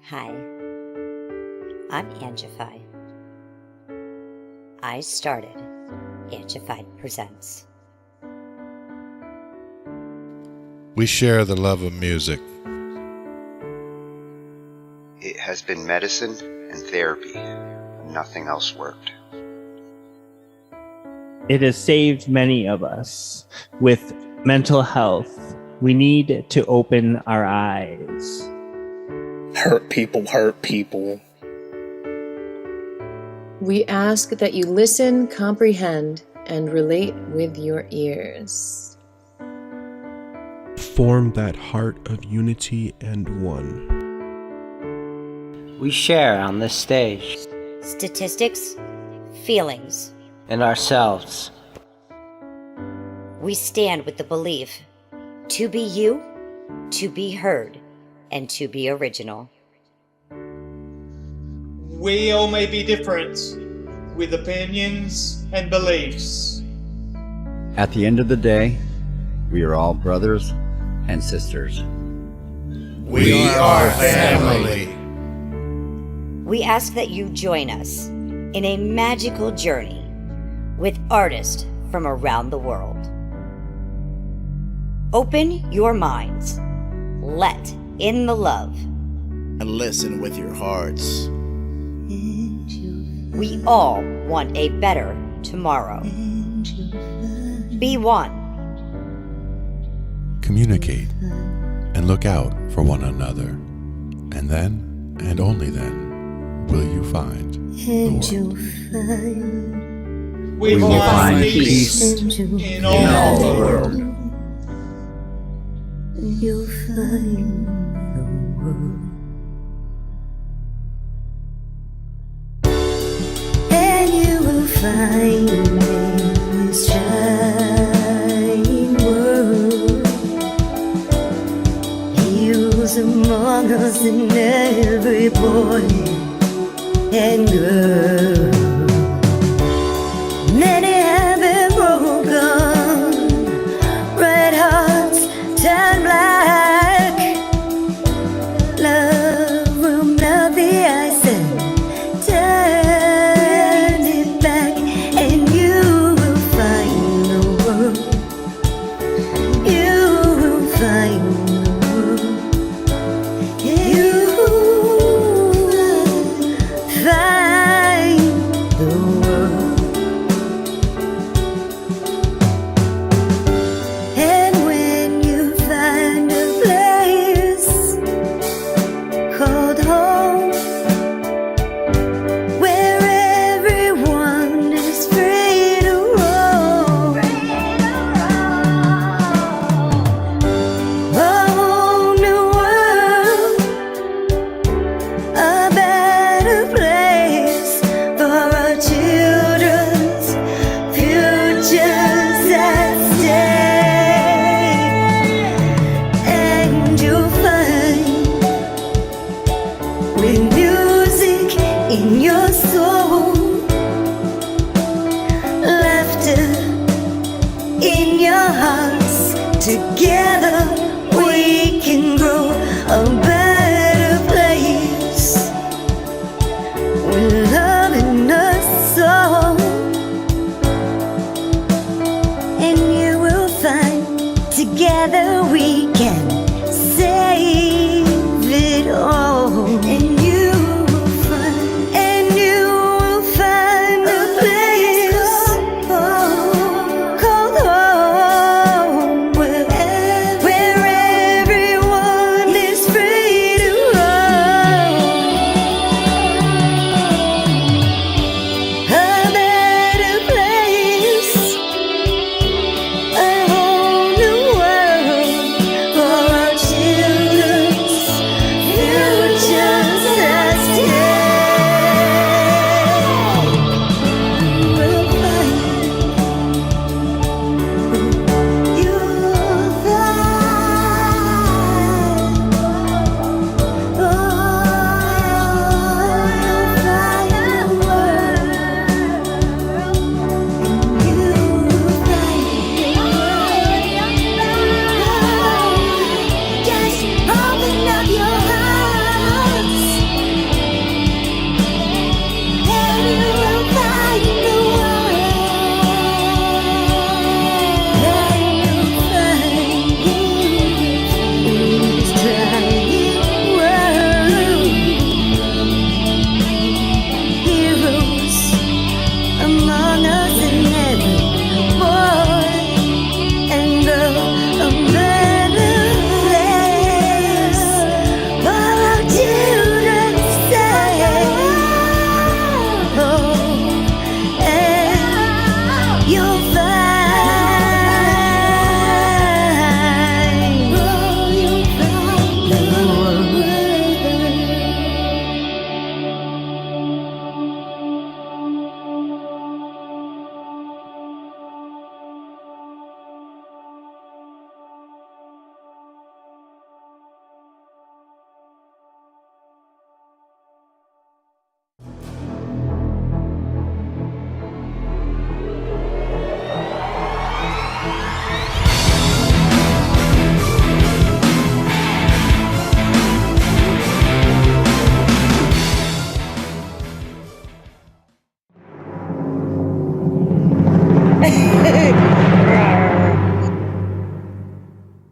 Hi, I'm Angified. I started Angified Presents. We share the love of music. It has been medicine and therapy. Nothing else worked. It has saved many of us. With mental health, we need to open our eyes. Hurt people hurt people. We ask that you listen, comprehend, and relate with your ears. Form that heart of unity and one. We share on this stage. Statistics, feelings. And ourselves. We stand with the belief to be you, to be heard, and to be original. We all may be different, with opinions and beliefs. At the end of the day, we are all brothers and sisters. We are family. We ask that you join us in a magical journey with artists from around the world. Open your minds, let in the love, and listen with your hearts. We all want a better tomorrow. Be one. Communicate and look out for one another. And then, and only then, will you find the world. We will find peace in all the world. You'll find the world. And you will find in this giant world. He was among us in every boy and girl. Many have been broken, red hearts turn black. Love will melt the ice and turn it back, and you will find the world. You will find the world. You will find the world. And when you find a place called home, where everyone is free to roam, a whole new world, a better place for our children's futures at stake. And you'll find, with music in your soul, laughter in your hearts, together we can grow a better place, with love in us all. And you will find, together we can save it all. And you will find a place called home, where everyone is free to roam, a better place, a whole new world,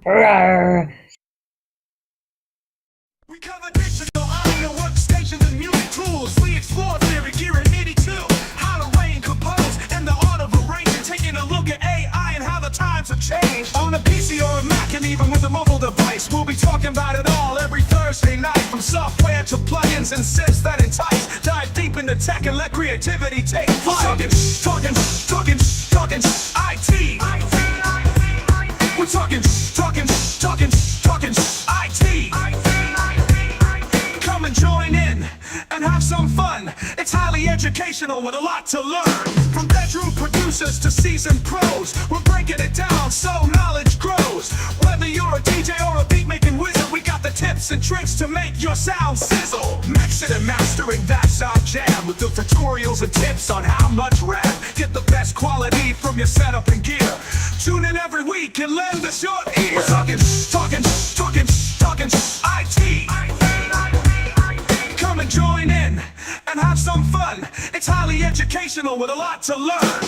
Rawr. We cover digital audio workstations and music tools. We explore theory, gear, and MIDI too. How to arrange, compose, and the art of arranging. Taking a look at AI and how the times have changed. On a PC or a Mac and even with a mobile device, we'll be talking about it all every Thursday night. From software to plugins and sys that entice. Dive deep into tech and let creativity take flight. Talkin IT. We're talking IT. Come and join in and have some fun. It's highly educational with a lot to learn. From bedroom producers to seasoned pros, we're breaking it down so knowledge grows. Whether you're a DJ or a beat making wizard, we got the tips and tricks to make your sound sizzle. Mixing and mastering, that's our jam. With the tutorials and tips on how much RAM. Get the best quality from your setup and gear. Tune in every week and lend us your ear. We're talking IT. Come and join in and have some fun. It's highly educational with a lot to learn.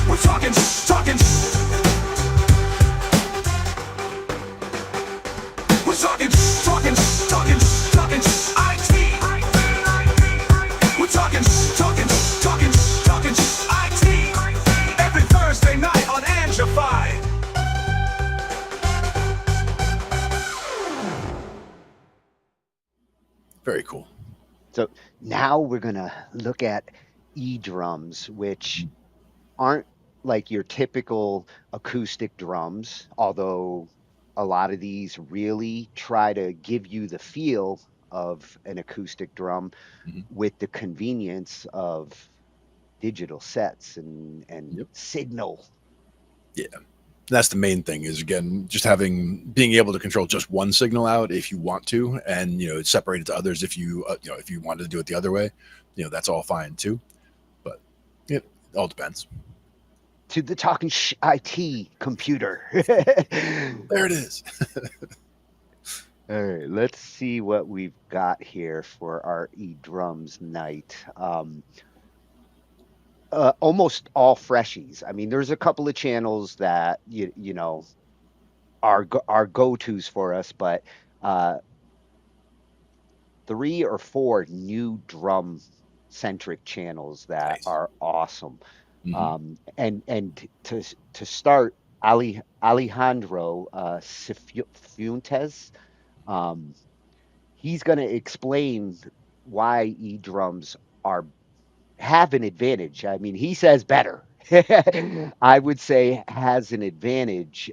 We're talking IT. We're talking IT. Every Thursday night on Angified. Very cool. So now we're gonna look at drums, which aren't like your typical acoustic drums, although a lot of these really try to give you the feel of an acoustic drum with the convenience of digital sets and signal. Yeah. That's the main thing is, again, just being able to control just one signal out if you want to, and separate it to others if you if you wanted to do it the other way, that's all fine too. But it all depends. To the Talkin Shhh I.T computer. There it is. All right, let's see what we've got here for our drums night. Almost all freshies. I mean, there's a couple of channels that are go-tos for us, but 3 or 4 new drum centric channels that are awesome. And to start, Alejandro Cifuentes, he's going to explain why drums have an advantage. I mean, he says better. I would say has an advantage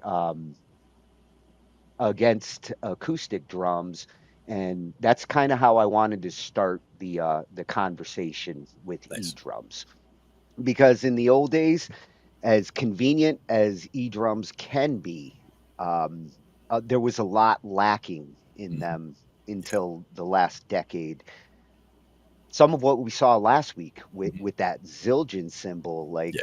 against acoustic drums, and that's kind of how I wanted to start the conversation with drums, because in the old days, as convenient as drums can be, there was a lot lacking in them until the last decade. Some of what we saw last week with that Zildjian cymbal, like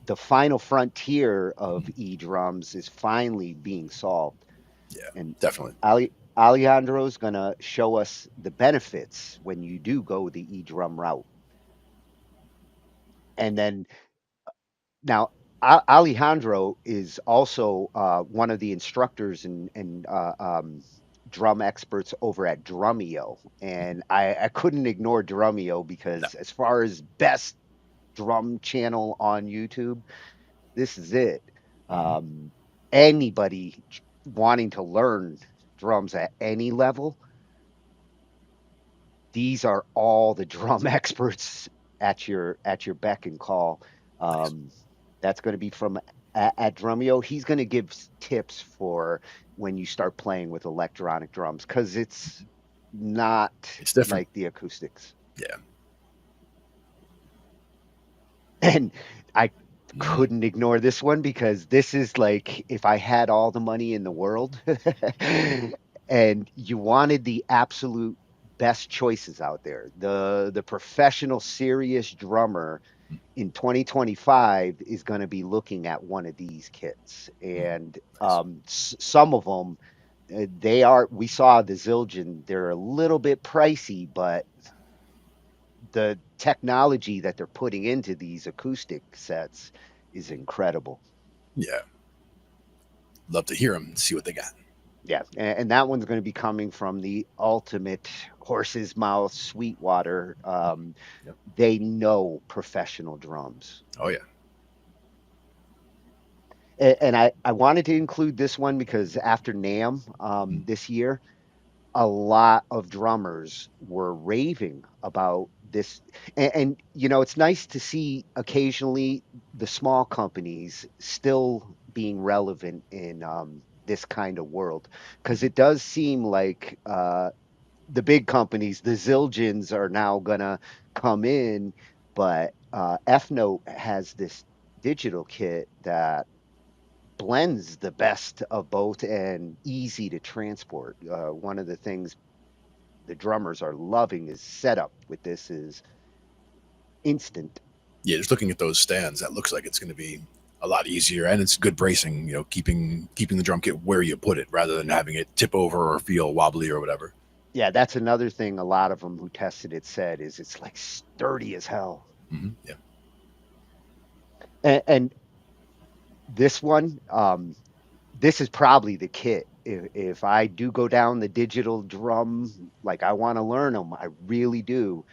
the final frontier of drums is finally being solved. Yeah, and definitely. Alejandro's gonna show us the benefits when you do go the drum route. And then now Alejandro is also one of the instructors and drum experts over at Drumeo, and I couldn't ignore Drumeo because as far as best drum channel on YouTube, this is it. Anybody wanting to learn drums at any level, these are all the drum experts at your beck and call. That's going to be from at Drumeo. He's going to give tips for when you start playing with electronic drums, because it's not like the acoustics. Yeah. And I couldn't ignore this one, because this is like if I had all the money in the world and you wanted the absolute best choices out there, the professional serious drummer in 2025 is going to be looking at one of these kits. And some of them, we saw the Zildjian, they're a little bit pricey, but the technology that they're putting into these acoustic sets is incredible. Yeah. Love to hear them and see what they got. Yeah, and that one's going to be coming from the ultimate horse's mouth, Sweetwater. Yep. They know professional drums. Oh yeah. And I wanted to include this one because after NAMM this year, a lot of drummers were raving about this. And, you know, it's nice to see occasionally the small companies still being relevant in this kind of world, because it does seem like the big companies, the Zildjians, are now gonna come in, but F Note has this digital kit that blends the best of both and easy to transport. One of the things the drummers are loving is setup with this is instant. Yeah, just looking at those stands, that looks like it's going to be a lot easier, and it's good bracing. You know, keeping the drum kit where you put it, rather than having it tip over or feel wobbly or whatever. Yeah, that's another thing a lot of them who tested it said is it's like sturdy as hell. Yeah. And this one, this is probably the kit. If I do go down the digital drum, like I want to learn them, I really do.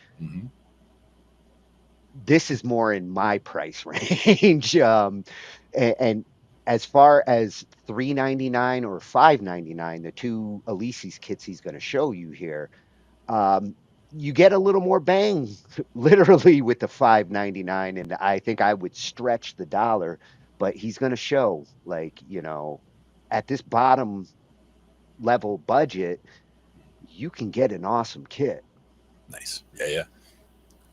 This is more in my price range. And as far as 399 or 599, the two Alesis kits he's going to show you here, um, you get a little more bang literally with the 599, and I think I would stretch the dollar, but he's going to show, like, you know, at this bottom level budget, you can get an awesome kit. Nice. Yeah, yeah.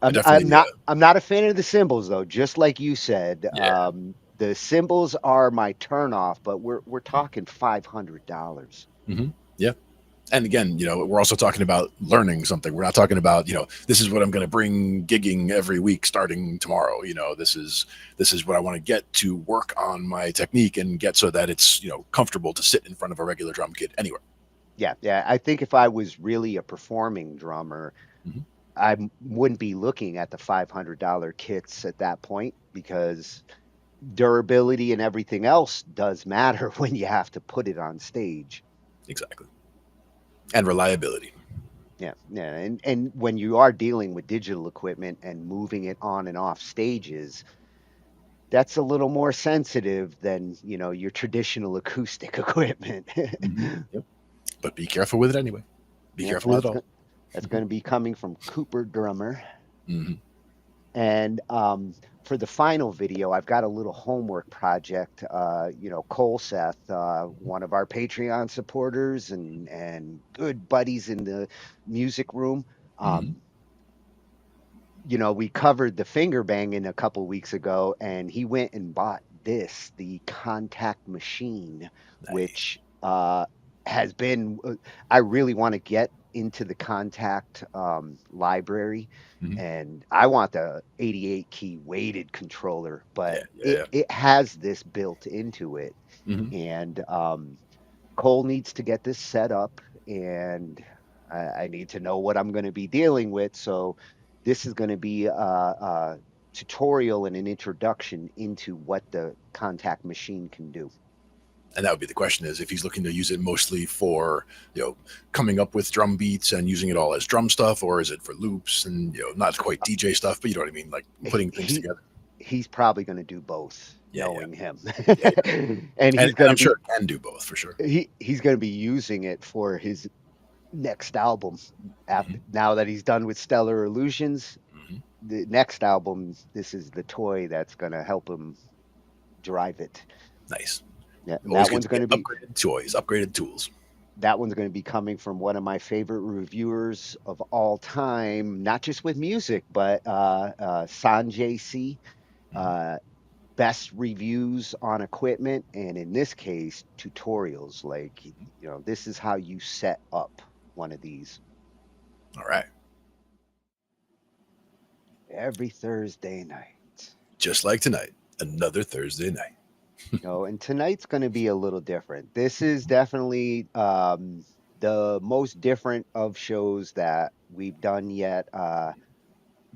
I'm, I'm Definitely. not I'm not a fan of the symbols though, just like you said. Yeah. The symbols are my turnoff, but we're talking $500. Yeah. And again, you know, we're also talking about learning something. We're not talking about, you know, this is what I'm going to bring gigging every week starting tomorrow. You know, this is what I want to get to work on my technique and get so that it's, you know, comfortable to sit in front of a regular drum kit anywhere. Yeah, yeah. I think if I was really a performing drummer, I wouldn't be looking at the $500 kits at that point, because durability and everything else does matter when you have to put it on stage. Exactly. And reliability. Yeah, yeah. And when you are dealing with digital equipment and moving it on and off stages, that's a little more sensitive than, you know, your traditional acoustic equipment. Yep. But be careful with it anyway. Be careful with it all. That's going to be coming from Cooper Drummer. And for the final video, I've got a little homework project. You know, Cole Seth, one of our Patreon supporters and good buddies in the music room. You know, we covered the finger banging a couple weeks ago, and he went and bought this, the Contact Machine, which has been. I really want to get into the Contact library, and I want the 88 key weighted controller, but it has this built into it, and Cole needs to get this set up, and I need to know what I'm going to be dealing with. So this is going to be a tutorial and an introduction into what the Contact Machine can do. And that would be the question, is if he's looking to use it mostly for, you know, coming up with drum beats and using it all as drum stuff, or is it for loops and, you know, not quite DJ stuff, but you know what I mean, like putting things together. He's probably going to do both, knowing him. And I'm sure it can do both for sure. He's going to be using it for his next album. Now that he's done with Stellar Illusions, the next album, this is the toy that's going to help him drive it. Nice. Yeah, that one's going to be upgraded toys, upgraded tools. That one's going to be coming from one of my favorite reviewers of all time, not just with music, but Sanjay C. Best reviews on equipment, and in this case, tutorials. Like, you know, this is how you set up one of these. All right. Every Thursday night. Just like tonight, another Thursday night. And tonight's going to be a little different. This is definitely the most different of shows that we've done yet.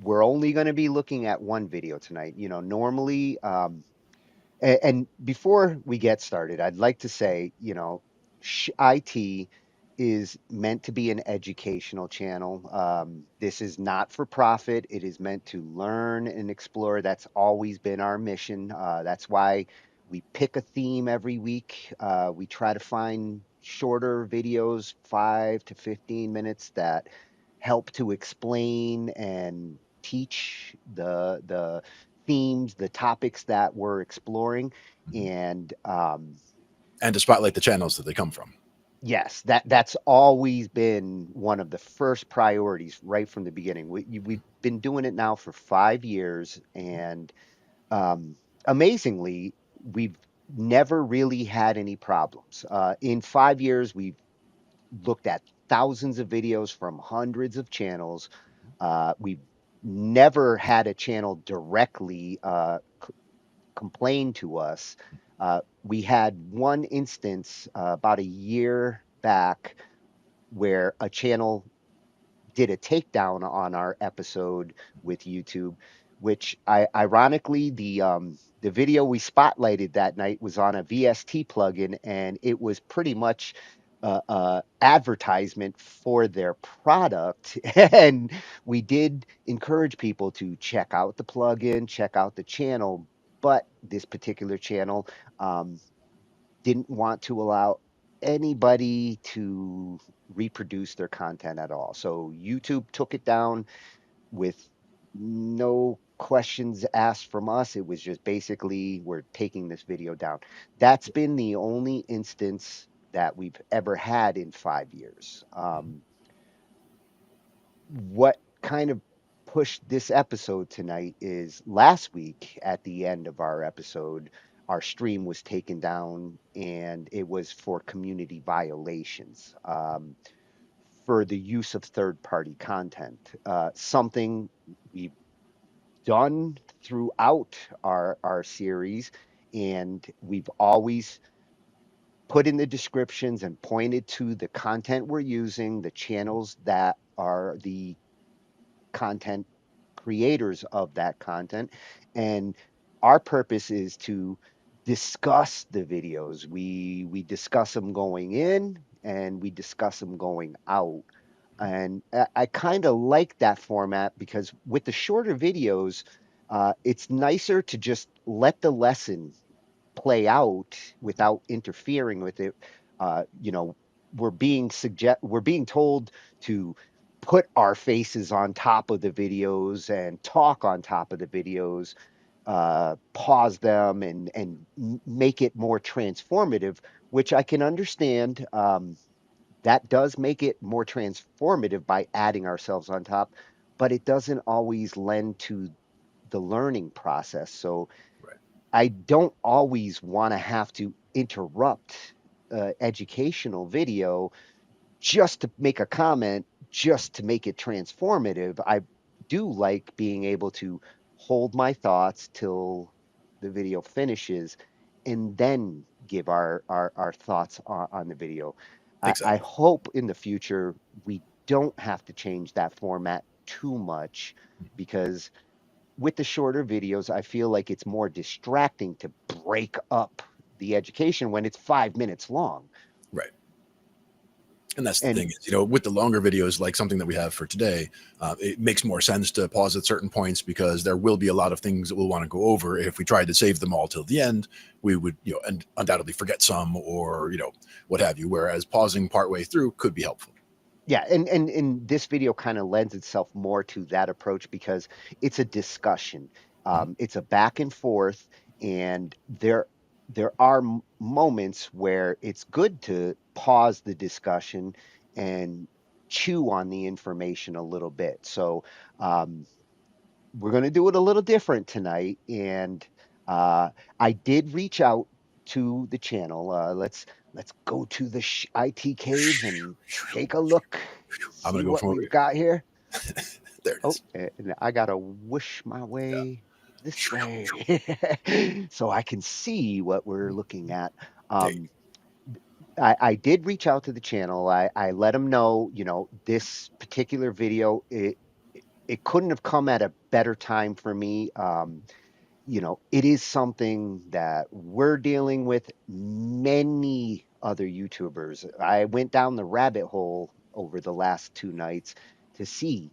We're only going to be looking at one video tonight. You know, normally And before we get started, I'd like to say, IT is meant to be an educational channel. This is not for profit. It is meant to learn and explore. That's always been our mission. That's why we pick a theme every week. We try to find shorter videos, 5 to 15 minutes, that help to explain and teach the themes, the topics that we're exploring, and And to spotlight the channels that they come from. yes, that's always been one of the first priorities right from the beginning. We've been doing it now for 5 years, and um, amazingly, we've never really had any problems. In 5 years, we've looked at thousands of videos from hundreds of channels. We've never had a channel directly complain to us. We had one instance about a year back where a channel did a takedown on our episode with YouTube, which ironically the video we spotlighted that night was on a VST plugin, and it was pretty much advertisement for their product. And we did encourage people to check out the plugin, check out the channel, but this particular channel um, didn't want to allow anybody to reproduce their content at all. So YouTube took it down with no questions asked from us. It was just basically, we're taking this video down. That's been the only instance that we've ever had in 5 years. What kind of pushed this episode tonight is last week at the end of our episode, our stream was taken down, and it was for community violations, for the use of third party content, something we've done throughout our series, and we've always put in the descriptions and pointed to the content we're using, the channels that are the content creators of that content. And our purpose is to discuss the videos. We discuss them going in, and we discuss them going out. And I kind of like that format, because with the shorter videos, it's nicer to just let the lesson play out without interfering with it. You know, we're being told to put our faces on top of the videos and talk on top of the videos, pause them, and make it more transformative, which I can understand. That does make it more transformative by adding ourselves on top, but it doesn't always lend to the learning process. So I don't always want to have to interrupt educational video just to make a comment, just to make it transformative. I do like being able to hold my thoughts till the video finishes, and then give our thoughts on the video. I Exactly. hope in the future we don't have to change that format too much, because with the shorter videos, I feel like it's more distracting to break up the education when it's 5 minutes long. Right. And that's the And thing is, with the longer videos, like something that we have for today, it makes more sense to pause at certain points, because there will be a lot of things that we'll want to go over. If we tried to save them all till the end, we would, and undoubtedly forget some, or, what have you. Whereas pausing partway through could be helpful. yeah, and this video kind of lends itself more to that approach, because it's a discussion. It's a back and forth, and there are moments where it's good to pause the discussion and chew on the information a little bit. So we're going to do it a little different tonight, and I did reach out to the channel. Let's go to the IT cave and take a look, I'm going see to go what from over we've here. got here. There it is. And I gotta whoosh my way this way so I can see what we're looking at. I did reach out to the channel. I let them know, this particular video, it couldn't have come at a better time for me. it is something that we're dealing with. Many other YouTubers. I went down the rabbit hole over the last 2 nights to see,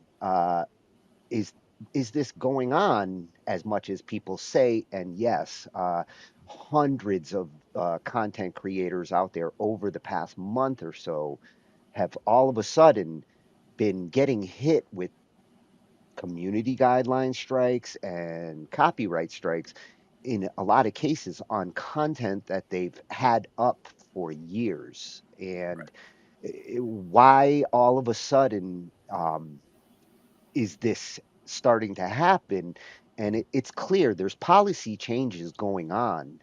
is is this going on as much as people say? And yes, hundreds of content creators out there over the past month or so have all of a sudden been getting hit with community guideline strikes and copyright strikes in a lot of cases on content that they've had up for years. And why all of a sudden is this starting to happen? And it's clear there's policy changes going on,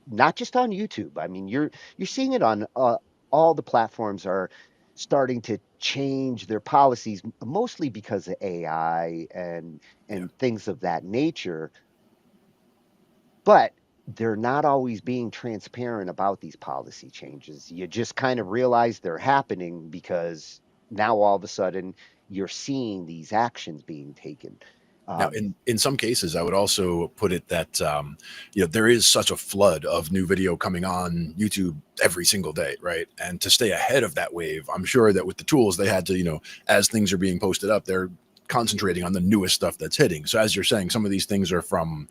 not just on YouTube. I mean, you're seeing it on all the platforms are starting to change their policies, mostly because of AI and things of that nature. But they're not always being transparent about these policy changes. You just kind of realize they're happening because now all of a sudden you're seeing these actions being taken. Now, in some cases, I would also put it that there is such a flood of new video coming on YouTube every single day, right? And to stay ahead of that wave, I'm sure that with the tools they had to, as things are being posted up, they're concentrating on the newest stuff that's hitting. So as you're saying, some of these things are from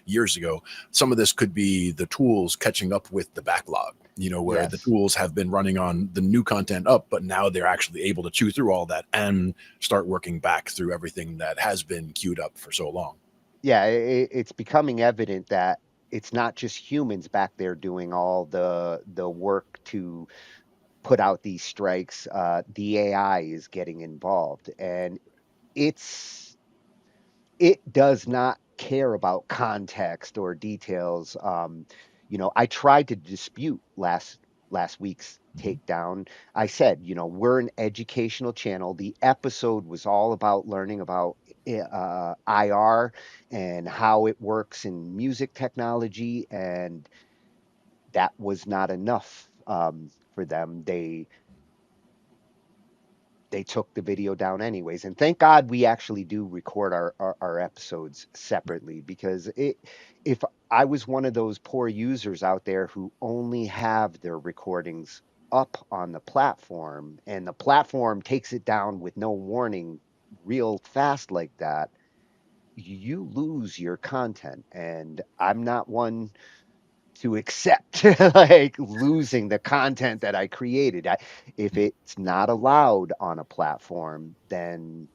years ago. Some of this could be the tools catching up with the backlog, where the Yes. tools have been running on the new content up, but now they're actually able to chew through all that and start working back through everything that has been queued up for so long. Yeah, it's becoming evident that it's not just humans back there doing all the work to put out these strikes. The AI is getting involved, and it's it does not care about context or details. I tried to dispute last week's takedown. I said, we're an educational channel. The episode was all about learning about IR and how it works in music technology, and that was not enough for them. They took the video down anyways. And thank God we actually do record our episodes separately, because if I was one of those poor users out there who only have their recordings up on the platform and the platform takes it down with no warning real fast like that, you lose your content. And I'm not one to accept like losing the content that I created. If it's not allowed on a platform, then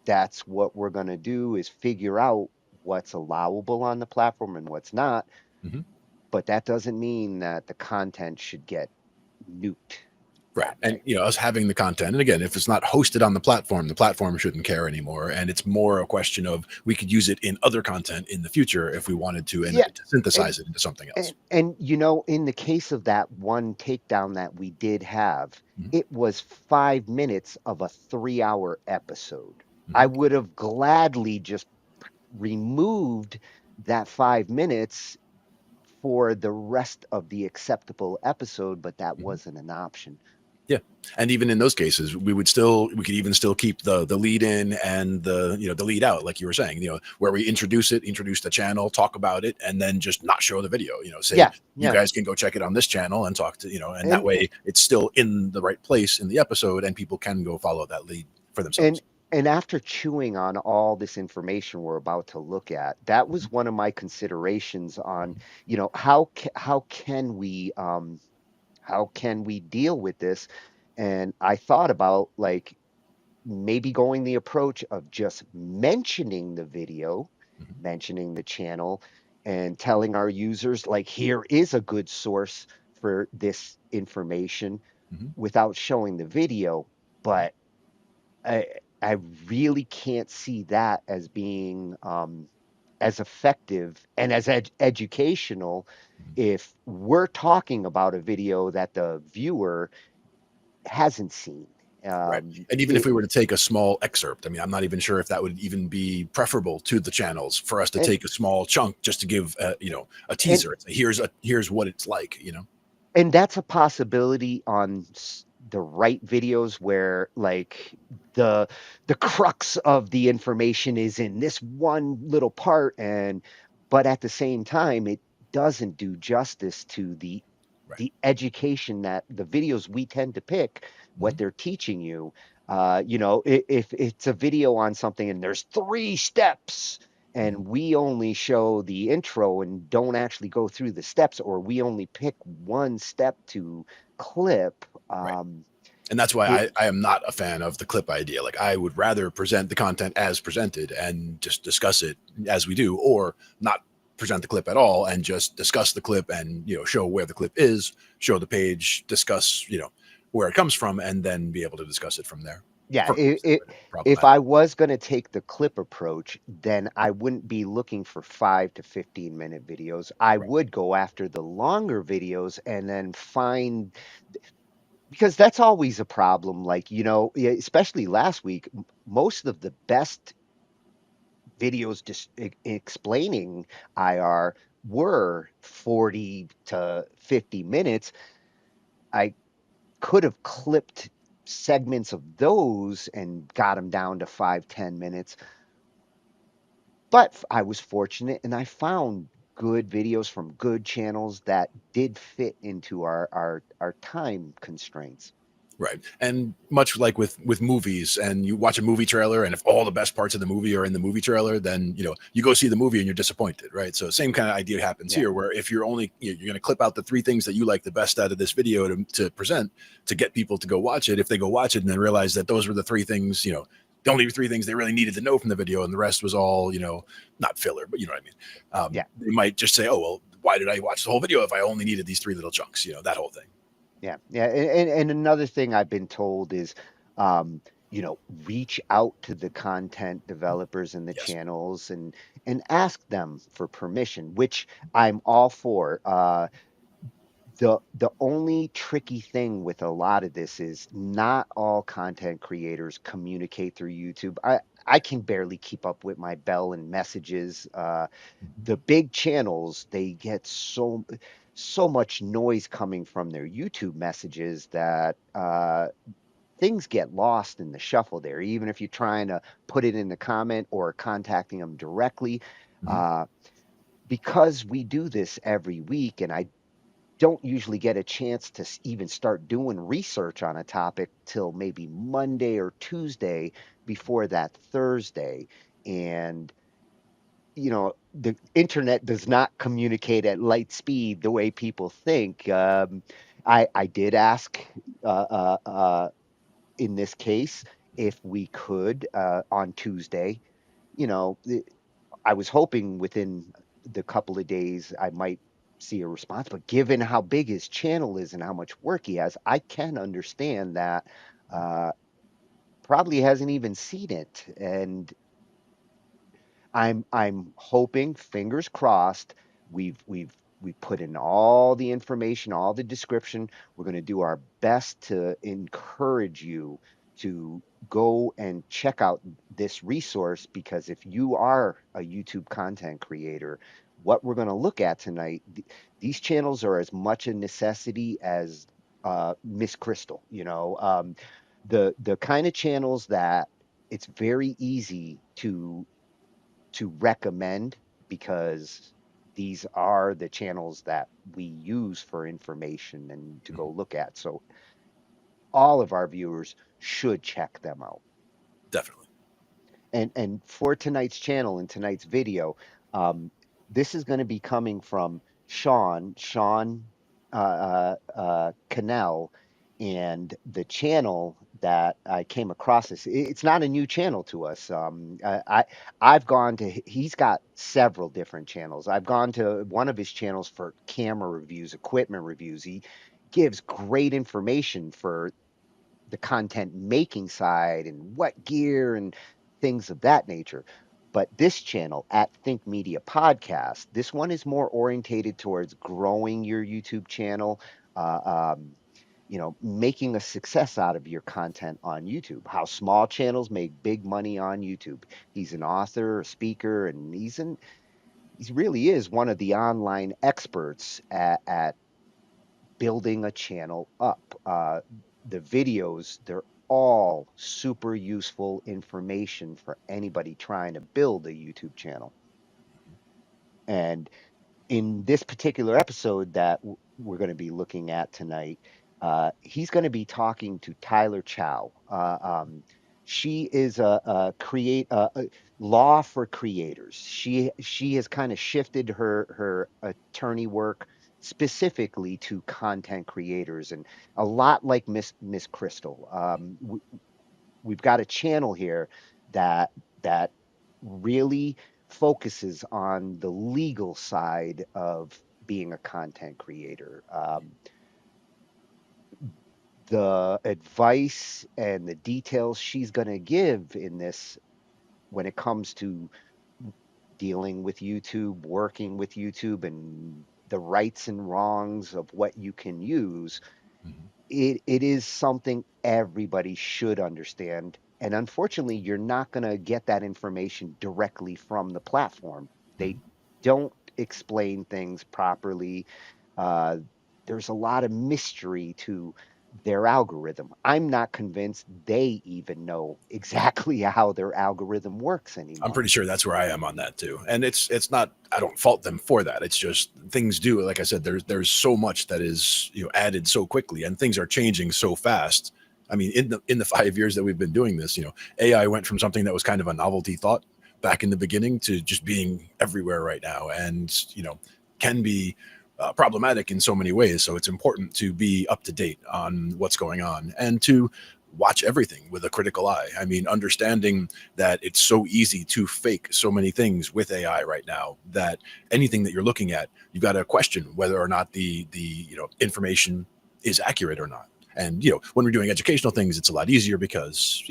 that's what we're going to do, is figure out what's allowable on the platform and what's not. Mm-hmm. But that doesn't mean that the content should get nuked. Right. And, us having the content, and again, if it's not hosted on the platform shouldn't care anymore. And it's more a question of we could use it in other content in the future if we wanted to, and Yeah. to synthesize it into something else. And in the case of that one takedown that we did have, Mhm. it was 5 minutes of a 3-hour episode. Mhm. I would have gladly just removed that 5 minutes for the rest of the acceptable episode, but that wasn't an option. Yeah. And even in those cases, we could even still keep the lead in and the lead out, like you were saying, where we introduce the channel, talk about it, and then just not show the video, say, Yeah, you yeah. guys can go check it on this channel and talk to, and that way it's still in the right place in the episode and people can go follow that lead for themselves. And after chewing on all this information we're about to look at, that was one of my considerations on, how can we deal with this? And I thought about, like, maybe going the approach of just mentioning the video, mentioning the channel, and telling our users, like, here is a good source for this information, without showing the video. But I I really can't see that as being as effective and as educational if we're talking about a video that the viewer hasn't seen. Right. And even if we were to take a small excerpt, I mean, I'm not even sure if that would even be preferable to the channels for us to And- take a small chunk just to give, a teaser. Here's what it's like, And that's a possibility on the right videos where, like, the crux of the information is in this one little part, but at the same time, it doesn't do justice to the education that the videos we tend to pick, what they're teaching you. If it's a video on something and there's 3 steps, and we only show the intro and don't actually go through the steps, or we only pick one step to clip. And that's why it, I am not a fan of the clip idea. Like, I would rather present the content as presented and just discuss it as we do, or not present the clip at all and just discuss the clip and, show where the clip is, show the page, discuss, where it comes from, and then be able to discuss it from there. yeah, From if problematic. I was going to take the clip approach, then I wouldn't be looking for 5 to 15 minute videos. I would go after the longer videos and then find, because that's always a problem. Like, yeah, especially last week, most of the best videos just explaining IR were 40 to 50 minutes. I could have clipped segments of those and got them down to 5, 10 minutes. But I was fortunate and I found good videos from good channels that did fit into our time constraints. Right. And much like with movies, and you watch a movie trailer, and if all the best parts of the movie are in the movie trailer, then you go see the movie and you're disappointed, right? So same kind of idea happens here, where if you're only you're going to clip out the 3 things that you like the best out of this video to present, to get people to go watch it. If they go watch it and then realize that those were the 3 things, the only 3 things they really needed to know from the video, and the rest was all not filler, but you know what I mean. They might just say, oh well, why did I watch the whole video if I only needed these 3 little chunks? That whole thing. Yeah, yeah, and another thing I've been told is, reach out to the content developers and the channels and ask them for permission, which I'm all for. The only tricky thing with a lot of this is not all content creators communicate through YouTube. I can barely keep up with my bell and messages. The big channels, they get so much noise coming from their YouTube messages that things get lost in the shuffle there, even if you're trying to put it in the comment or contacting them directly. Uh, because we do this every week, and I don't usually get a chance to even start doing research on a topic till maybe Monday or Tuesday before that Thursday. And the internet does not communicate at light speed the way people think. I did ask, in this case, if we could, on Tuesday. You know, I was hoping within the couple of days I might see a response, but given how big his channel is and how much work he has, I can understand that probably hasn't even seen it. And I'm hoping, fingers crossed, we put in all the information, all the description. We're going to do our best to encourage you to go and check out this resource, because if you are a YouTube content creator, what we're going to look at tonight, these channels are as much a necessity as Miss Crystal. The kind of channels that it's very easy to recommend, because these are the channels that we use for information and to go look at. So all of our viewers should check them out. Definitely. And for tonight's channel and tonight's video, this is going to be coming from Sean Cannell, and the channel that I came across this. It's not a new channel to us. I've gone to he's got several different channels. I've gone to one of his channels for camera reviews, equipment reviews. He gives great information for the content making side and what gear and things of that nature. But this channel, at Think Media Podcast, this one is more orientated towards growing your YouTube channel, uh, um, making a success out of your content on YouTube. How small channels make big money on YouTube. He's an author, a speaker, and he really is one of the online experts at building a channel up. The videos, they're all super useful information for anybody trying to build a YouTube channel. And in this particular episode that we're going to be looking at tonight, he's going to be talking to Tyler Chow. She is a law for creators. She has kind of shifted her attorney work specifically to content creators, and a lot like Miss Crystal. We've got a channel here that really focuses on the legal side of being a content creator. The advice and the details she's going to give in this when it comes to dealing with YouTube, working with YouTube, and the rights and wrongs of what you can use, it is something everybody should understand. And unfortunately, you're not going to get that information directly from the platform. They don't explain things properly. Uh, there's a lot of mystery to their algorithm. I'm not convinced they even know exactly how their algorithm works I'm anymore. pretty sure that's where I am on that too. And it's not, I don't fault them for that. It's just things do, like I said, there's so much that is, added so quickly, and things are changing so fast. I mean, in the 5 years that we've been doing this, AI went from something that was kind of a novelty thought back in the beginning to just being everywhere right now, and can be problematic in so many ways. So it's important to be up to date on what's going on and to watch everything with a critical eye. I mean, understanding that it's so easy to fake so many things with AI right now that anything that you're looking at, you've got to question whether or not the information is accurate or not. And when we're doing educational things, it's a lot easier because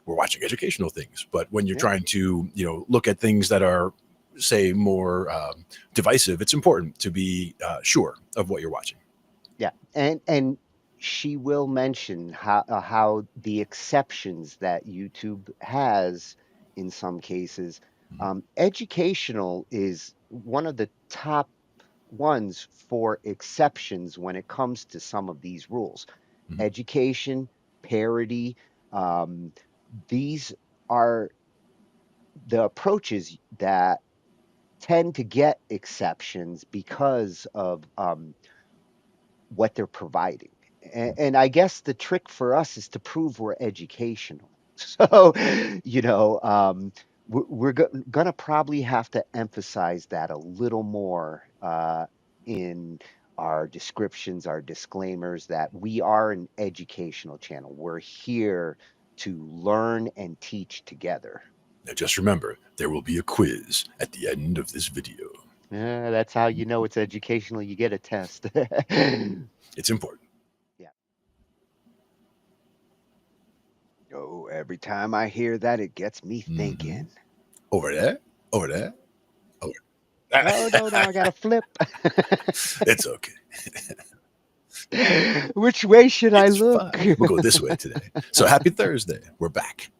we're watching educational things. But when you're trying to look at things that are, say, more divisive, it's important to be sure of what you're watching. Yeah, and she will mention how the exceptions that YouTube has in some cases. Educational is one of the top ones for exceptions when it comes to some of these rules. Education, parody, um, these are the approaches that tend to get exceptions because of what they're providing. And I guess the trick for us is to prove we're educational. So, we're going to probably have to emphasize that a little more in our descriptions, our disclaimers, that we are an educational channel. We're here to learn and teach together. Now, just remember, there will be a quiz at the end of this video. That's how you know it's educational. You get a test. It's important. Yeah. Oh, every time I hear that, it gets me thinking. Over there, over there, over. Oh, no, I got to flip. It's okay. Which way should I It's look? fine. We'll go this way today. So happy Thursday. We're back.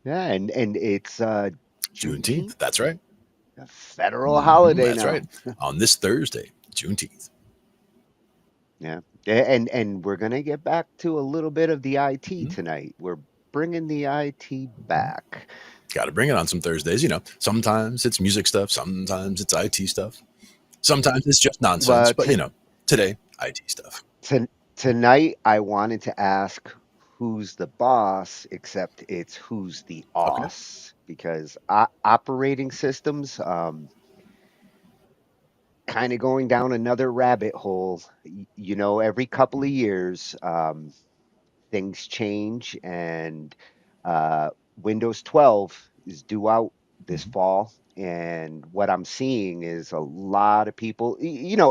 Yeah, and it's Juneteenth. That's right. A federal holiday That's now. right. On this Thursday, Juneteenth. Yeah. And we're going to get back to a little bit of the IT tonight. We're bringing the IT back. Got to bring it on some Thursdays. Sometimes it's music stuff. Sometimes it's IT stuff. Sometimes it's just nonsense. But, today, IT stuff. Tonight, I wanted to ask who's the boss, except it's who's the OS, because operating systems, kind of going down another rabbit hole. Every couple of years, things change, and Windows 12 is due out this fall. And what I'm seeing is a lot of people,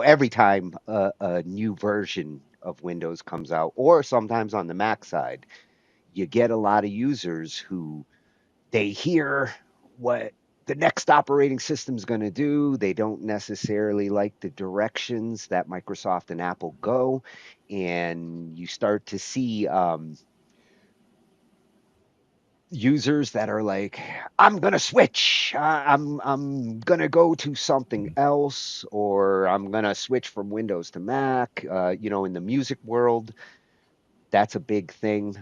every time a new version of Windows comes out, or sometimes on the Mac side, you get a lot of users who they hear what the next operating system is going to do. They don't necessarily like the directions that Microsoft and Apple go. And you start to see users that are like, I'm gonna switch. I'm gonna go to something else, or I'm gonna switch from Windows to Mac. In the music world, that's a big thing.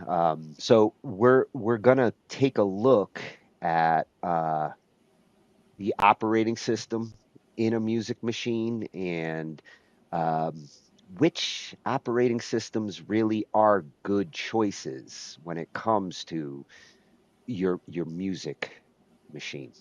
So we're gonna take a look at the operating system in a music machine and um, which operating systems really are good choices when it comes to your music machine.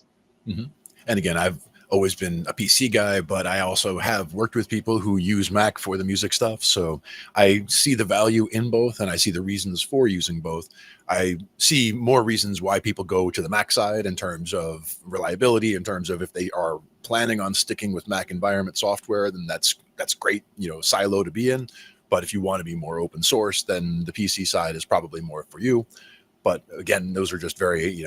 hmm And again, I've always been a PC guy, but I also have worked with people who use Mac for the music stuff. So I see the value in both and I see the reasons for using both. I see more reasons why people go to the Mac side in terms of reliability, in terms of if they are planning on sticking with Mac environment software, then that's great, silo to be in. But if you want to be more open source, then the PC side is probably more for you. But again, those are just very,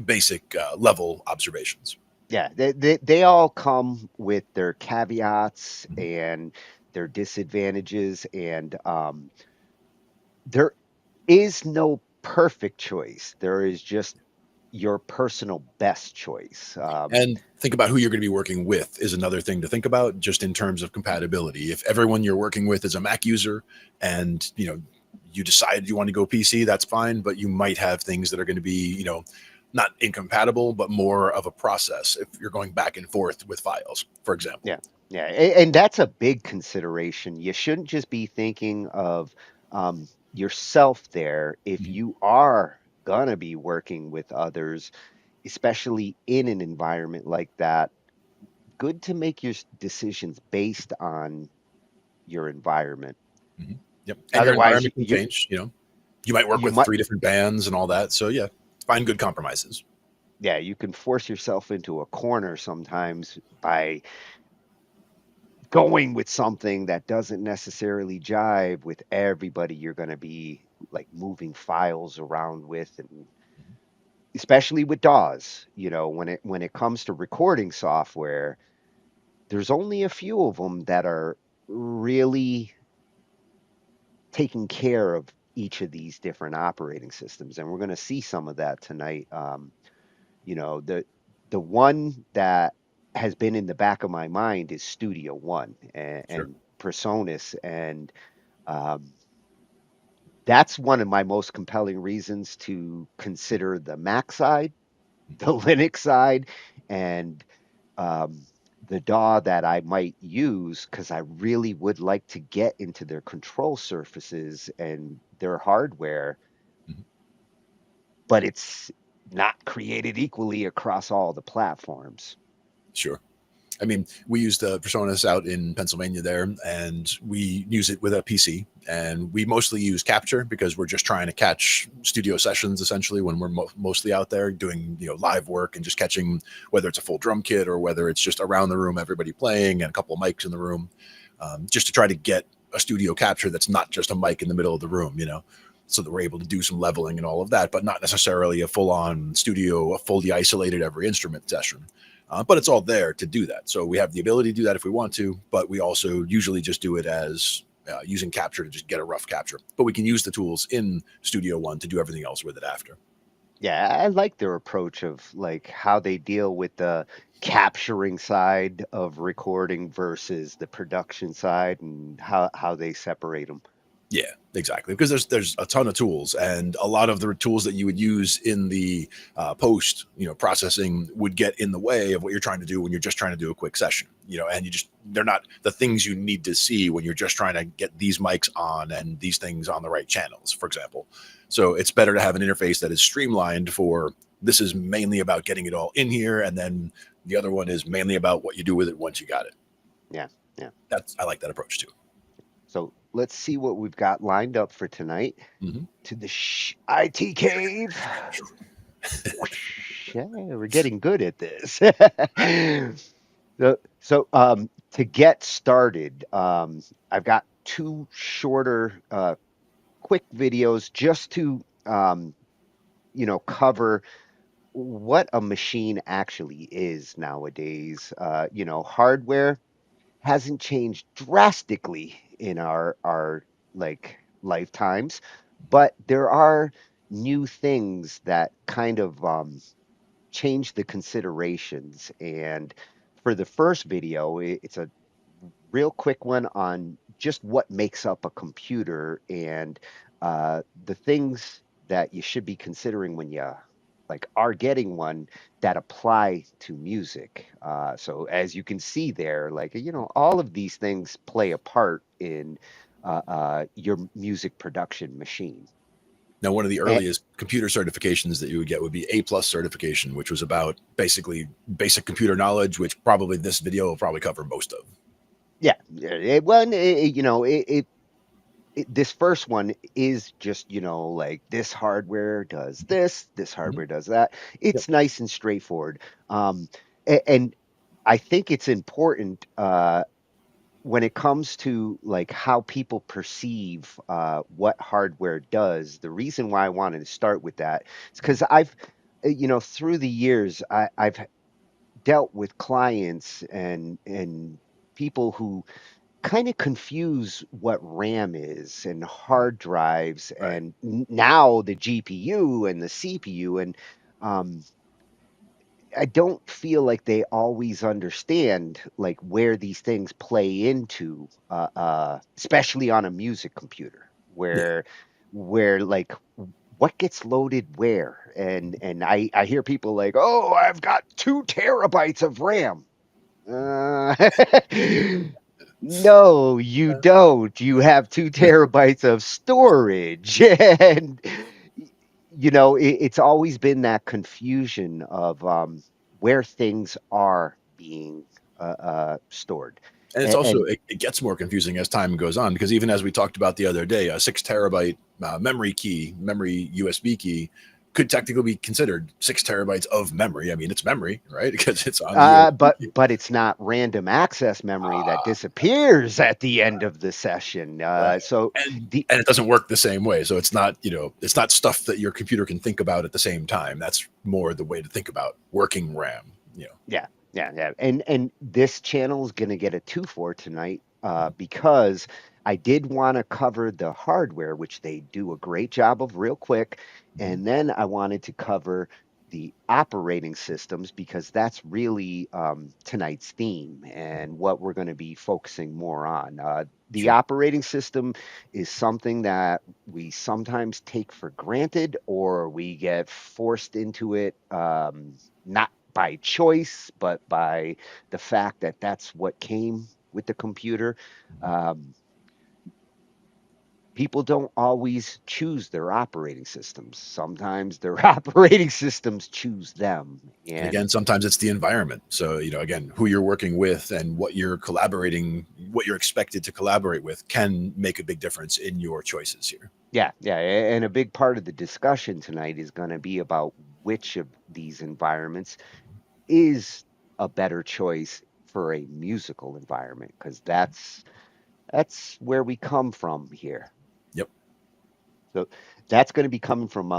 basic level observations. Yeah, they all come with their caveats Mhm. and their disadvantages, and there is no perfect choice. There is just your personal best choice. And think about who you're going to be working with is another thing to think about just in terms of compatibility. If everyone you're working with is a Mac user and, you decide you want to go PC, that's fine, but you might have things that are going to be, not incompatible, but more of a process if you're going back and forth with files, for example. Yeah, yeah, and that's a big consideration. You shouldn't just be thinking of yourself there if Mhm. you are gonna be working with others, especially in an environment like that. Good to make your decisions based on your environment. Mhm. Yep. And your Otherwise, environment can change, you might work you with might, three different bands and all that. So yeah, find good compromises. yeah, you can force yourself into a corner sometimes by going with something that doesn't necessarily jive with everybody you're going to be like moving files around with, and especially with DAWs, when it comes to recording software, there's only a few of them that are really taking care of each of these different operating systems, and we're going to see some of that tonight. The one that has been in the back of my mind is Studio One Sure. and Presonus, and um, that's one of my most compelling reasons to consider the Mac side, the Linux side, and um, the DAW that I might use because I really would like to get into their control surfaces and their hardware, Mhm. but it's not created equally across all the platforms. Sure. I mean, we use the Personas out in Pennsylvania there, and we use it with a PC. And we mostly use Capture because we're just trying to catch studio sessions essentially when we're mostly out there doing live work and just catching whether it's a full drum kit or whether it's just around the room, everybody playing and a couple of mics in the room, just to try to get a studio capture that's not just a mic in the middle of the room, so that we're able to do some leveling and all of that, but not necessarily a full-on studio, a fully isolated every instrument session. But it's all there to do that. So we have the ability to do that if we want to, but we also usually just do it as using Capture to just get a rough capture. But we can use the tools in Studio One to do everything else with it after. Yeah, I like their approach of like how they deal with the capturing side of recording versus the production side and how they separate them. Yeah, exactly. Because there's a ton of tools, and a lot of the tools that you would use in the post, processing would get in the way of what you're trying to do when you're just trying to do a quick session. And they're not the things you need to see when you're just trying to get these mics on and these things on the right channels, for example. So it's better to have an interface that is streamlined for this is mainly about getting it all in here, and then the other one is mainly about what you do with it once you got it. Yeah, yeah. I like that approach too. So let's see what we've got lined up for tonight. Mm-hmm. To the IT cave. Yeah, we're getting good at this. So, to get started, I've got two shorter, quick videos just to, cover what a machine actually is nowadays. Hardware hasn't changed drastically in our like lifetimes, but there are new things that kind of change the considerations. And for the first video, it's a real quick one on just what makes up a computer and the things that you should be considering when you like are getting one that apply to music. So as you can see there, like all of these things play a part in your music production machine. Now, one of the And, earliest computer certifications that you would get would be A plus certification, which was about basically basic computer knowledge, which probably this video will probably cover most of. yeah, well, this first one is just like this hardware does this Mhm. hardware does that. Yep. It's nice and straightforward. And I think it's important when it comes to like how people perceive what hardware does. The reason why I wanted to start with that is because I've through the years I've dealt with clients and people who kind of confuse what RAM is and hard drives Right. and now the GPU and the CPU. And um, I don't feel like they always understand like where these things play into, especially on a music computer, Yeah. where like what gets loaded where. And I hear people like, oh, I've got 2 terabytes of RAM. Uh, no, you don't. You have 2 terabytes of storage. And, it's always been that confusion of where things are being stored. And it's And, also and it gets more confusing as time goes on because even as we talked about the other day, a 6 terabyte memory USB key could technically be considered 6 terabytes of memory. I mean, it's memory, right? Because it's on the USB key. but it's not random access memory that disappears at the end of the session. Right. So And the and it doesn't work the same way. So it's not, it's not stuff that your computer can think about at the same time. That's more the way to think about working RAM. Yeah, yeah. And this channel is gonna get a 2 for tonight, because I did want to cover the hardware, which they do a great job of real quick, and then I wanted to cover the operating systems because that's really tonight's theme and what we're going to be focusing more on. The Sure. operating system is something that we sometimes take for granted or we get forced into it, not by choice, but by the fact that that's what came with the computer. Um, People don't always choose their operating systems. Sometimes their operating systems choose them. And And again, sometimes it's the environment. So, again, who you're working with and what you're collaborating, what you're expected to collaborate with can make a big difference in your choices here. yeah, yeah. And a big part of the discussion tonight is going to be about which of these environments is a better choice for a musical environment, because that's where we come from here. Yep. So that's going to be coming from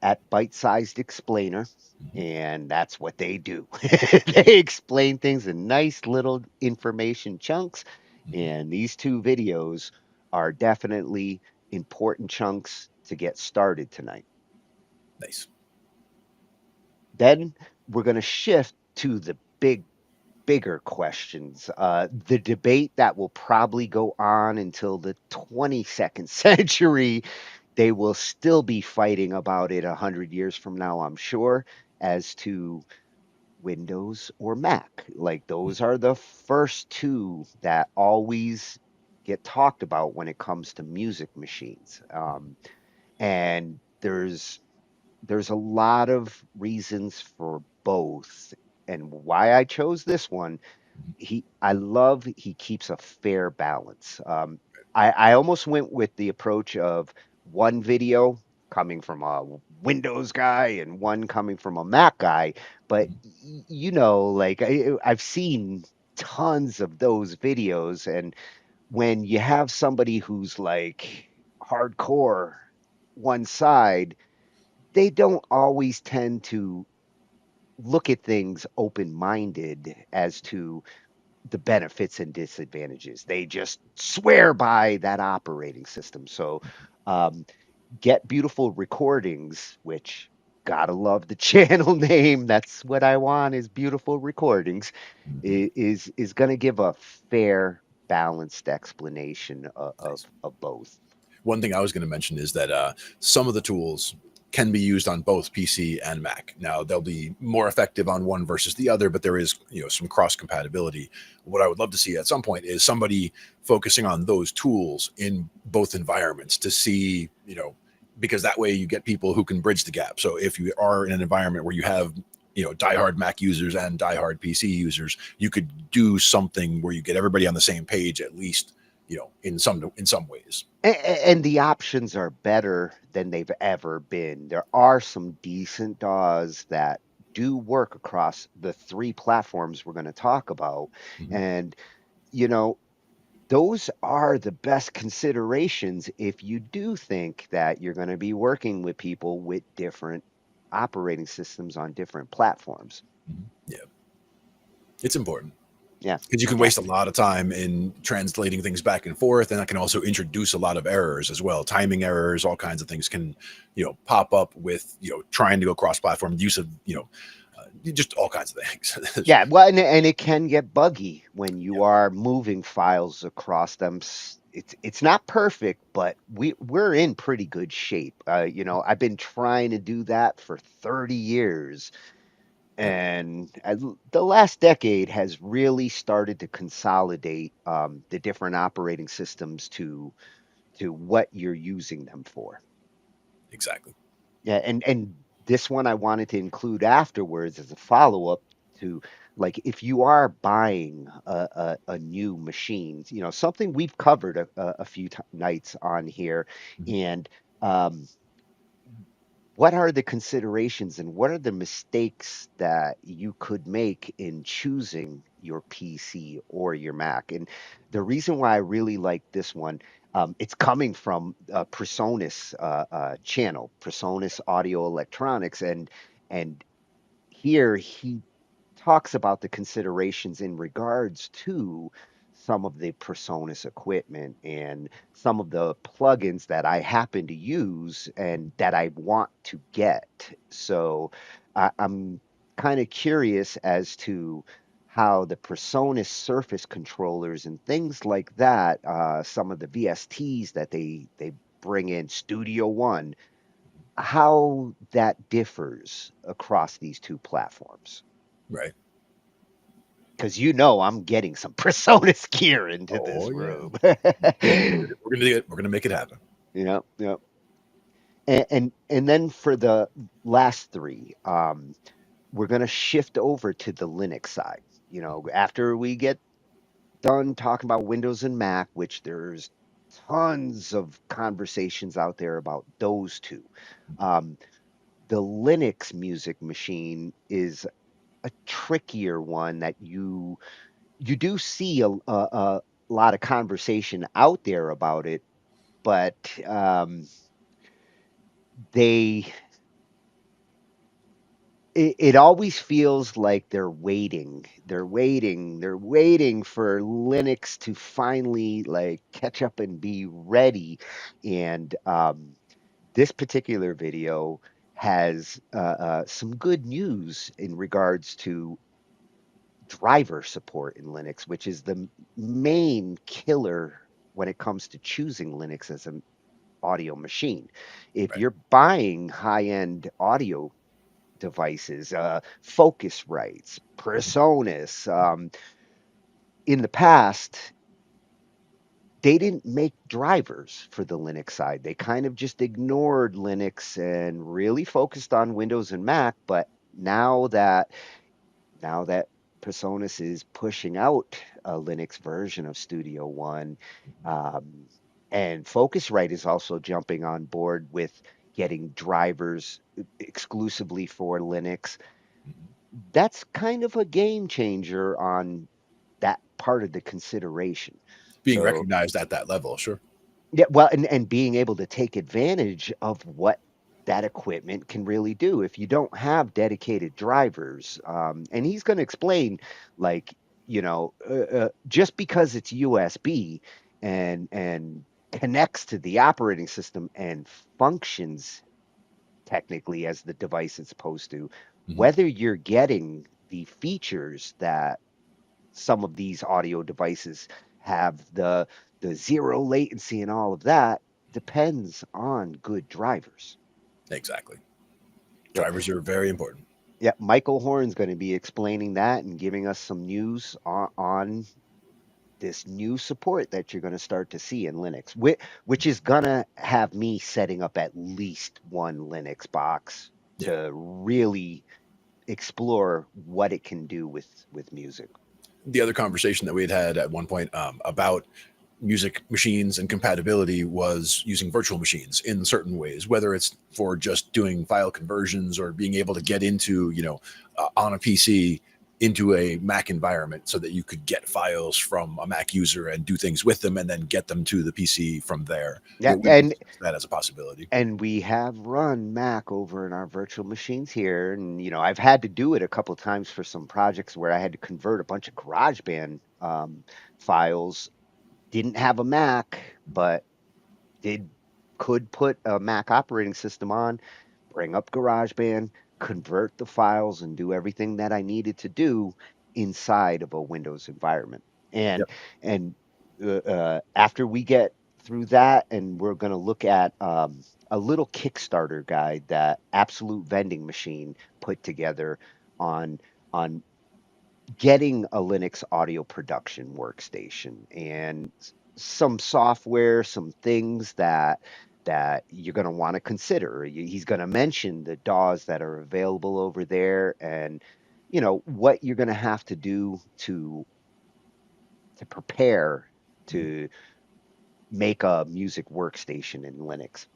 at Bite-Sized Explainer, and that's what they do. They explain things in nice little information chunks, and these 2 videos are definitely important chunks to get started tonight. Nice. Then we're going to shift to the bigger questions. The debate that will probably go on until the 22nd century. They will still be fighting about it 100 years from now, I'm sure, as to Windows or Mac. Like those are the first 2 that always get talked about when it comes to music machines. And there's a lot of reasons for both. And why I chose this one, I love he keeps a fair balance. I almost went with the approach of one video coming from a Windows guy and one coming from a Mac guy, but like I've seen tons of those videos, and when you have somebody who's like hardcore one side, they don't always tend to look at things open-minded as to the benefits and disadvantages. They just swear by that operating system. So, um, Get Beautiful Recordings, which gotta love the channel name. That's what I want is Beautiful Recordings. Is going to give a fair, balanced explanation Nice. of both. One thing I was going to mention is that some of the tools can be used on both PC and Mac. Now they'll be more effective on one versus the other, but there is some cross compatibility. What I would love to see at some point is somebody focusing on those tools in both environments to see because that way you get people who can bridge the gap. So if you are in an environment where you have diehard Mac users and diehard PC users, you could do something where you get everybody on the same page at least, in some ways. And the options are better than they've ever been. There are some decent DAWs that do work across the three platforms we're going to talk about. Mhm. And, you know, those are the best considerations if you do think that you're going to be working with people with different operating systems on different platforms. Yeah, it's important. Yeah. Because you can Yeah. waste a lot of time in translating things back and forth, and that can also introduce a lot of errors as well. Timing errors, all kinds of things can, pop up with trying to go cross-platform, use of just all kinds of things. Yeah, well, and it can get buggy when you are moving files across them. It's not perfect, but we're in pretty good shape. I've been trying to do that for 30 years, and the last decade has really started to consolidate the different operating systems to what you're using them for. Exactly. Yeah, and this one I wanted to include afterwards as a follow-up to, like, if you are buying a new machine, something we've covered a few nights on here, Mhm. and um, what are the considerations and what are the mistakes that you could make in choosing your PC or your Mac? And the reason why I really like this one, it's coming from Presonus channel, Presonus Audio Electronics, and here he talks about the considerations in regards to some of the Presonus equipment and some of the plugins that I happen to use and that I want to get. So I'm kind of curious as to how the Presonus surface controllers and things like that, some of the VSTs that they bring in Studio One, how that differs across these two platforms. Right. Because I'm getting some Presonus gear into this Oh yeah. room. We're gonna do it. We're gonna make it happen. Yep, yep. And then for the last three, we're gonna shift over to the Linux side. After we get done talking about Windows and Mac, which there's tons of conversations out there about those two. Um, the Linux music machine is a trickier one that you do see a lot of conversation out there about it, but they it always feels like they're waiting for Linux to finally like catch up and be ready. And this particular video has some good news in regards to driver support in Linux, which is the main killer when it comes to choosing Linux as an audio machine. If Right. you're buying high-end audio devices, Focusrites, Presonus, in the past, they didn't make drivers for the Linux side. They kind of just ignored Linux and really focused on Windows and Mac. But now that Presonus is pushing out a Linux version of Studio One, um, and Focusrite is also jumping on board with getting drivers exclusively for Linux. That's kind of a game changer on that part of the consideration. Being So recognized at that level, sure. yeah, well, and being able to take advantage of what that equipment can really do if you don't have dedicated drivers. And he's going to explain, like, just because it's USB and connects to the operating system and functions technically as the device it's supposed to, Mhm. whether you're getting the features that some of these audio devices have, the zero latency and all of that depends on good drivers. Exactly. Yeah. Drivers are very important. Yeah, Michael Horn's going to be explaining that and giving us some news on this new support that you're going to start to see in Linux, which is going to have me setting up at least one Linux box to really explore what it can do with music. The other conversation that we had at one point about music machines and compatibility was using virtual machines in certain ways, whether it's for just doing file conversions or being able to get into, on a PC into a Mac environment so that you could get files from a Mac user and do things with them and then get them to the PC from there. Yeah, We that as a possibility. And we have run Mac over in our virtual machines here, and I've had to do it a couple times for some projects where I had to convert a bunch of GarageBand files. Didn't have a Mac, but did could put a Mac operating system on, bring up GarageBand, convert the files, and do everything that I needed to do inside of a Windows environment. And Yep. and after we get through that, and we're going to look at a little Kickstarter guide that Absolute Vending Machine put together on on getting a Linux audio production workstation and some software, some things that you're going to want to consider. He's going to mention the DAWs that are available over there, and what you're going to have to do to prepare to make a music workstation in Linux.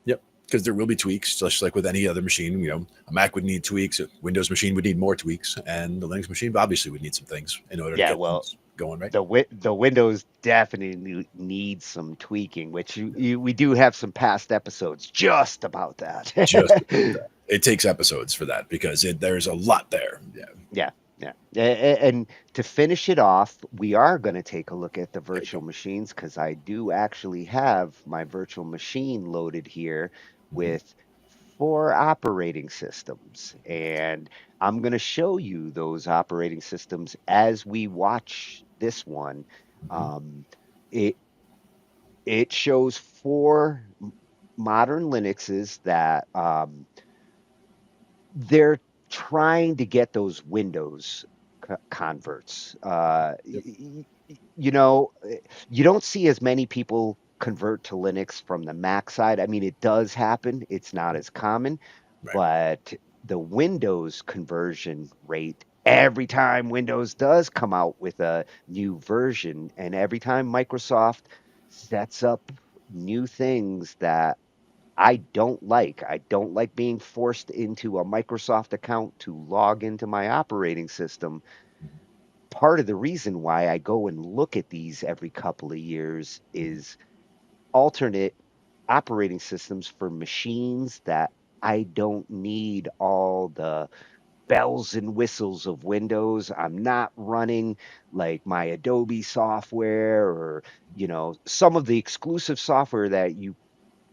Yep. Because there will be tweaks, just like with any other machine. A Mac would need tweaks, a Windows machine would need more tweaks, and the Linux machine obviously would need some things in order to Yeah, get well, things going, right? the Windows definitely needs some tweaking, which we do have some past episodes just about that. Just that. It takes episodes for that because there's a lot there. Yeah. Yeah. And to finish it off, we are going to take a look at the virtual machines because I do actually have my virtual machine loaded here with 4 operating systems. And I'm going to show you those operating systems as we watch this one. It it shows 4 modern Linuxes that they're trying to get those Windows converts. You don't see as many people convert to Linux from the Mac side. I mean, it does happen. It's not as common, but the Windows conversion rate, every time Windows does come out with a new version, and every time Microsoft sets up new things that I don't like being forced into a Microsoft account to log into my operating system. Part of the reason why I go and look at these every couple of years is alternate operating systems for machines that I don't need all the bells and whistles of Windows. I'm not running like my Adobe software or, some of the exclusive software that you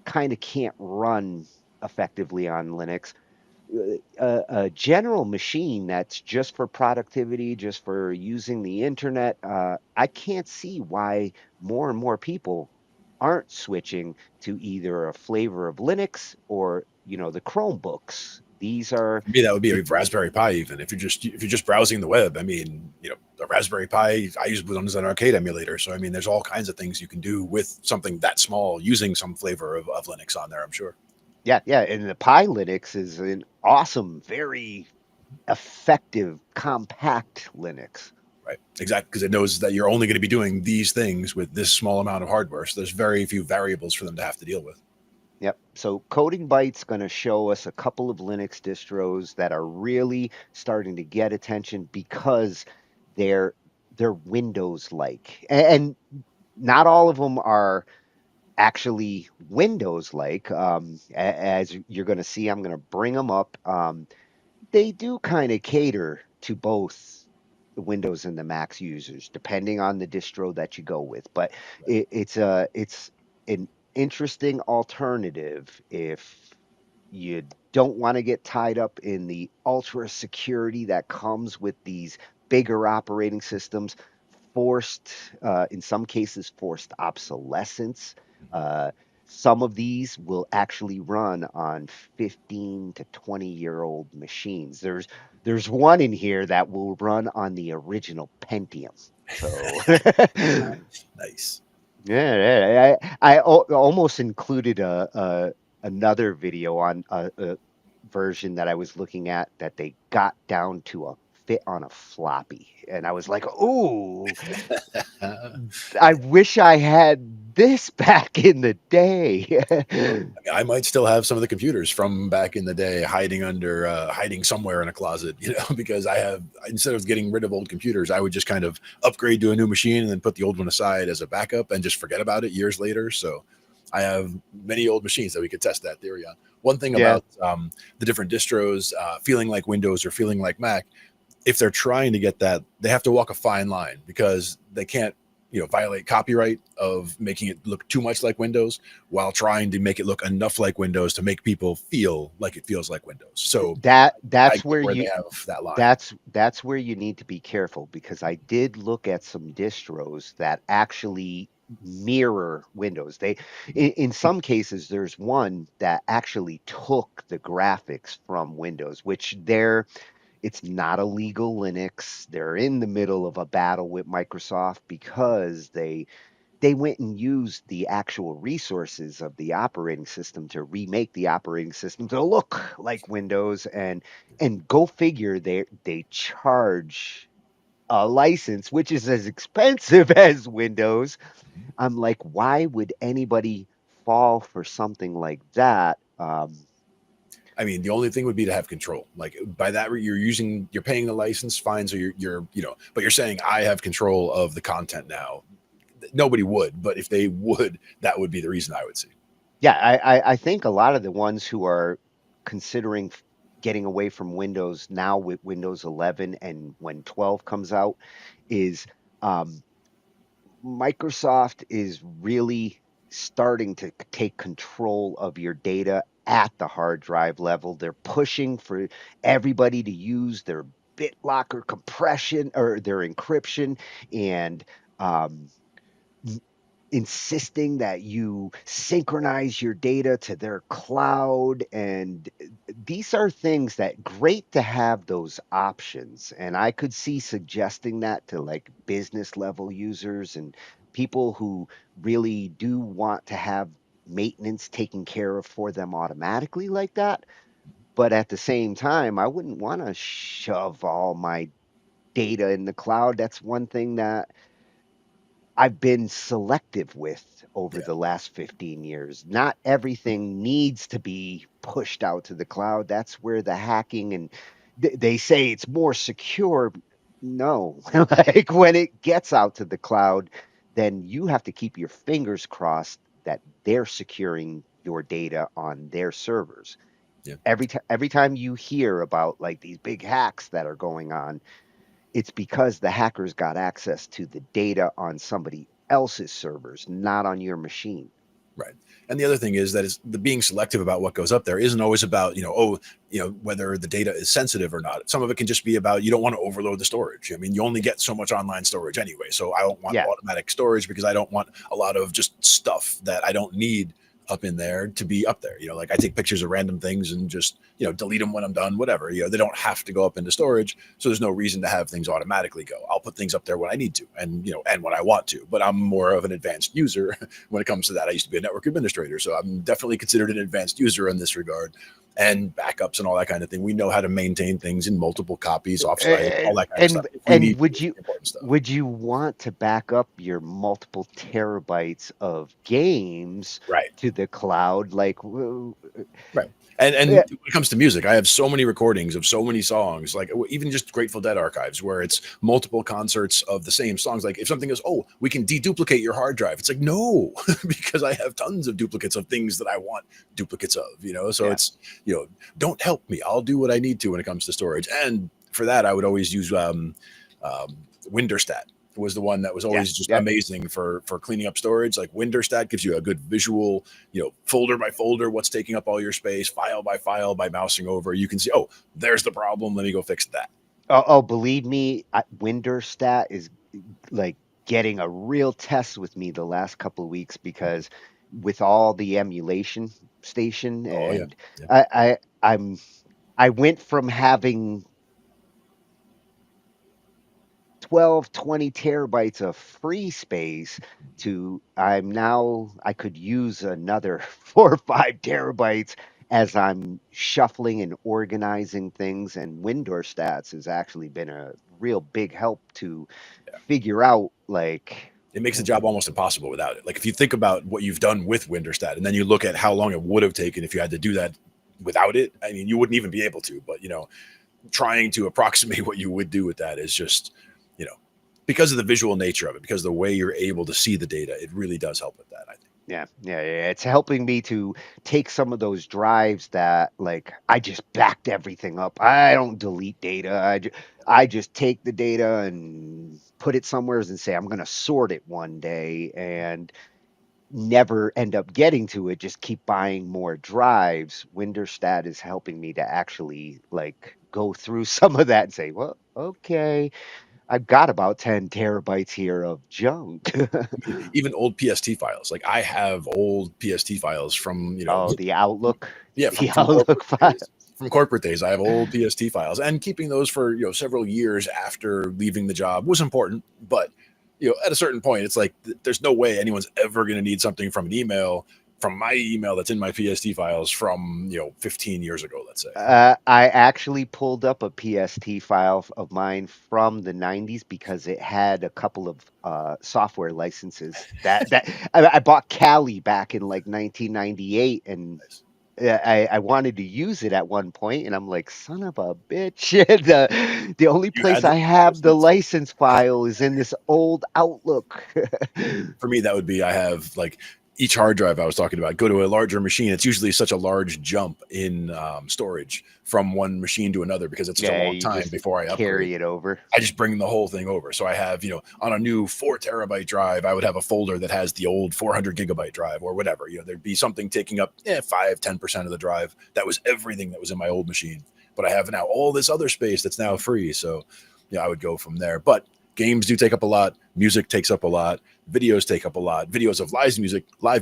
kind of can't run effectively on Linux. A general machine that's just for productivity, just for using the internet, I can't see why more and more people aren't switching to either a flavor of Linux or, the Chromebooks. These are For me, that would be the a Raspberry Pi. Even if you're just browsing the web, I mean, a Raspberry Pi. I use Windows as an arcade emulator, so I mean, there's all kinds of things you can do with something that small using some flavor of Linux on there. I'm sure. yeah, and the Pi Linux is an awesome, very effective, compact Linux. Right. Exactly. Because it knows that you're only going to be doing these things with this small amount of hardware. So there's very few variables for them to have to deal with. Yep. So Coding Byte's going to show us a couple of Linux distros that are really starting to get attention because they're Windows-like, and not all of them are actually Windows-like. As you're going to see, I'm going to bring them up. They do kind of cater to both the Windows and the Mac users, depending on the distro that you go with. But it's an interesting alternative if you don't want to get tied up in the ultra security that comes with these bigger operating systems, forced, in some cases, forced obsolescence. Uh, some of these will actually run on 15 to 20-year-old machines. There's one in here that will run on the original Pentium. So Nice. yeah, I almost included another video on a version that I was looking at that they got down to a fit on a floppy, and I was like, "Ooh, I wish I had this back in the day." I might still have some of the computers from back in the day hiding somewhere in a closet, because instead of getting rid of old computers, I would just kind of upgrade to a new machine and then put the old one aside as a backup and just forget about it years later. So I have many old machines that we could test that theory on. One thing Yeah. about the different distros feeling like Windows or feeling like Mac, if they're trying to get that, they have to walk a fine line because they can't, violate copyright of making it look too much like Windows while trying to make it look enough like Windows to make people feel like it feels like Windows. So I That's get where where they you have that line. that's where you need to be careful, because I did look at some distros that actually mirror Windows. In some cases, there's one that actually took the graphics from Windows, which it's not a legal Linux. They're in the middle of a battle with Microsoft because they went and used the actual resources of the operating system to remake the operating system to look like Windows, and go figure, they charge a license which is as expensive as Windows. I'm like, why would anybody fall for something like that? I mean, the only thing would be to have control. Like by that, you're paying the license fine. So but you're saying I have control of the content now. Nobody would, but if they would, that would be the reason I would see. Yeah, I think a lot of the ones who are considering getting away from Windows now with Windows 11 and when 12 comes out is, um, Microsoft is really starting to take control of your data at the hard drive level. They're pushing for everybody to use their BitLocker compression or their encryption, and um, insisting that you synchronize your data to their cloud. And these are things that great to have those options, and I could see suggesting that to like business level users and people who really do want to have maintenance taken care of for them automatically like that. But at the same time, I wouldn't want to shove all my data in the cloud. That's one thing that I've been selective with over Yeah. the last 15 years. Not everything needs to be pushed out to the cloud. That's where the hacking and they say it's more secure. No, like when it gets out to the cloud, then you have to keep your fingers crossed that they're securing your data on their servers. Yeah. Every time you hear about like these big hacks that are going on, it's because the hackers got access to the data on somebody else's servers, not on your machine. Right. And the other thing is that is the being selective about what goes up there isn't always about, whether the data is sensitive or not. Some of it can just be about you don't want to overload the storage. I mean, you only get so much online storage anyway. So I don't want automatic storage because I don't want a lot of just stuff that I don't need up in there to be up there. Like I take pictures of random things and just, delete them when I'm done, whatever. They don't have to go up into storage. So there's no reason to have things automatically go. I'll put things up there when I need to and, and when I want to. But I'm more of an advanced user when it comes to that. I used to be a network administrator. So I'm definitely considered an advanced user in this regard. And backups and all that kind of thing. We know how to maintain things in multiple copies, offsite, all that kind of stuff. And would you want to back up your multiple terabytes of games to the cloud? Like, right. And when it comes to music, I have so many recordings of so many songs, like even just Grateful Dead archives, where it's multiple concerts of the same songs. Like if something goes, oh, we can deduplicate your hard drive. It's like, no, because I have tons of duplicates of things that I want duplicates of, So it's, don't help me. I'll do what I need to when it comes to storage. And for that, I would always use Winderstat. Was the one that was always just amazing for cleaning up storage. Like Winderstat gives you a good visual, folder by folder, what's taking up all your space, file by file, by mousing over. You can see, oh, there's the problem. Let me go fix that. Oh, believe me, Winderstat is like getting a real test with me the last couple of weeks because with all the emulation station, Oh yeah. and I went from having 12, 20 terabytes of free space to I could use another 4 or 5 terabytes as I'm shuffling and organizing things. And Windoor Stats has actually been a real big help to figure out like It makes the job almost impossible without it. Like if you think about what you've done with Windorstat, and then you look at how long it would have taken if you had to do that without it. I mean, you wouldn't even be able to. But trying to approximate what you would do with that is just, because of the visual nature of it, because of the way you're able to see the data, it really does help with that, I think. Yeah, it's helping me to take some of those drives that like I just backed everything up. I don't delete data. I just take the data and put it somewhere and say I'm going to sort it one day and never end up getting to it. Just keep buying more drives. Windorstat is helping me to actually like go through some of that and say, well, okay, I've got about 10 terabytes here of junk. Even old PST files. Like I have old PST files from, Oh, the Outlook. yeah, The from Outlook corporate file. days. From corporate days, I have old PST files, and keeping those for several years after leaving the job was important. But at a certain point, it's like there's no way anyone's ever going to need something from an email, from my email that's in my PST files from 15 years ago, let's say. I actually pulled up a PST file of mine from the 90s because it had a couple of software licenses that I bought Kali back in like 1998, and Nice. I wanted to use it at one point, and I'm like, son of a bitch. The only You place had the I have the license? license file is in this old Outlook. For me, that would be I have like each hard drive I was talking about, go to a larger machine. It's usually such a large jump in storage from one machine to another because it's such a Yeah, long you time just before I upgrade. carry it over. I just bring the whole thing over. So I have, on a new 4 terabyte drive, I would have a folder that has the old 400 gigabyte drive or whatever. There'd be something taking up 5-10% of the drive. That was everything that was in my old machine. But I have now all this other space that's now free. So, I would go from there. But games do take up a lot. Music takes up a lot. Videos take up a lot. Videos of live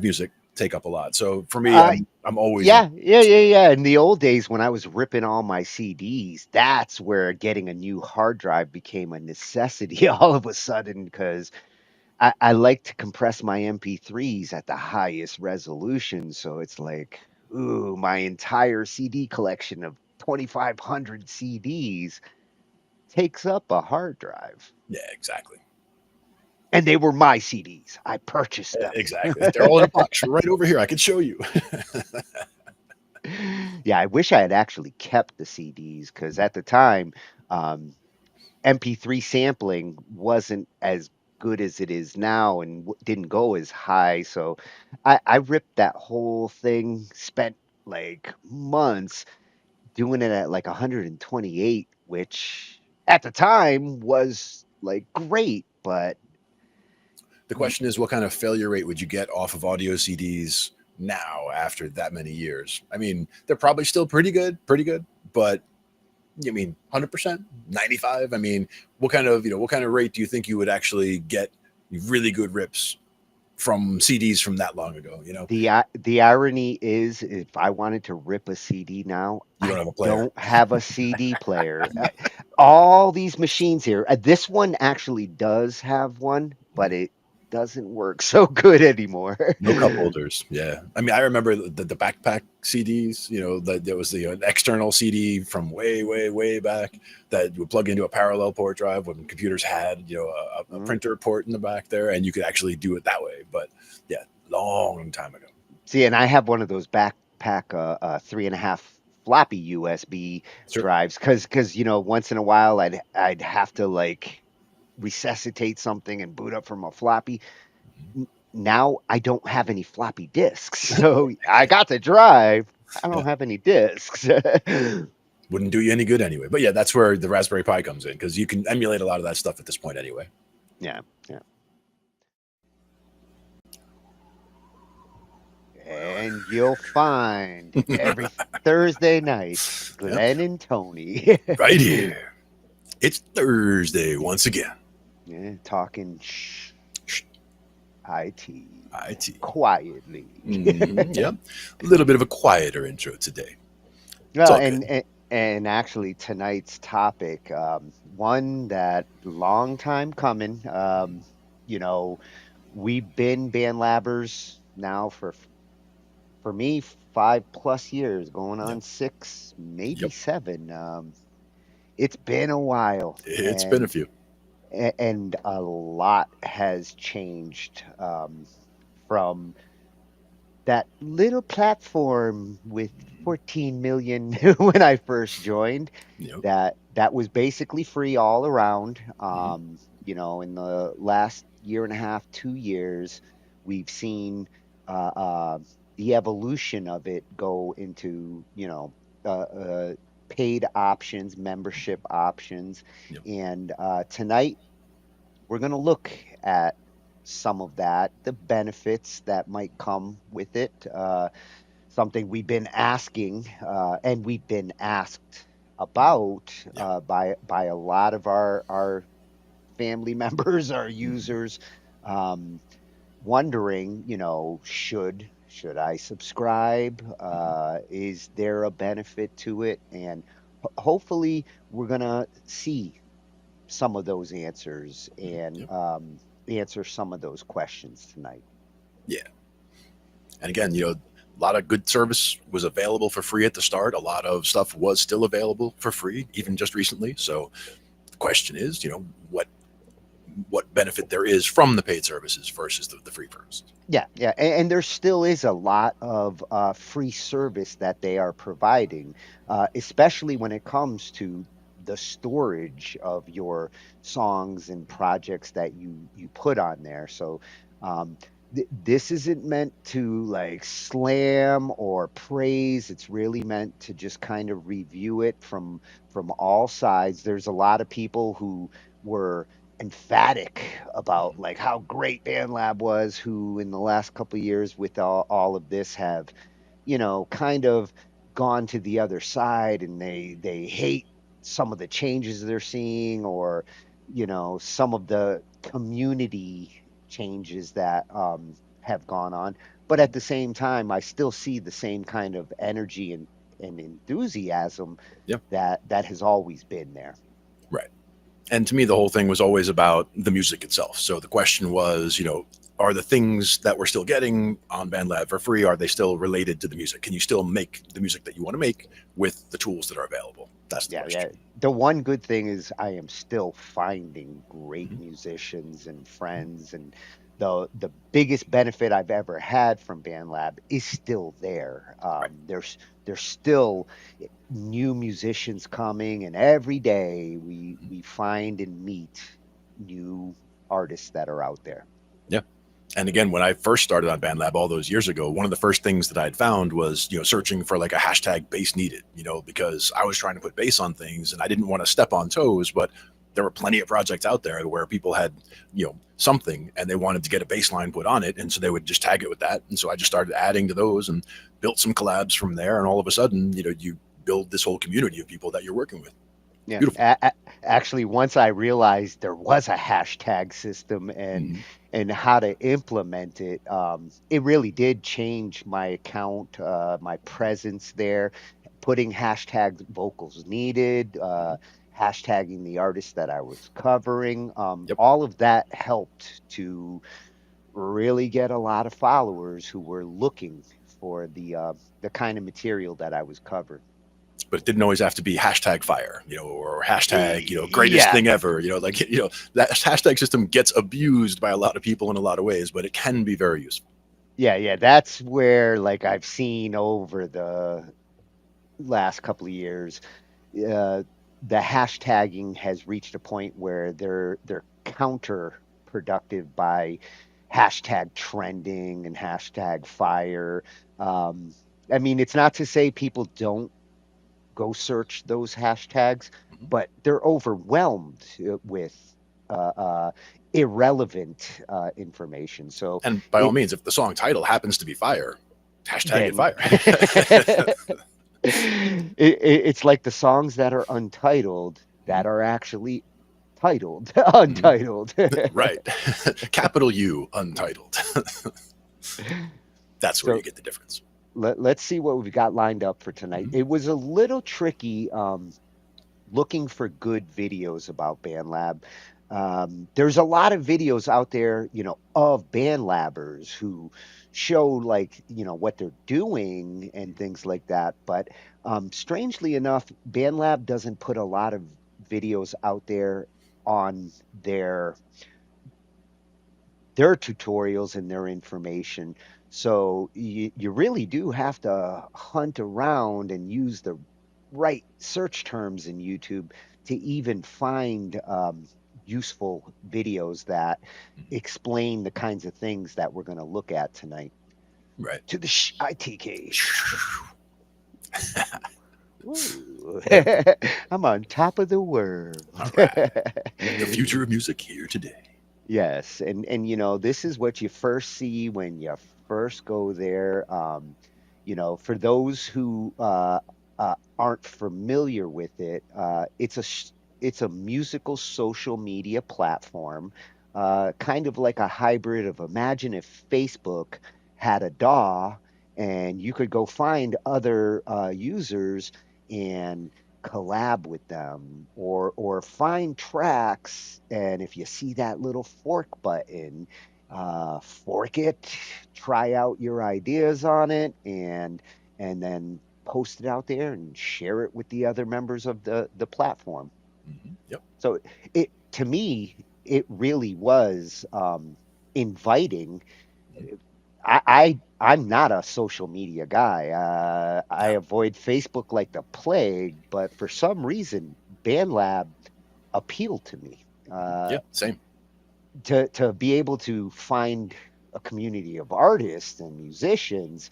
music take up a lot. So for me, I'm always yeah. In the old days when I was ripping all my CDs, that's where getting a new hard drive became a necessity all of a sudden because I like to compress my MP3s at the highest resolution. So it's like, ooh, my entire CD collection of 2,500 CDs takes up a hard drive. Yeah, exactly. And they were my CDs. I purchased them. Exactly. They're all in a box right over here. I can show you. Yeah, I wish I had actually kept the CDs because at the time, MP3 sampling wasn't as good as it is now and didn't go as high. So I ripped that whole thing, spent like months doing it at like 128, which at the time was like great, but The question is, what kind of failure rate would you get off of audio CDs now after that many years? I mean, they're probably still pretty good, but 100%, 95. I mean, what kind of rate do you think you would actually get really good rips from CDs from that long ago? the irony is, if I wanted to rip a CD now, You don't have a player. don't have a CD player. All these machines here, this one actually does have one, but it doesn't work so good anymore. No cup holders. Yeah. I mean, I remember the backpack CDs, there was the external CD from way, way, way back that you would plug into a parallel port drive when computers had, a printer port in the back there, and you could actually do it that way. But yeah, long time ago. See, and I have one of those backpack 3.5 floppy USB drives because once in a while I'd have to like resuscitate something and boot up from a floppy. Now I don't have any floppy disks, so I got the drive. I don't have any disks. Wouldn't do you any good anyway. But yeah, that's where the Raspberry Pi comes in because you can emulate a lot of that stuff at this point anyway. Yeah. And you'll find every Thursday night, Glenn and Tony. Right here. It's Thursday once again. Yeah, Talkin Shhh IT. IT. Quietly. Yep. A little bit of a quieter intro today. It's Well, all good. and actually tonight's topic, one that long time coming. You know, we've been band labbers now for me 5+ years, going Yep. on 6, maybe Yep. 7. It's been a while, It's been a few. and a lot has changed, from that little platform with 14 million when I first joined. Yep. That was basically free all around. Mhm. In the last year and a half, 2 years, we've seen uh, uh, the evolution of it go into, paid options, membership options. Yep. And tonight we're going to look at some of that, the benefits that might come with it. Something we've been asking, and we've been asked about, Yeah. by a lot of our family members, our users, um, wondering, should I subscribe? Is there a benefit to it? And hopefully, we're gonna see some of those answers and Yep. answer some of those questions tonight. Yeah. And again, a lot of good service was available for free at the start. A lot of stuff was still available for free, even just recently. So the question is, what benefit there is from the paid services versus the free services. Yeah, yeah, and there still is a lot of free service that they are providing, especially when it comes to the storage of your songs and projects that you put on there. So, this isn't meant to like slam or praise. It's really meant to just kind of review it from all sides. There's a lot of people who were emphatic about like how great BandLab was, who in the last couple of years with all of this have, kind of gone to the other side, and they hate some of the changes they're seeing, or some of the community changes that have gone on. But at the same time, I still see the same kind of energy and enthusiasm Yeah. that has always been there. Right. And to me, the whole thing was always about the music itself. So the question was, are the things that we're still getting on BandLab for free, are they still related to the music? Can you still make the music that you want to make with the tools that are available? That's the question. Yeah. The one good thing is I am still finding great Mhm. musicians and friends, and the biggest benefit I've ever had from BandLab is still there. Right. There's still new musicians coming, and every day we find and meet new artists that are out there. Yeah. And again, when I first started on BandLab all those years ago, one of the first things that I'd found was, searching for like a hashtag bass needed, because I was trying to put bass on things and I didn't want to step on toes, but there were plenty of projects out there where people had, something and they wanted to get a bass line put on it. And so they would just tag it with that. And so I just started adding to those and built some collabs from there. And all of a sudden, you build this whole community of people that you're working with. Yeah. Beautiful. Actually, once I realized there was a hashtag system and how to implement it, it really did change my account, my presence there, putting hashtag vocals needed, hashtagging the artist that I was covering. Yep. All of that helped to really get a lot of followers who were looking for the kind of material that I was covering. But it didn't always have to be hashtag fire, or hashtag, greatest Yeah. thing ever, that hashtag system gets abused by a lot of people in a lot of ways, but it can be very useful. Yeah, that's where like I've seen over the last couple of years, the hashtagging has reached a point where they're counterproductive by hashtag trending and hashtag fire. I mean, it's not to say people don't go search those hashtags, but they're overwhelmed with uh, uh, irrelevant information. So, And by all means, if the song title happens to be fire, hashtag it then fire. it's like the songs that are untitled that are actually Titled, untitled. Right. Capital U, untitled. That's where So you get the difference. let's see what we've got lined up for tonight. It was a little tricky looking for good videos about BandLab. There's a lot of videos out there, of BandLabbers who show like, what they're doing and things like that. But strangely enough, BandLab doesn't put a lot of videos out there on their tutorials and their information. So you really do have to hunt around and use the right search terms in YouTube to even find useful videos that explain the kinds of things that we're going to look at tonight. Right. To the ITK. Woo. I'm on top of the world. All right. The future of music here today. Yes, and this is what you first see when you first go there. For those who aren't familiar with it, it's a musical social media platform, kind of like a hybrid of, imagine if Facebook had a DAW and you could go find other users and collab with them, or find tracks, and if you see that little fork button, fork it, try out your ideas on it, and then post it out there and share it with the other members of the platform. Yep. So to me, it really was inviting. I'm not a social media guy. I avoid Facebook like the plague, but for some reason, BandLab appealed to me. Yeah, same. To be able to find a community of artists and musicians,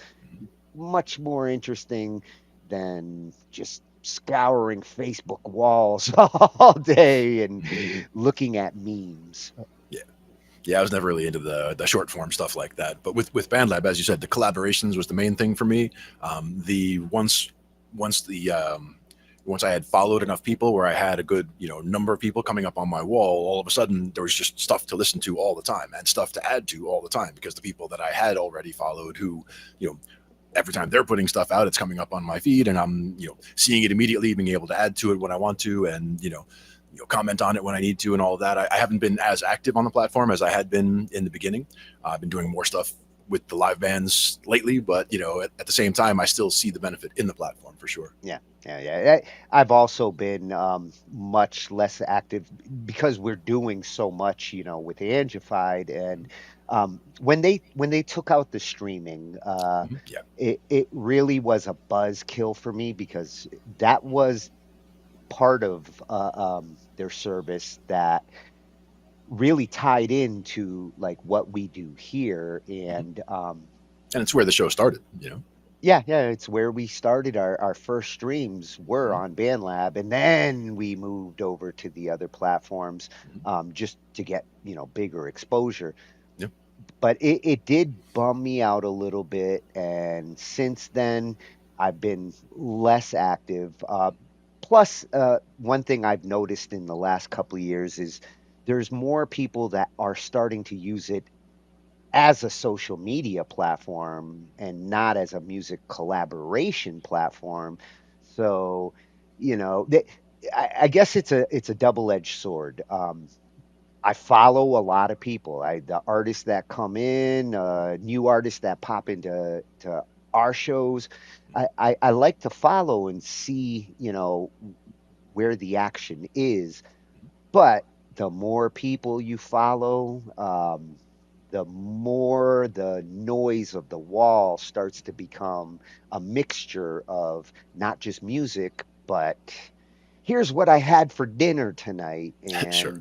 much more interesting than just scouring Facebook walls all day and looking at memes. Yeah, I was never really into the short form stuff like that. But with BandLab, as you said, the collaborations was the main thing for me. Once I had followed enough people where I had a good number of people coming up on my wall, all of a sudden there was just stuff to listen to all the time and stuff to add to all the time, because the people that I had already followed, who every time they're putting stuff out, it's coming up on my feed, and I'm seeing it immediately, being able to add to it when I want to, and comment on it when I need to, and all of that. I haven't been as active on the platform as I had been in the beginning. I've been doing more stuff with the live bands lately, but at the same time, I still see the benefit in the platform for sure. Yeah. I've also been much less active because we're doing so much, with Angified, and when they took out the streaming, it really was a buzzkill for me, because that was part of their service that really tied into like what we do here, and it's where the show started. Yeah, it's where we started. Our first streams were on BandLab, and then we moved over to the other platforms, just to get bigger exposure. Yep. But it did bum me out a little bit, and since then I've been less active. Plus, one thing I've noticed in the last couple of years is there's more people that are starting to use it as a social media platform and not as a music collaboration platform. So, I guess it's a double-edged sword. I follow a lot of people. The artists that come in, new artists that pop into our shows. I like to follow and see, where the action is. But the more people you follow, the more the noise of the wall starts to become a mixture of not just music, but here's what I had for dinner tonight. And, Sure.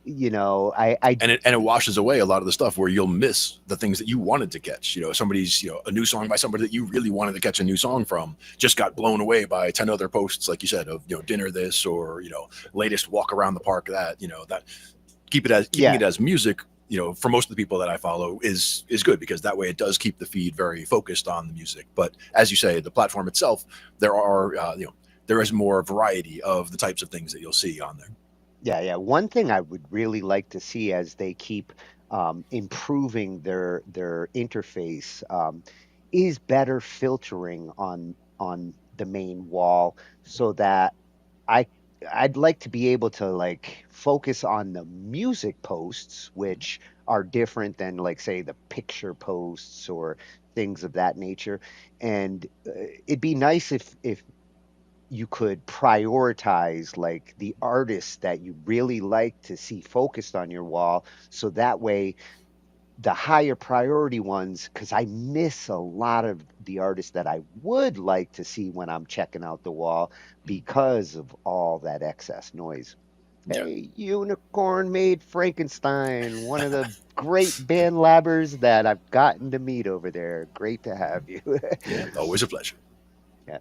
And it washes away a lot of the stuff where you'll miss the things that you wanted to catch. Somebody's, a new song by somebody that you really wanted to catch a new song from just got blown away by 10 other posts, like you said, of, dinner this, or, latest walk around the park that, that keeping it as music, for most of the people that I follow is good, because that way it does keep the feed very focused on the music. But as you say, the platform itself, there are, there is more variety of the types of things that you'll see on there. Yeah, yeah. One thing I would really like to see as they keep improving their interface is better filtering on the main wall so that I I'd like to be able to like focus on the music posts, which are different than like say the picture posts or things of that nature. And it'd be nice if you could prioritize like the artists that you really like to see focused on your wall so that way the higher priority ones, because I miss a lot of the artists that I would like to see when I'm checking out the wall because of all that excess noise. Yeah. Hey, Unicorn Made Frankenstein, one of the great band labbers that I've gotten to meet over there. Great to have you. Yeah, always a pleasure. Yeah.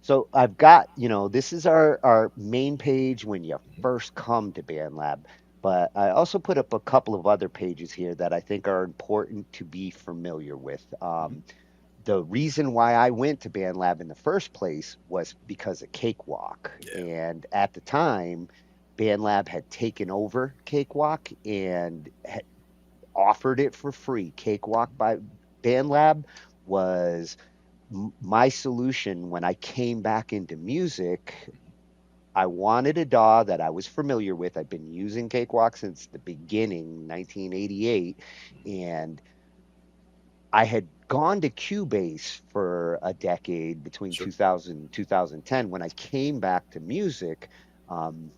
So I've got, this is our main page when you first come to BandLab, but I also put up a couple of other pages here that I think are important to be familiar with. The reason why I went to BandLab in the first place was because of Cakewalk. Yeah. And at the time, BandLab had taken over Cakewalk and had offered it for free. Cakewalk by BandLab was my solution when I came back into music. I wanted a DAW that I was familiar with. I've been using Cakewalk since the beginning, 1988, and I had gone to Cubase for a decade between Sure. 2000 and 2010. When I came back to music, um,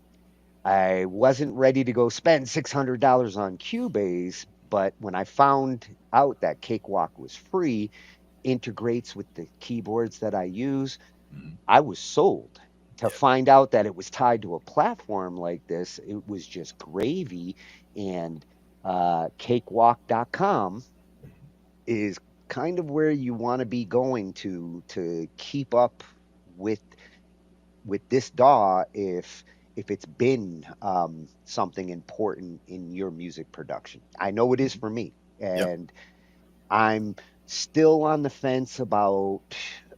I wasn't ready to go spend $600 on Cubase, but when I found out that Cakewalk was free, integrates with the keyboards that I use, I was sold. To Yeah. find out that it was tied to a platform like this, it was just gravy. And cakewalk.com is kind of where you want to be going to keep up with this DAW if it's been something important in your music production. I know it is for me, Yep. and I'm still on the fence about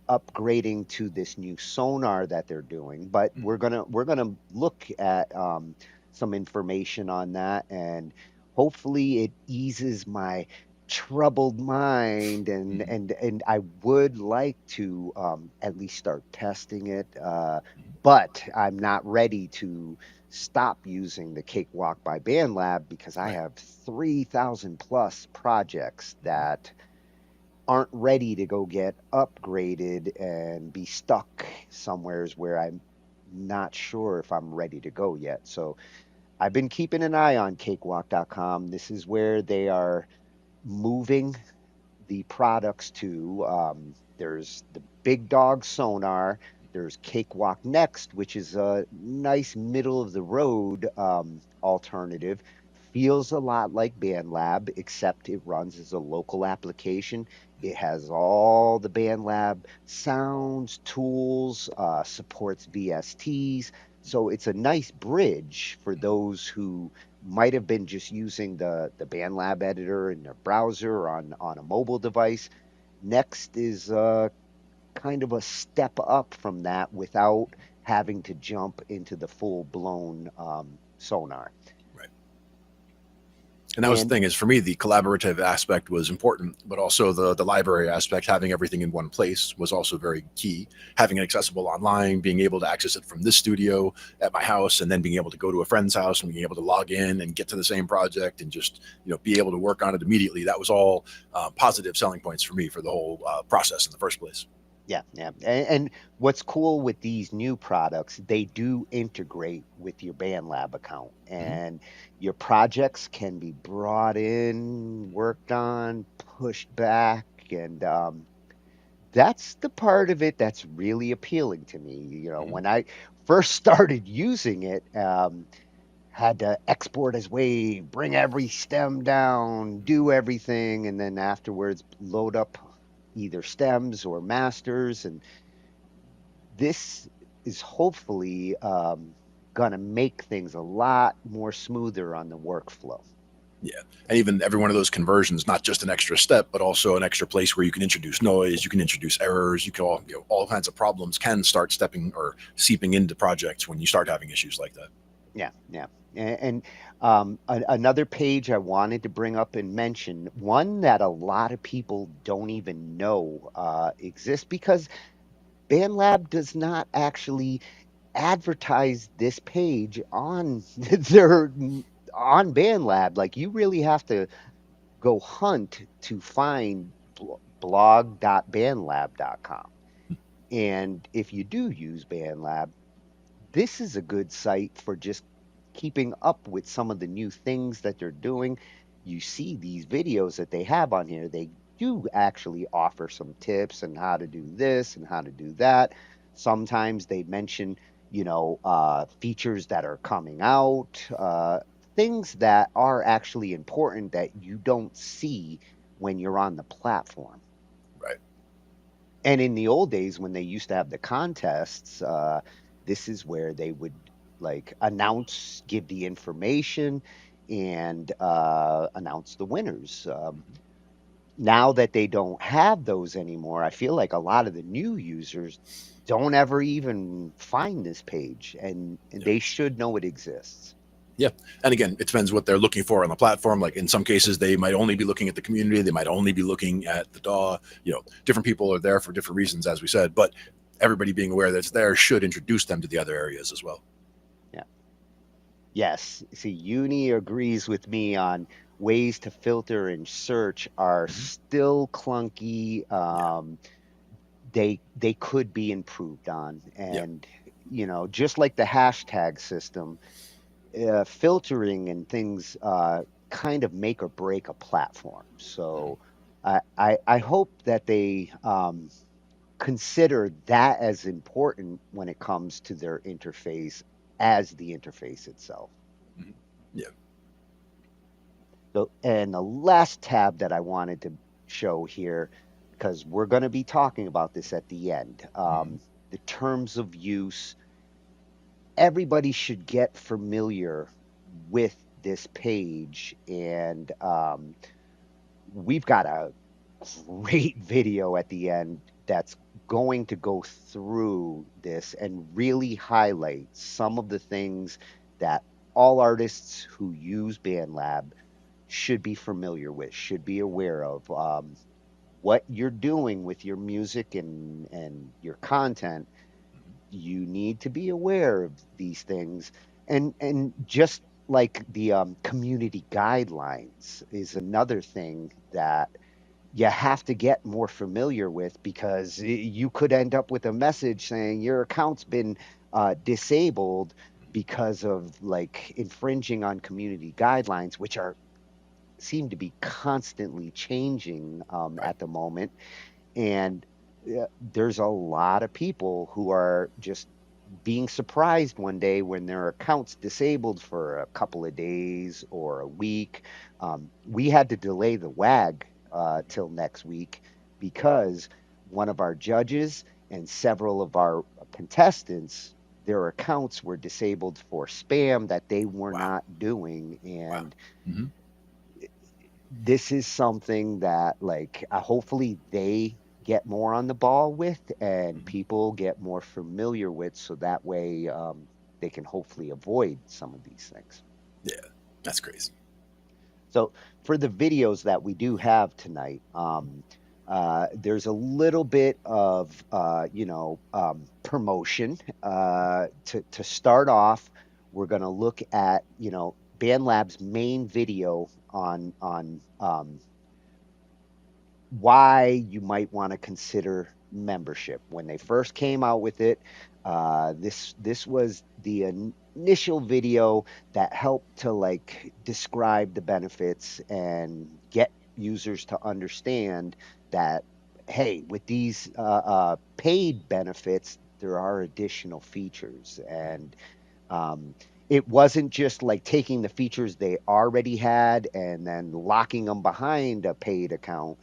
upgrading to this new sonar that they're doing, but we're gonna look at some information on that, and hopefully it eases my troubled mind, and I would like to at least start testing it, but I'm not ready to stop using the Cakewalk by BandLab because I Right. have 3,000 plus projects that aren't ready to go get upgraded and be stuck somewheres where I'm not sure if I'm ready to go yet. So I've been keeping an eye on cakewalk.com. This is where they are moving the products to. There's the Big Dog Sonar. There's Cakewalk Next, which is a nice middle of the road alternative. Feels a lot like BandLab, except it runs as a local application. It has all the BandLab sounds, tools, supports VSTs. So it's a nice bridge for those who might have been just using the BandLab editor in their browser or on a mobile device. Next is kind of a step up from that without having to jump into the full blown sonar. Right. And that was the And thing is for me, the collaborative aspect was important, but also the library aspect, having everything in one place was also very key. Having it accessible online, being able to access it from this studio at my house, and then being able to go to a friend's house and being able to log in and get to the same project and just be able to work on it immediately. That was all positive selling points for me for the whole process in the first place. yeah, yeah. And what's cool with these new products, they do integrate with your BandLab account, and your projects can be brought in, worked on, pushed back, and that's the part of it that's really appealing to me. When I first started using it, had to export as wave, bring every stem down, do everything, and then afterwards load up either stems or masters. And this is hopefully going to make things a lot more smoother on the workflow. Yeah. And even every one of those conversions, not just an extra step, but also an extra place where you can introduce noise, you can introduce errors, you can all kinds of problems can start stepping or seeping into projects when you start having issues like that. Yeah, yeah. And another page I wanted to bring up and mention, one that a lot of people don't even know exists because BandLab does not actually advertise this page on their on BandLab. Like you really have to go hunt to find blog.bandlab.com. And if you do use BandLab, this is a good site for just keeping up with some of the new things that they're doing. You see these videos that they have on here, they do actually offer some tips on how to do this and how to do that. Sometimes they mention, features that are coming out, things that are actually important that you don't see when you're on the platform. Right. And in the old days, when they used to have the contests, this is where they would like announce, give the information, and announce the winners. Now that they don't have those anymore, I feel like a lot of the new users don't ever even find this page, and they should know it exists. Yeah. And again, it depends what they're looking for on the platform. Like in some cases, they might only be looking at the community. They might only be looking at the DAW. Different people are there for different reasons, as we said, but everybody being aware that it's there should introduce them to the other areas as well. Yeah. Yes. See, Uni agrees with me on ways to filter and search are still clunky. They could be improved on. And, just like the hashtag system, filtering and things kind of make or break a platform. So I hope that they consider that as important when it comes to their interface as the interface itself. Yeah. So, and the last tab that I wanted to show here, because we're going to be talking about this at the end, the terms of use. Everybody should get familiar with this page, and we've got a great video at the end that's going to go through this and really highlight some of the things that all artists who use BandLab should be familiar with, should be aware of. What you're doing with your music and your content, you need to be aware of these things. And just like the community guidelines is another thing that you have to get more familiar with because you could end up with a message saying your account's been disabled because of like infringing on community guidelines, which are seem to be constantly changing at the moment. And there's a lot of people who are just being surprised one day when their account's disabled for a couple of days or a week. We had to delay the WAG till next week because one of our judges and several of our contestants, their accounts were disabled for spam that they were not doing. And this is something that like hopefully they get more on the ball with and people get more familiar with so that way they can hopefully avoid some of these things. Yeah, that's crazy. So for the videos that we do have tonight, there's a little bit of promotion. To start off, we're going to look at BandLab's main video on why you might want to consider membership. When they first came out with it, this was the initial video that helped to like describe the benefits and get users to understand that hey, with these paid benefits, there are additional features. And um, it wasn't just like taking the features they already had and then locking them behind a paid account.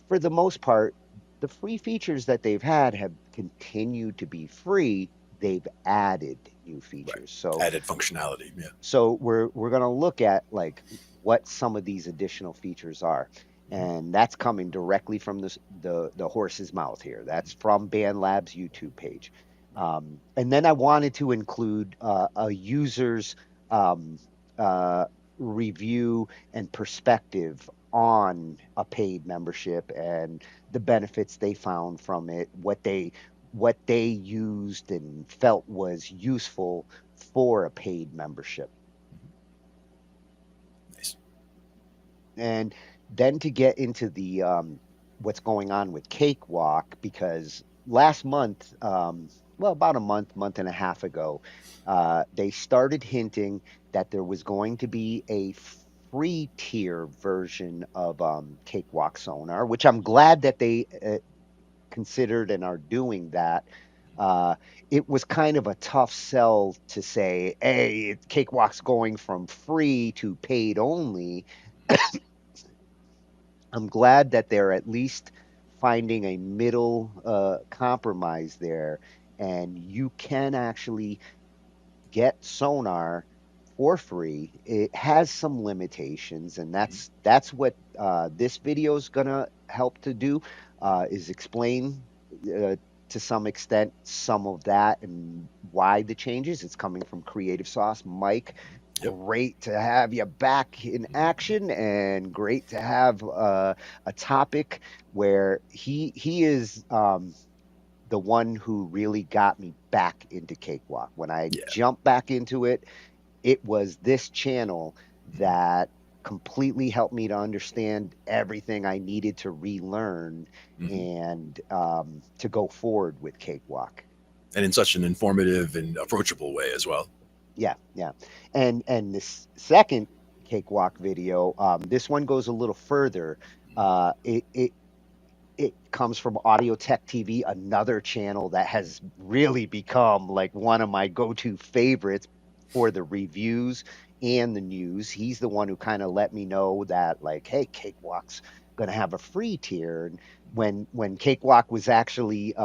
For the most part, the free features that they've had have continued to be free. They've added new features. So added functionality. Yeah. So we're going to look at like what some of these additional features are. And that's coming directly from the horse's mouth here. That's from BandLab's YouTube page. And then I wanted to include a user's um, uh, review and perspective on a paid membership and the benefits they found from it, what they used and felt was useful for a paid membership. Nice. And then to get into the what's going on with Cakewalk, because last month, well, about a month and a half ago, they started hinting that there was going to be a free tier version of Cakewalk Sonar, which I'm glad that they considered and are doing that. Uh, it was kind of a tough sell to say, hey, Cakewalk's going from free to paid only. I'm glad that they're at least finding a middle compromise there, and you can actually get Sonar for free. It has some limitations, and that's what this video is gonna help to do, is explain uh, to some extent some of that and why the changes. It's coming from Creative Sauce. Mike, Yep. great to have you back in action, and great to have a topic where he is. The one who really got me back into Cakewalk. When I Yeah. jumped back into it, it was this channel that completely helped me to understand everything I needed to relearn and to go forward with Cakewalk. And in such an informative and approachable way as well. Yeah, yeah. And this second Cakewalk video, this one goes a little further. It comes from Audio Tech TV, another channel that has really become like one of my go-to favorites for the reviews and the news. He's the one who kind of let me know that, like, hey, Cakewalk's gonna have a free tier. And when Cakewalk was actually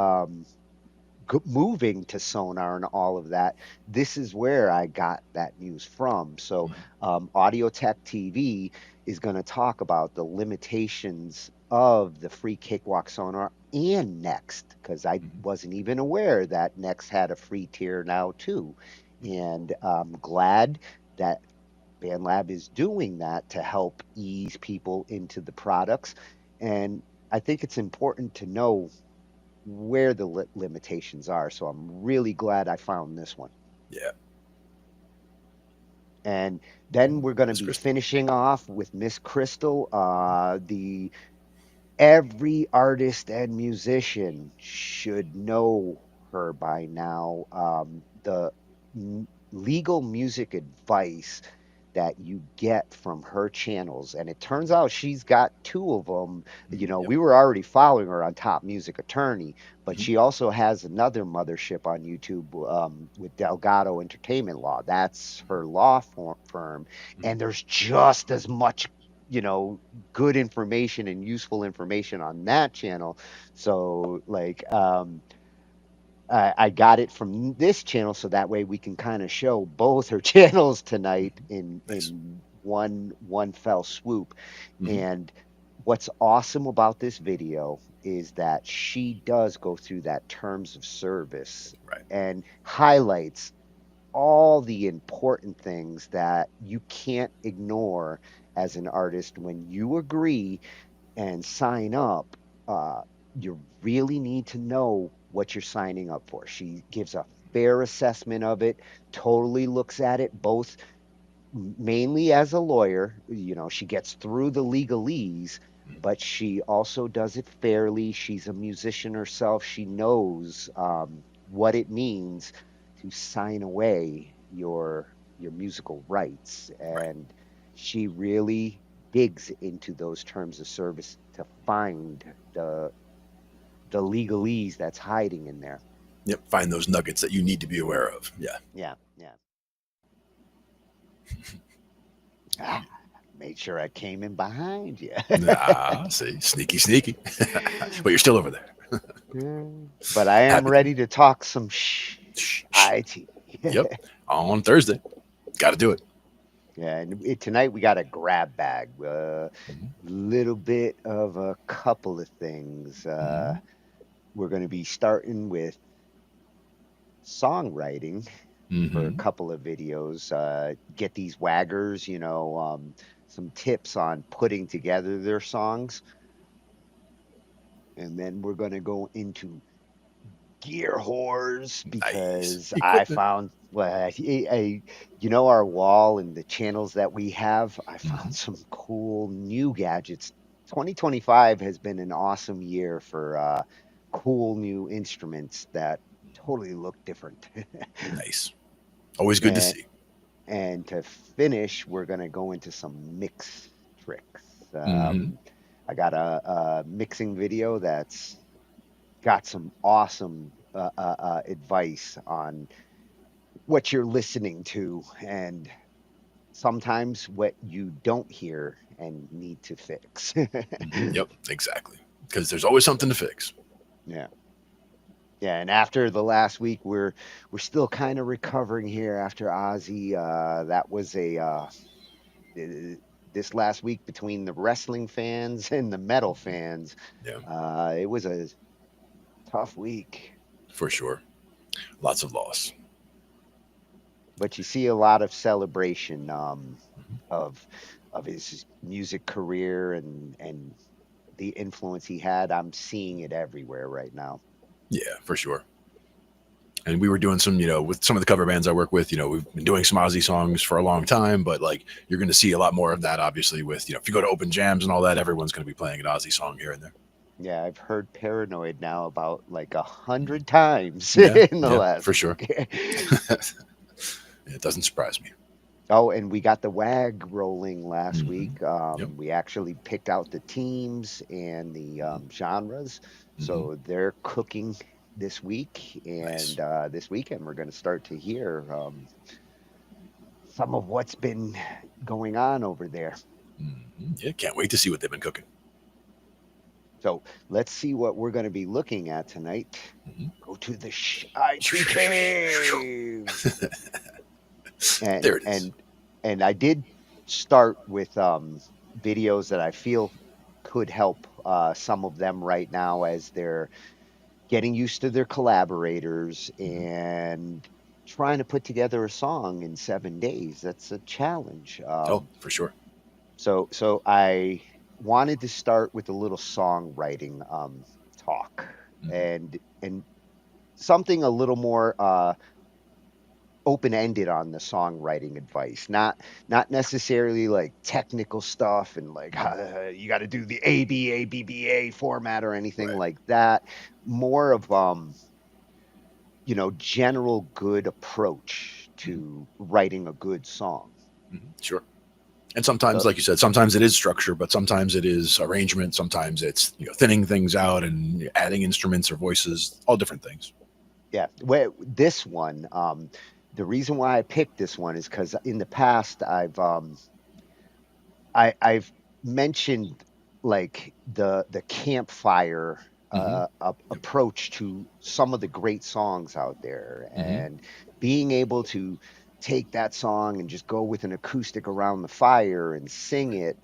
moving to Sonar and all of that, this is where I got that news from. So, Audio Tech TV is going to talk about the limitations of the free Cakewalk Sonar and Next, because I wasn't even aware that Next had a free tier now too. And I'm glad that BandLab is doing that to help ease people into the products. And I think it's important to know where the limitations are. So I'm really glad I found this one. Yeah. And then we're going to Miss be Crystal. finishing off with Miss Crystal. The every artist and musician should know her by now. The legal music advice that you get from her channels. And it turns out she's got two of them. You know, Yep. we were already following her on Top Music Attorney, but she also has another mothership on YouTube with Delgado Entertainment Law. That's her law firm. And there's just as much, you know, good information and useful information on that channel. So, like, I got it from this channel so that way we can kind of show both her channels tonight Nice. in one fell swoop. And what's awesome about this video is that she does go through that terms of service Right. and highlights all the important things that you can't ignore as an artist when you agree and sign up. uh, you really need to know what you're signing up for. She gives a fair assessment of it, totally looks at it both mainly as a lawyer. You know, she gets through the legalese, but she also does it fairly. She's a musician herself. She knows what it means to sign away your musical rights, Right. and she really digs into those terms of service to find the legalese that's hiding in there. Yep. Find those nuggets that you need to be aware of. Yeah. Yeah, yeah. Made sure I came in behind you. See, sneaky. But you're still over there. But I am Happy ready to talk some IT. Yep. On Thursday. Got to do it. Yeah, and tonight we got a grab bag. Little bit of a couple of things. We're going to be starting with songwriting for a Mm-hmm. couple of videos. Get these waggers, some tips on putting together their songs. And then we're going to go into gear whores Nice because I equipment. found, well, our wall and the channels that we have, I Mm-hmm. found some cool new gadgets. 2025 has been an awesome year for cool new instruments that totally look different. Nice. Always good to And see. and to finish, we're gonna go into some mix tricks. Mm-hmm. I got a mixing video that's got some awesome advice on what you're listening to and sometimes what you don't hear and need to fix. Yep, exactly. Because there's always something to fix. Yeah. Yeah, and after the last week, we're still kind of recovering here after Ozzy. That was uh, this last week between the wrestling fans and the metal fans. Yeah, It was a tough week, for sure. Lots of loss. but you see a lot of celebration of his music career and the influence he had. I'm seeing it everywhere right now. Yeah, for sure. And we were doing some, with some of the cover bands I work with, we've been doing some Ozzy songs for a long time, but like you're going to see a lot more of that, obviously, with, if you go to open jams and all that, everyone's going to be playing an Ozzy song here and there. Yeah, I've heard Paranoid now about like 100 times Yeah, in the yeah, last for sure. week. It doesn't surprise me. Oh, and we got the WAG rolling last Mm-hmm. week. Yep. We actually picked out the teams and the genres. Mm-hmm. So they're cooking this week. Nice. And this weekend, we're going to start to hear some of what's been going on over there. Mm-hmm. Yeah, can't wait to see what they've been cooking. So let's see what we're going to be looking at tonight. Mm-hmm. Go to the IT cave. And There it is. and I did start with videos that I feel could help some of them right now as they're getting used to their collaborators Mm-hmm. and trying to put together a song in 7 days. That's a challenge. Oh, for sure. So I wanted to start with a little songwriting talk Mm-hmm. and something a little more open-ended on the songwriting advice, not necessarily like technical stuff and like you got to do the ABABBA format or anything Right. like that. More of general good approach Mm-hmm. to writing a good song. Mm-hmm. Sure. And sometimes, So like you said, sometimes it is structure, but sometimes it is arrangement. Sometimes it's thinning things out and adding instruments or voices, all different things. yeah, this one, the reason why I picked this one is because in the past I've mentioned like the campfire Mm-hmm. Yep. approach to some of the great songs out there, Mm-hmm. and being able to take that song and just go with an acoustic around the fire and sing it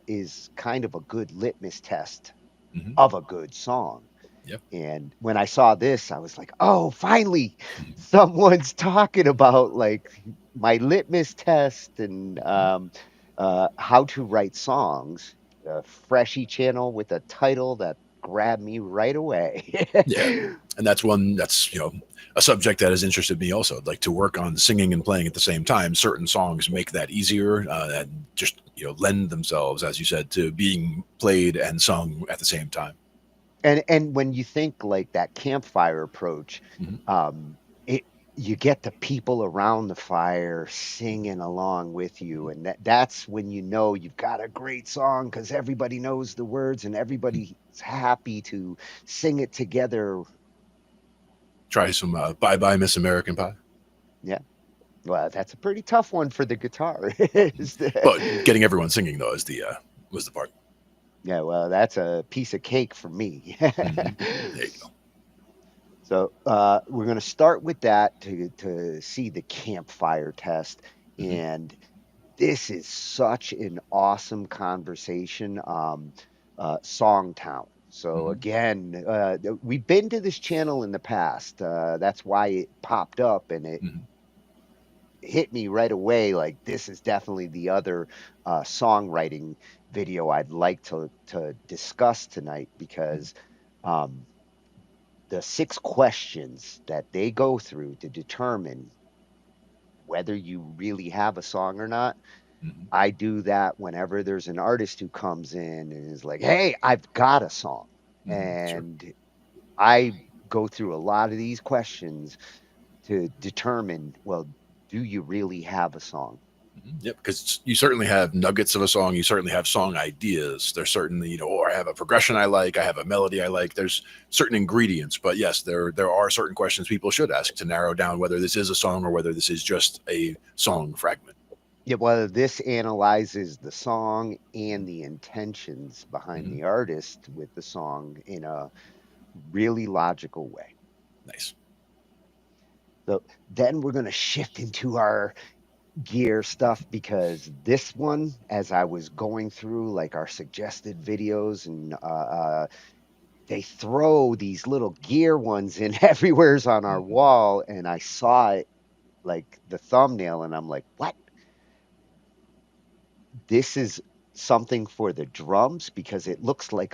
is kind of a good litmus test Mm-hmm. of a good song. Yep. And when I saw this, I was like, oh, finally, someone's talking about like my litmus test and how to write songs. A freshy channel with a title that grabbed me right away. Yeah. And that's one that's, a subject that has interested me also. Like to work on singing and playing at the same time. Certain songs make that easier and just, lend themselves, as you said, to being played and sung at the same time. And when you think like that campfire approach, Mm-hmm. it you get the people around the fire singing along with you, and that's when you know you've got a great song because everybody knows the words and everybody's happy to sing it together. Try some Bye Bye Miss American Pie. Yeah, well, that's a pretty tough one for the guitar. But getting everyone singing though is the was the part. Yeah, well, that's a piece of cake for me. Mm-hmm. There you go. So we're going to start with that to see the campfire test. Mm-hmm. And this is such an awesome conversation. Songtown. So Hmm. again, we've been to this channel in the past. That's why it popped up and it Hmm. hit me right away. Like this is definitely the other songwriting video I'd like to discuss tonight because um, the 6 questions that they go through to determine whether you really have a song or not. Hmm. I do that whenever there's an artist who comes in and is like, "Hey, I've got a song," Hmm. Sure. and I go through a lot of these questions to determine, well, do you really have a song? Yep, because you certainly have nuggets of a song. You certainly have song ideas. There's certainly, or I have a progression I like. I have a melody I like. There's certain ingredients, but yes, there are certain questions people should ask to narrow down whether this is a song or whether this is just a song fragment. Yeah, well, this analyzes the song and the intentions behind Hmm. the artist with the song in a really logical way. Nice. So then we're going to shift into our gear stuff because this one, as I was going through like our suggested videos and they throw these little gear ones in everywhere's on our Hmm. wall, and I saw it like the thumbnail, and I'm like, what? This is something for the drums because it looks like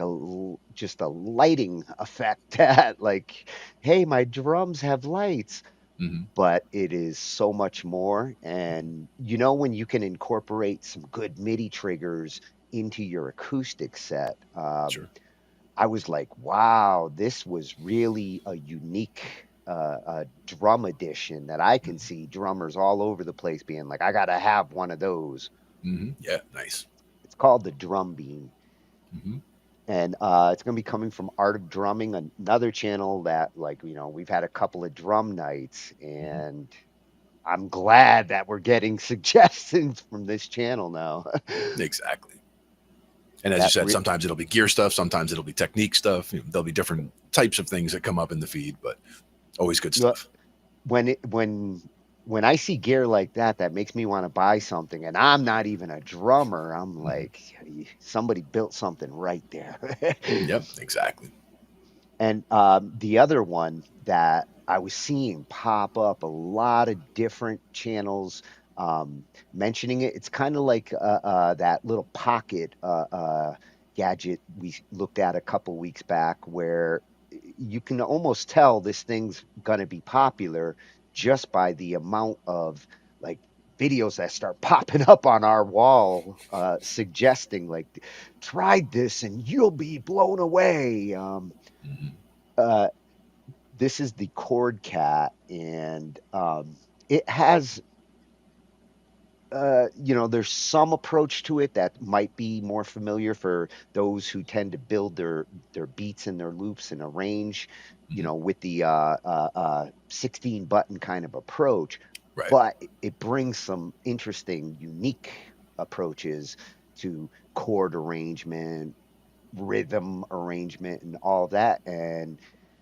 just a lighting effect that like, hey, my drums have lights, Hmm. but it is so much more. And when you can incorporate some good MIDI triggers into your acoustic set, Sure. I was like, wow, this was really a unique drum edition that I can see drummers all over the place being like, I gotta have one of those. Hmm. Yeah. Nice. It's called the Drum Beam, Hmm. and it's going to be coming from Art of Drumming, another channel that, like, we've had a couple of drum nights, Hmm. and I'm glad that we're getting suggestions from this channel now. Exactly. And as you that said, re- sometimes it'll be gear stuff, sometimes it'll be technique stuff. There'll be different types of things that come up in the feed, but always good you know, stuff. when it when I see gear like that, that makes me want to buy something, and I'm not even a drummer. I'm Hmm. like, somebody built something right there. Yep. Exactly. And the other one that I was seeing pop up a lot of different channels mentioning it. It's kind of like that little pocket gadget we looked at a couple weeks back, where you can almost tell this thing's going to be popular just by the amount of like videos that start popping up on our wall suggesting like, tried this and you'll be blown away. Hmm. Uh, this is the Cord Cat, and it has, there's some approach to it that might be more familiar for those who tend to build their beats and their loops in a range, Hmm. with the 16 button kind of approach. Right. But it brings some interesting, unique approaches to chord arrangement, rhythm arrangement, and all that, and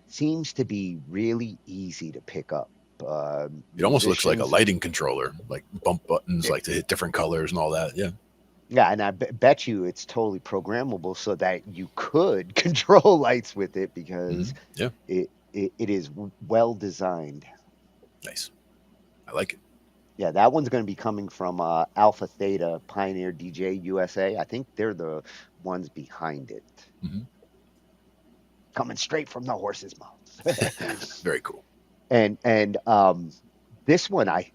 seems to be really easy to pick up. It almost looks like a Musicians, lighting controller, like bump buttons, it, like to hit different colors and all that. Yeah. yeah, and I bet you it's totally programmable so that you could control lights with it because Yeah. it is well designed. Nice. I like it. Yeah, that one's going to be coming from Alpha Theta Pioneer DJ USA. I think they're the ones behind it, Hmm. coming straight from the horse's mouth. Very cool. And this one I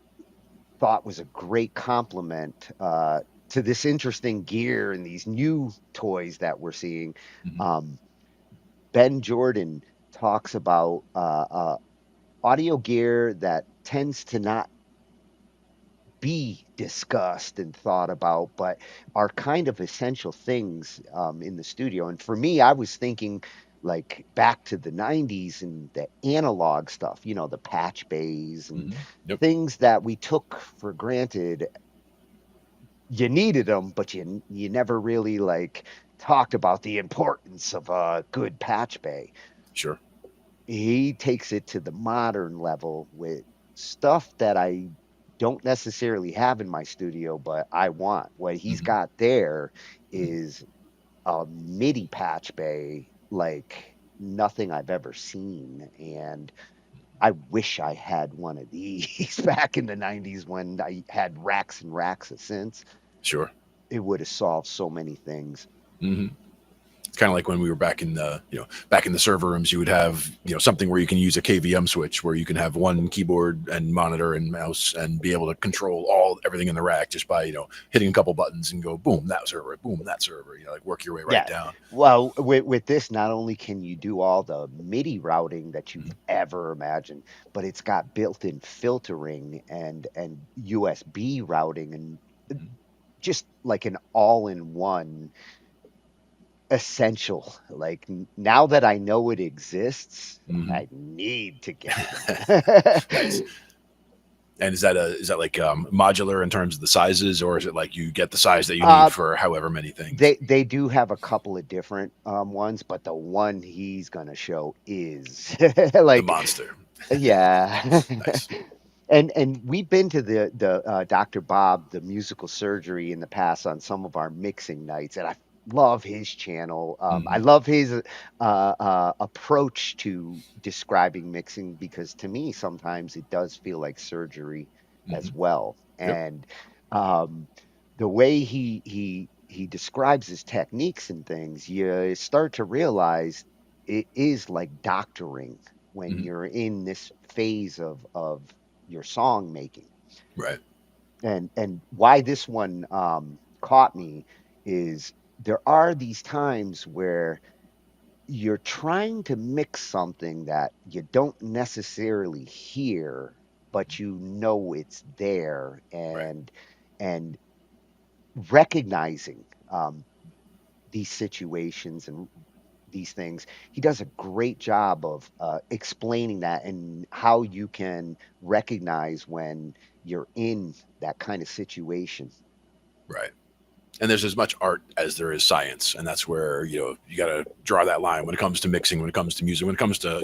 thought was a great compliment to this interesting gear and these new toys that we're seeing. Hmm. Um, Ben Jordan talks about audio gear that tends to not be discussed and thought about, but are kind of essential things in the studio. And for me, I was thinking like back to the 90s and the analog stuff, the patch bays and Yep. things that we took for granted. You needed them, but you never really like talked about the importance of a good patch bay. Sure. He takes it to the modern level with stuff that I don't necessarily have in my studio, but I want. What he's Hmm. got there Hmm. is a MIDI patch bay like nothing I've ever seen. And I wish I had one of these back in the 90s when I had racks and racks of synths. Sure. It would have solved so many things. Hmm. It's kind of like when we were back in the, back in the server rooms, you would have, something where you can use a KVM switch where you can have one keyboard and monitor and mouse and be able to control everything in the rack just by, hitting a couple buttons and go, boom, that server, boom, that server, like work your way right Yeah. down. Well, with this, not only can you do all the MIDI routing that you've ever imagined, but it's got built-in filtering and USB routing and just like an all-in-one essential. Like now that I know it exists, I need to get one. Nice. And is that like modular in terms of the sizes, or is it like you get the size that you need for however many things? They do have a couple of different ones, but the one he's gonna show is The like monster. Yeah. Nice. And we've been to the Dr. Bob, the musical surgery in the past on some of our mixing nights, and I love his channel. I love his approach to describing mixing because to me sometimes it does feel like surgery as well. Yep. And the way he describes his techniques and things, you start to realize it is like doctoring when you're in this phase of your song making. Right. And why this one caught me is there are these times where you're trying to mix something that you don't necessarily hear, but you know it's there, and recognizing these situations and these things. He does a great job of explaining that and how you can recognize when you're in that kind of situation. Right. And there's as much art as there is science, and that's where you got to draw that line when it comes to mixing, when it comes to music, when it comes to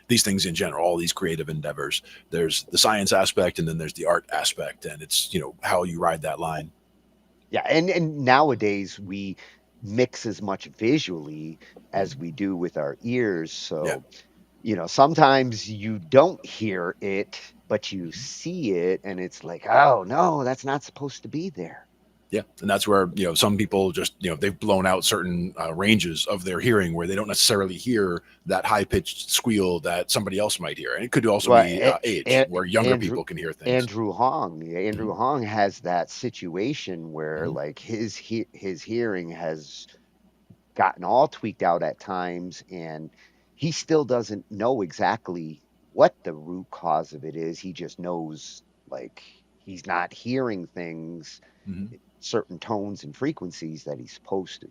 these things in general, all these creative endeavors. There's the science aspect, and then there's the art aspect, and it's how you ride that line. Yeah, and nowadays we mix as much visually as we do with our ears. So, sometimes you don't hear it, but you see it, and it's like, oh no, that's not supposed to be there. Yeah, and that's where some people just they've blown out certain ranges of their hearing where they don't necessarily hear that high pitched squeal that somebody else might hear, and it could also be age, where younger people can hear things. Andrew Hong has that situation where like his hearing has gotten all tweaked out at times, and he still doesn't know exactly what the root cause of it is. He just knows like he's not hearing things, certain tones and frequencies that he's supposed to.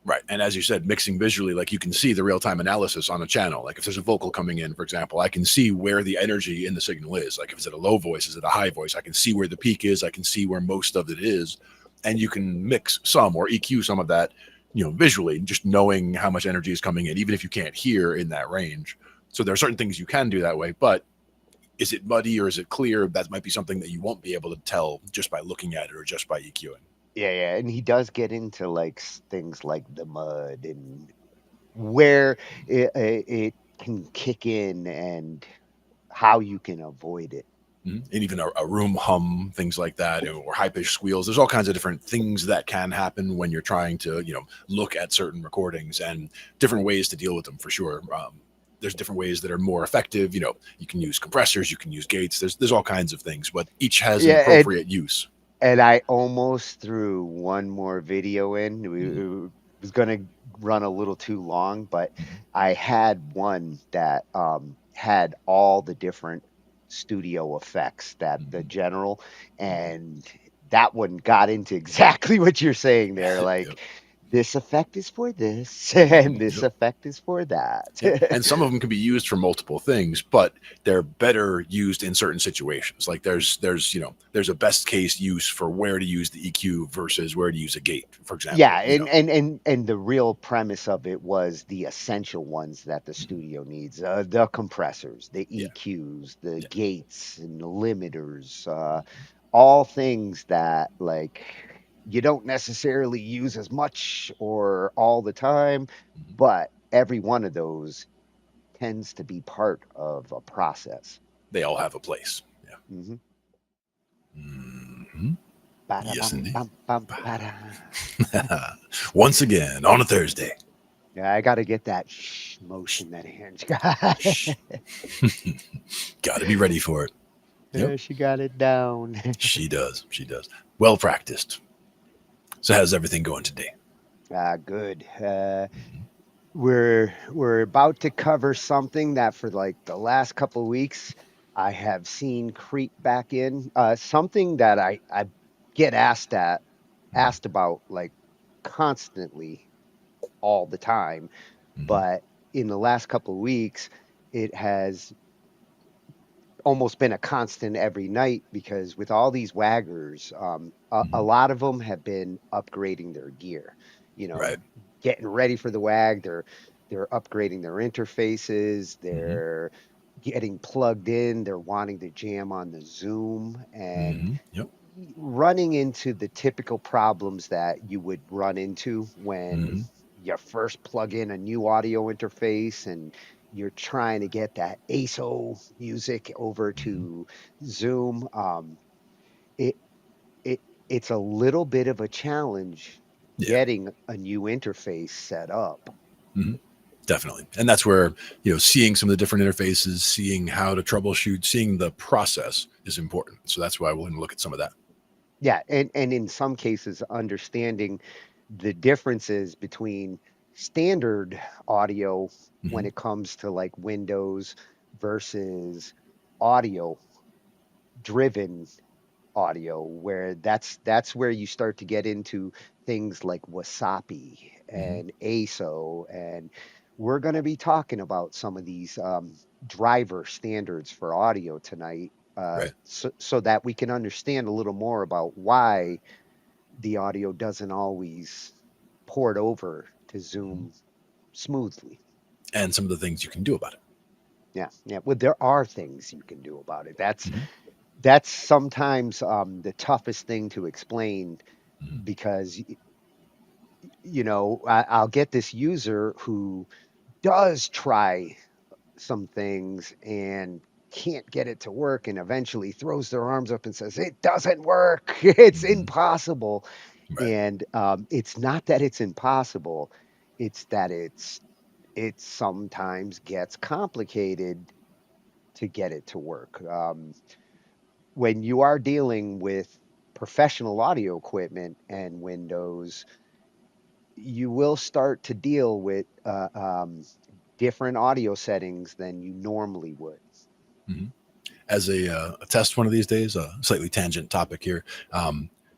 Right. And as you said, mixing visually, like you can see the real-time analysis on a channel. Like if there's a vocal coming in, for example, I can see where the energy in the signal is. Like if it's at a low voice, is it a high voice? I can see where the peak is. I can see where most of it is. And you can mix some or EQ some of that, visually, just knowing how much energy is coming in, even if you can't hear in that range. So there are certain things you can do that way, but is it muddy or is it clear? That might be something that you won't be able to tell just by looking at it or just by EQing. Yeah, and he does get into like things like the mud and where it can kick in and how you can avoid it. And even a room hum, things like that, or high-pitched squeals. There's all kinds of different things that can happen when you're trying to, look at certain recordings, and different ways to deal with them for sure. There's different ways that are more effective. You can use compressors, you can use gates. There's all kinds of things, but each has an appropriate use. And I almost threw one more video in. It was going to run a little too long, but I had one that had all the different studio effects that the general, and that one got into exactly what you're saying there. Like, this effect is for this, and this effect is for that. And some of them can be used for multiple things, but they're better used in certain situations. Like there's a best case use for where to use the EQ versus where to use a gate, for example. Yeah, and the real premise of it was the essential ones that the studio needs: the compressors, the EQs, the gates, and the limiters. All things that like you don't necessarily use as much or all the time, but every one of those tends to be part of a process. They all have a place. Yeah. Hmm. Hmm. Yes, Ba-da-bum, indeed. bum, bum, ba-da. Once again on a Thursday. Yeah, I got to get that shh motion that Ange got. Got to be ready for it. Yep. Yeah, she got it down. She does. She does. Well practiced. So how's everything going today? Good. We're about to cover something that for like the last couple of weeks I have seen creep back in. Something that I get asked about like constantly all the time, Mhm. but in the last couple of weeks it has almost been a constant every night because with all these waggers, a Mhm. lot of them have been upgrading their gear, Right. getting ready for the wag. They're upgrading their interfaces. Mhm. They're getting plugged in. They're wanting to jam on the Zoom and Mhm. Yep. running into the typical problems that you would run into when Mhm. you first plug in a new audio interface and you're trying to get that ASO music over Mhm. to Zoom. It it it's a little bit of a challenge Yeah. getting a new interface set up. Mhm. Definitely. And that's where, seeing some of the different interfaces, seeing how to troubleshoot, seeing the process is important. So that's why we'll look at some of that. Yeah, and in some cases, understanding the differences between standard audio when Mhm. it comes to like Windows versus audio driven audio, where that's where you start to get into things like Wasapi Mhm. and ASO, and we're going to be talking about some of these driver standards for audio tonight, Right. so that we can understand a little more about why the audio doesn't always port over to Mhm. Zoom smoothly. And some of the things you can do about it. Yeah, yeah. Well, there are things you can do about it. Mhm. That's sometimes the toughest thing to explain Mhm. because I'll get this user who does try some things and can't get it to work and eventually throws their arms up and says it doesn't work. It's Mhm. impossible. Right. And it's not that it's impossible, it's that it sometimes gets complicated to get it to work. When you are dealing with professional audio equipment and Windows, you will start to deal with different audio settings than you normally would. Mhm. As a test one of these days, a slightly tangent topic here.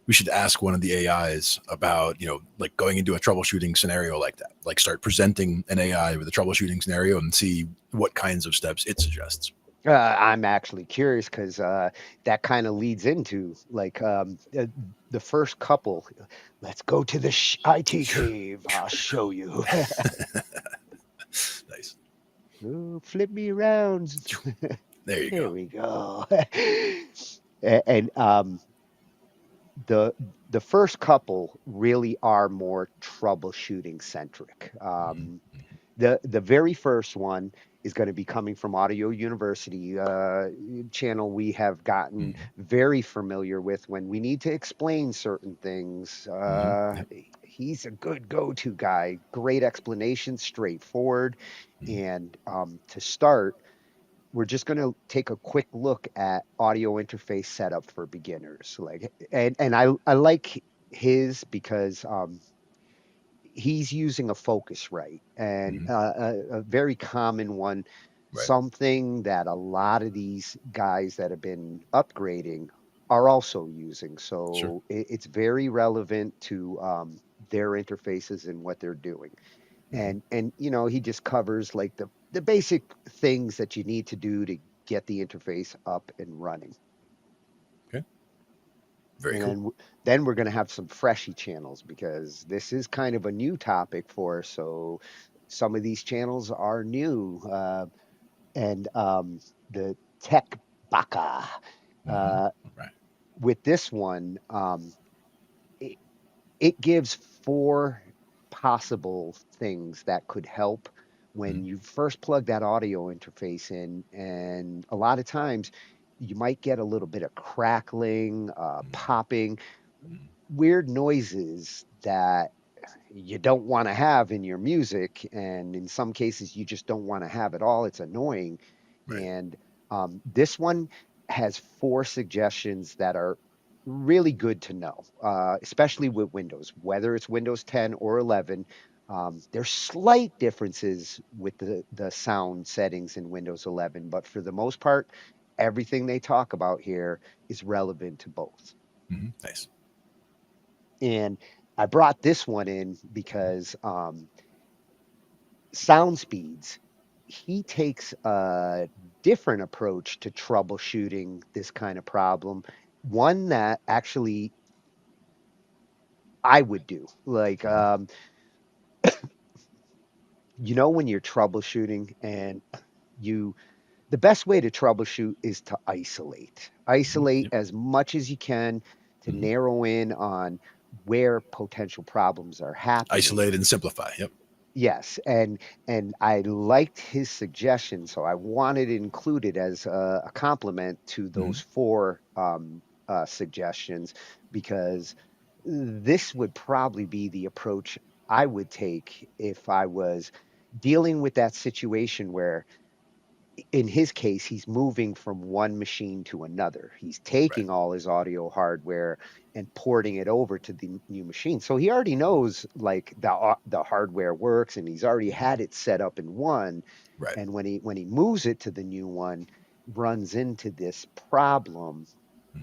We should ask one of the AIs about, like going into a troubleshooting scenario like that. Like start presenting an AI with a troubleshooting scenario and see what kinds of steps it suggests. I'm actually curious because that kind of leads into like the first couple. Let's go to the IT cave. I'll show you. Nice. Ooh, flip me around. There you There go. we go. And the the first couple really are more troubleshooting centric. Mhm. The very first one is going to be coming from Audio University, channel we have gotten Mhm. very familiar with when we need to explain certain things. Mhm. Yep. He's a good go-to guy, great explanation, straightforward. Mhm. And to start, we're just going to take a quick look at audio interface setup for beginners. And I like his because he's using a Focusrite and Mhm. a very common one, Right. something that a lot of these guys that have been upgrading are also using. Sure. So it's very relevant to their interfaces and what they're doing. Mhm. And he just covers like the basic things that you need to do to get the interface up and running. Okay. Very And cool. then we're going to have some freshy channels because this is kind of a new topic for us. So some of these channels are new. And the Tech Baka, Mhm. uh, Right. with this one, it gives four possible things that could help. when you first plug that audio interface in, and a lot of times you might get a little bit of crackling, popping, weird noises that you don't want to have in your music, and in some cases you just don't want to have at all. It's annoying. Right. And this one has four suggestions that are really good to know, especially with Windows, whether it's Windows 10 or 11. There's slight differences with the sound settings in Windows 11, but for the most part, everything they talk about here is relevant to both. Nice. And I brought this one in because sound speeds, he takes a different approach to troubleshooting this kind of problem, one that actually I would do. Like, when you're troubleshooting and you, the best way to troubleshoot is to isolate. Isolate Yep. as much as you can to narrow in on where potential problems are happening. Isolate and simplify. Yep. Yes, and I liked his suggestion, so I wanted it included as a complement to those four suggestions, because this would probably be the approach I would take if I was dealing with that situation where, in his case, he's moving from one machine to another. He's Right. taking all his audio hardware and porting it over to the new machine. So he already knows like the hardware works, and he's already had it set up in one. Right. And when he moves it to the new one, runs into this problem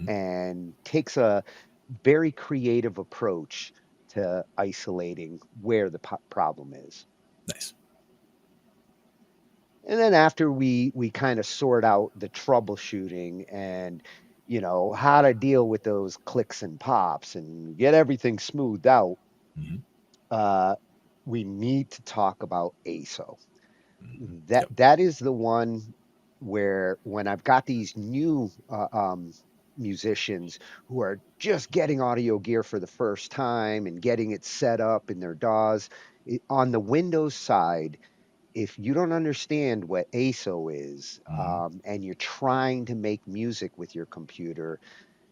and takes a very creative approach to isolating where the problem is. Nice. And then after we kind of sort out the troubleshooting and how to deal with those clicks and pops and get everything smoothed out, uh, we need to talk about ASO. That is the one where, when I've got these new musicians who are just getting audio gear for the first time and getting it set up in their DAWs, on the Windows side, if you don't understand what ASO is, and you're trying to make music with your computer,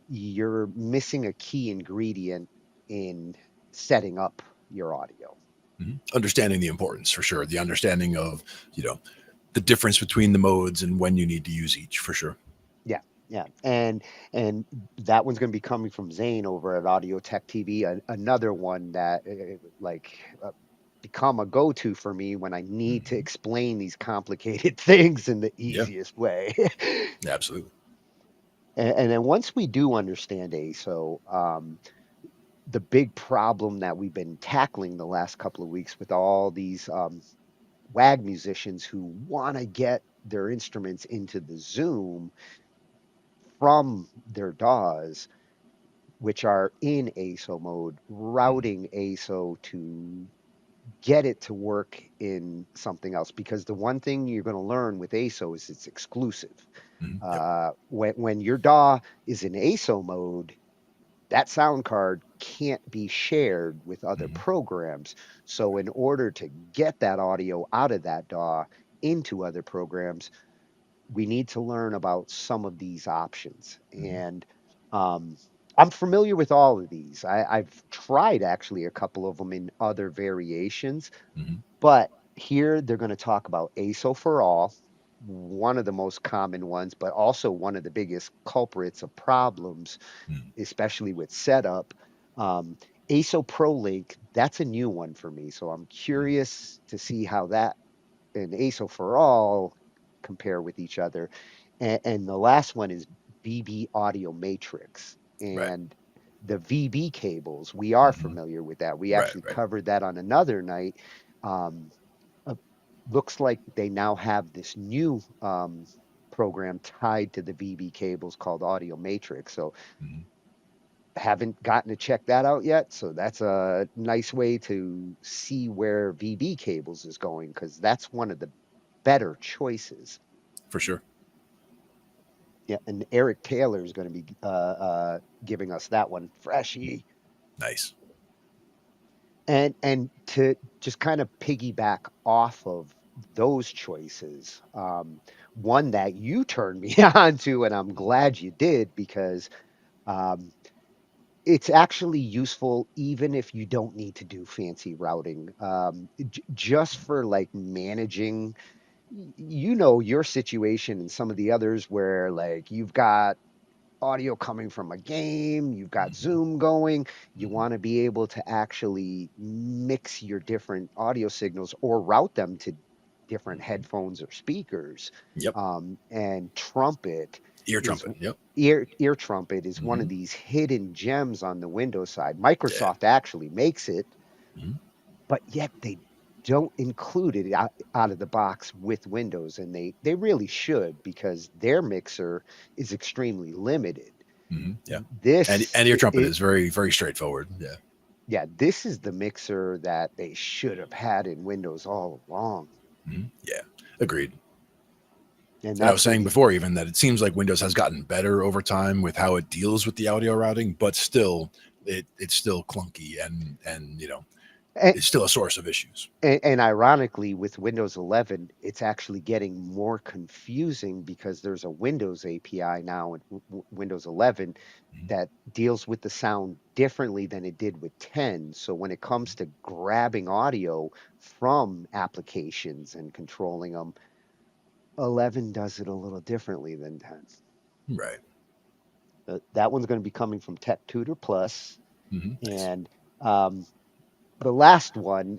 you're missing a key ingredient in setting up your audio. Understanding the importance, for sure. The understanding of, the difference between the modes and when you need to use each, for sure. Yeah, yeah, and that one's going to be coming from Zane over at Audio Tech TV, another one that become a go-to for me when I need to explain these complicated things in the Yeah. easiest way. Absolutely. And then once we do understand ASO, the big problem that we've been tackling the last couple of weeks with all these WAG musicians who want to get their instruments into the Zoom from their DAWs, which are in ASO mode, routing ASO to get it to work in something else. Because the one thing you're going to learn with ASO is it's exclusive. When your DAW is in ASO mode, that sound card can't be shared with other programs. So in order to get that audio out of that DAW into other programs, we need to learn about some of these options. And I'm familiar with all of these. I've tried actually a couple of them in other variations, but here they're going to talk about ASO for all, one of the most common ones, but also one of the biggest culprits of problems, especially with setup. ASO ProLink, that's a new one for me. So I'm curious to see how that and ASO for all compare with each other. And the last one is BB Audio Matrix. Right. And the VB cables, we are familiar with that. We Right. actually Right. covered that on another night. Um, Looks like they now have this new program tied to the VB cables called Audio Matrix. So haven't gotten to check that out yet. So that's a nice way to see where VB cables is going, because that's one of the better choices. For sure. Yeah, and Eric Taylor is going to be giving us that one freshy. Nice. And to just kind of piggyback off of those choices. One that you turned me on to, and I'm glad you did, because um, it's actually useful even if you don't need to do fancy routing. Just for like managing, your situation and some of the others where like you've got audio coming from a game, you've got Zoom going, you want to be able to actually mix your different audio signals or route them to different headphones or speakers. Yep. And trumpet Ear is trumpet. Yep. ear trumpet is one of Hmm. these hidden gems on the Windows side. Microsoft actually makes it, Hmm. but yet they don't include it out of the box with Windows, and they really should, because their mixer is extremely limited. Hmm. Yeah. This And ear trumpet it is very, very straightforward. Yeah. Yeah, this is the mixer that they should have had in Windows all along. Yeah. Agreed. And And I was that's what saying you before, even that it seems like Windows has gotten better over time with how it deals with the audio routing, but still, it's still clunky and and, it's still a source of issues. and ironically, with Windows 11, it's actually getting more confusing because there's a Windows API now in Windows 11 that deals with the sound differently than it did with 10. So when it comes to grabbing audio from applications and controlling them, 11 does it a little differently than 10. Right. That one's going to be coming from Tech Tutor Plus, Nice. and the last one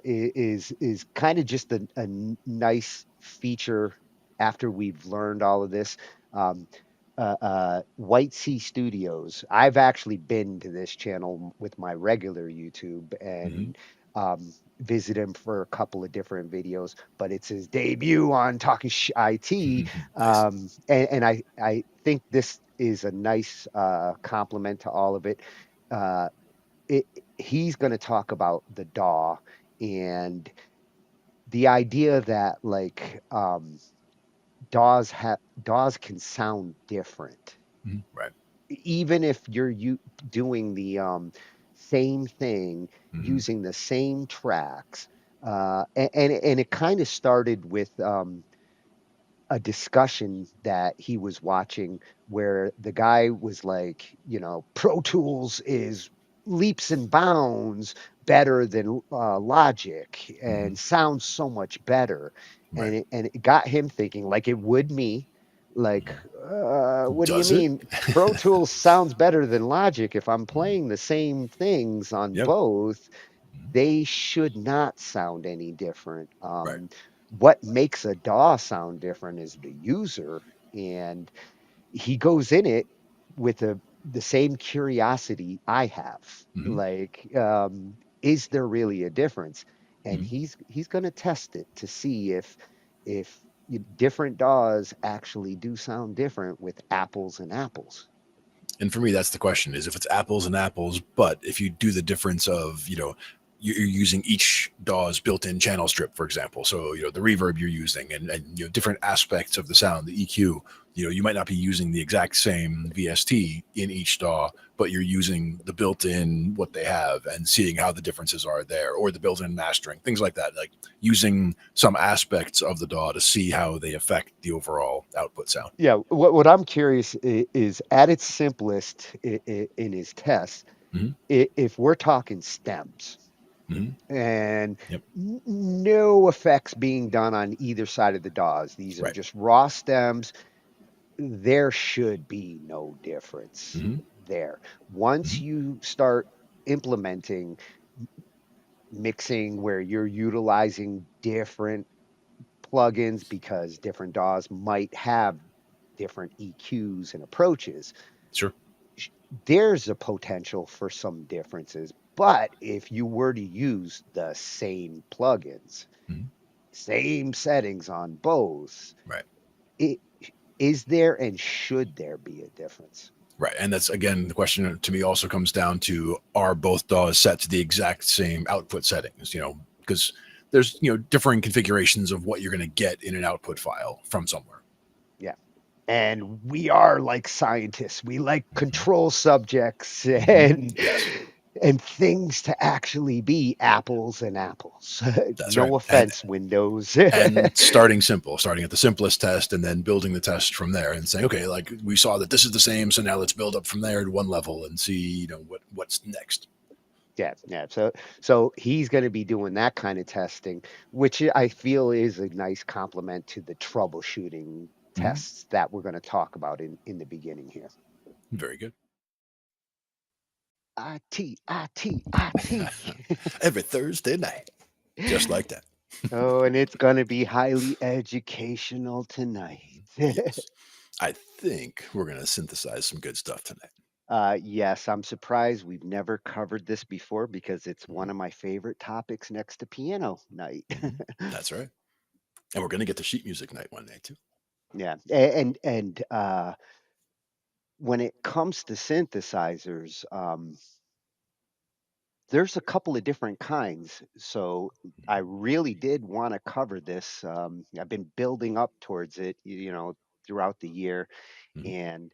is kind of just a nice feature after we've learned all of this. Um, White Sea Studios. I've actually been to this channel with my regular YouTube and visit him for a couple of different videos, but it's his debut on Talkin Shhh I.T. Nice. And I think this is a nice complement to all of it. Uh, it, he's going to talk about the DAW and the idea that like DAWs can sound different, Right. even if you're doing the same thing Hmm. using the same tracks. And it kind of started with a discussion that he was watching where the guy was like, Pro Tools is leaps and bounds better than Logic and sounds so much better. Right. And it got him thinking, like it would me, like, what do you Does it? mean? Pro Tools sounds better than Logic. If I'm playing the same things on Yep. both, they should not sound any different. Right. What makes a DAW sound different is the user, and he goes in it with the same curiosity I have. Hmm. Like, is there really a difference? And Hmm. he's going to test it to see if different DAWs actually do sound different with apples and apples. And for me, that's the question: is if it's apples and apples, but if you do the difference of you're using each DAW's built-in channel strip, for example. So the reverb you're using and different aspects of the sound, the EQ. You might not be using the exact same VST in each DAW, but you're using the built-in what they have and seeing how the differences are there, or the built-in mastering, things like that. Like using some aspects of the DAW to see how they affect the overall output sound. Yeah, what I'm curious is at its simplest in his test, Hmm. if we're talking stems Hmm. and Yep. no effects being done on either side of the DAWs, these are Right. just raw stems, there should be no difference Hmm. there. Once you start implementing mixing where you're utilizing different plugins because different DAWs might have different EQs and approaches, Sure. there's a potential for some differences. But if you were to use the same plugins, same settings on both, Right. it, is there and should there be a difference? Right. And that's, again, the question to me also comes down to, are both DAWs set to the exact same output settings? Because there's, differing configurations of what you're going to get in an output file from somewhere. Yeah. And we are like scientists. We like control subjects and Yes. and things to actually be apples and apples. That's right. No offense, Windows. And starting simple, starting at the simplest test and then building the test from there and saying, okay, like we saw that this is the same, so now let's build up from there to one level and see, what's next. Yeah, yeah. So he's going to be doing that kind of testing, which I feel is a nice complement to the troubleshooting Mhm. tests that we're going to talk about in the beginning here. Very good. IT, IT, IT. Every Thursday night, just like that. Oh, and it's going to be highly educational tonight. Yes. I think we're going to synthesize some good stuff tonight. Yes, I'm surprised we've never covered this before because it's one of my favorite topics next to piano night. That's right. And we're going to get to sheet music night one day too. Yeah, and when it comes to synthesizers, there's a couple of different kinds. So I really did want to cover this. I've been building up towards it, throughout the year, Mhm. and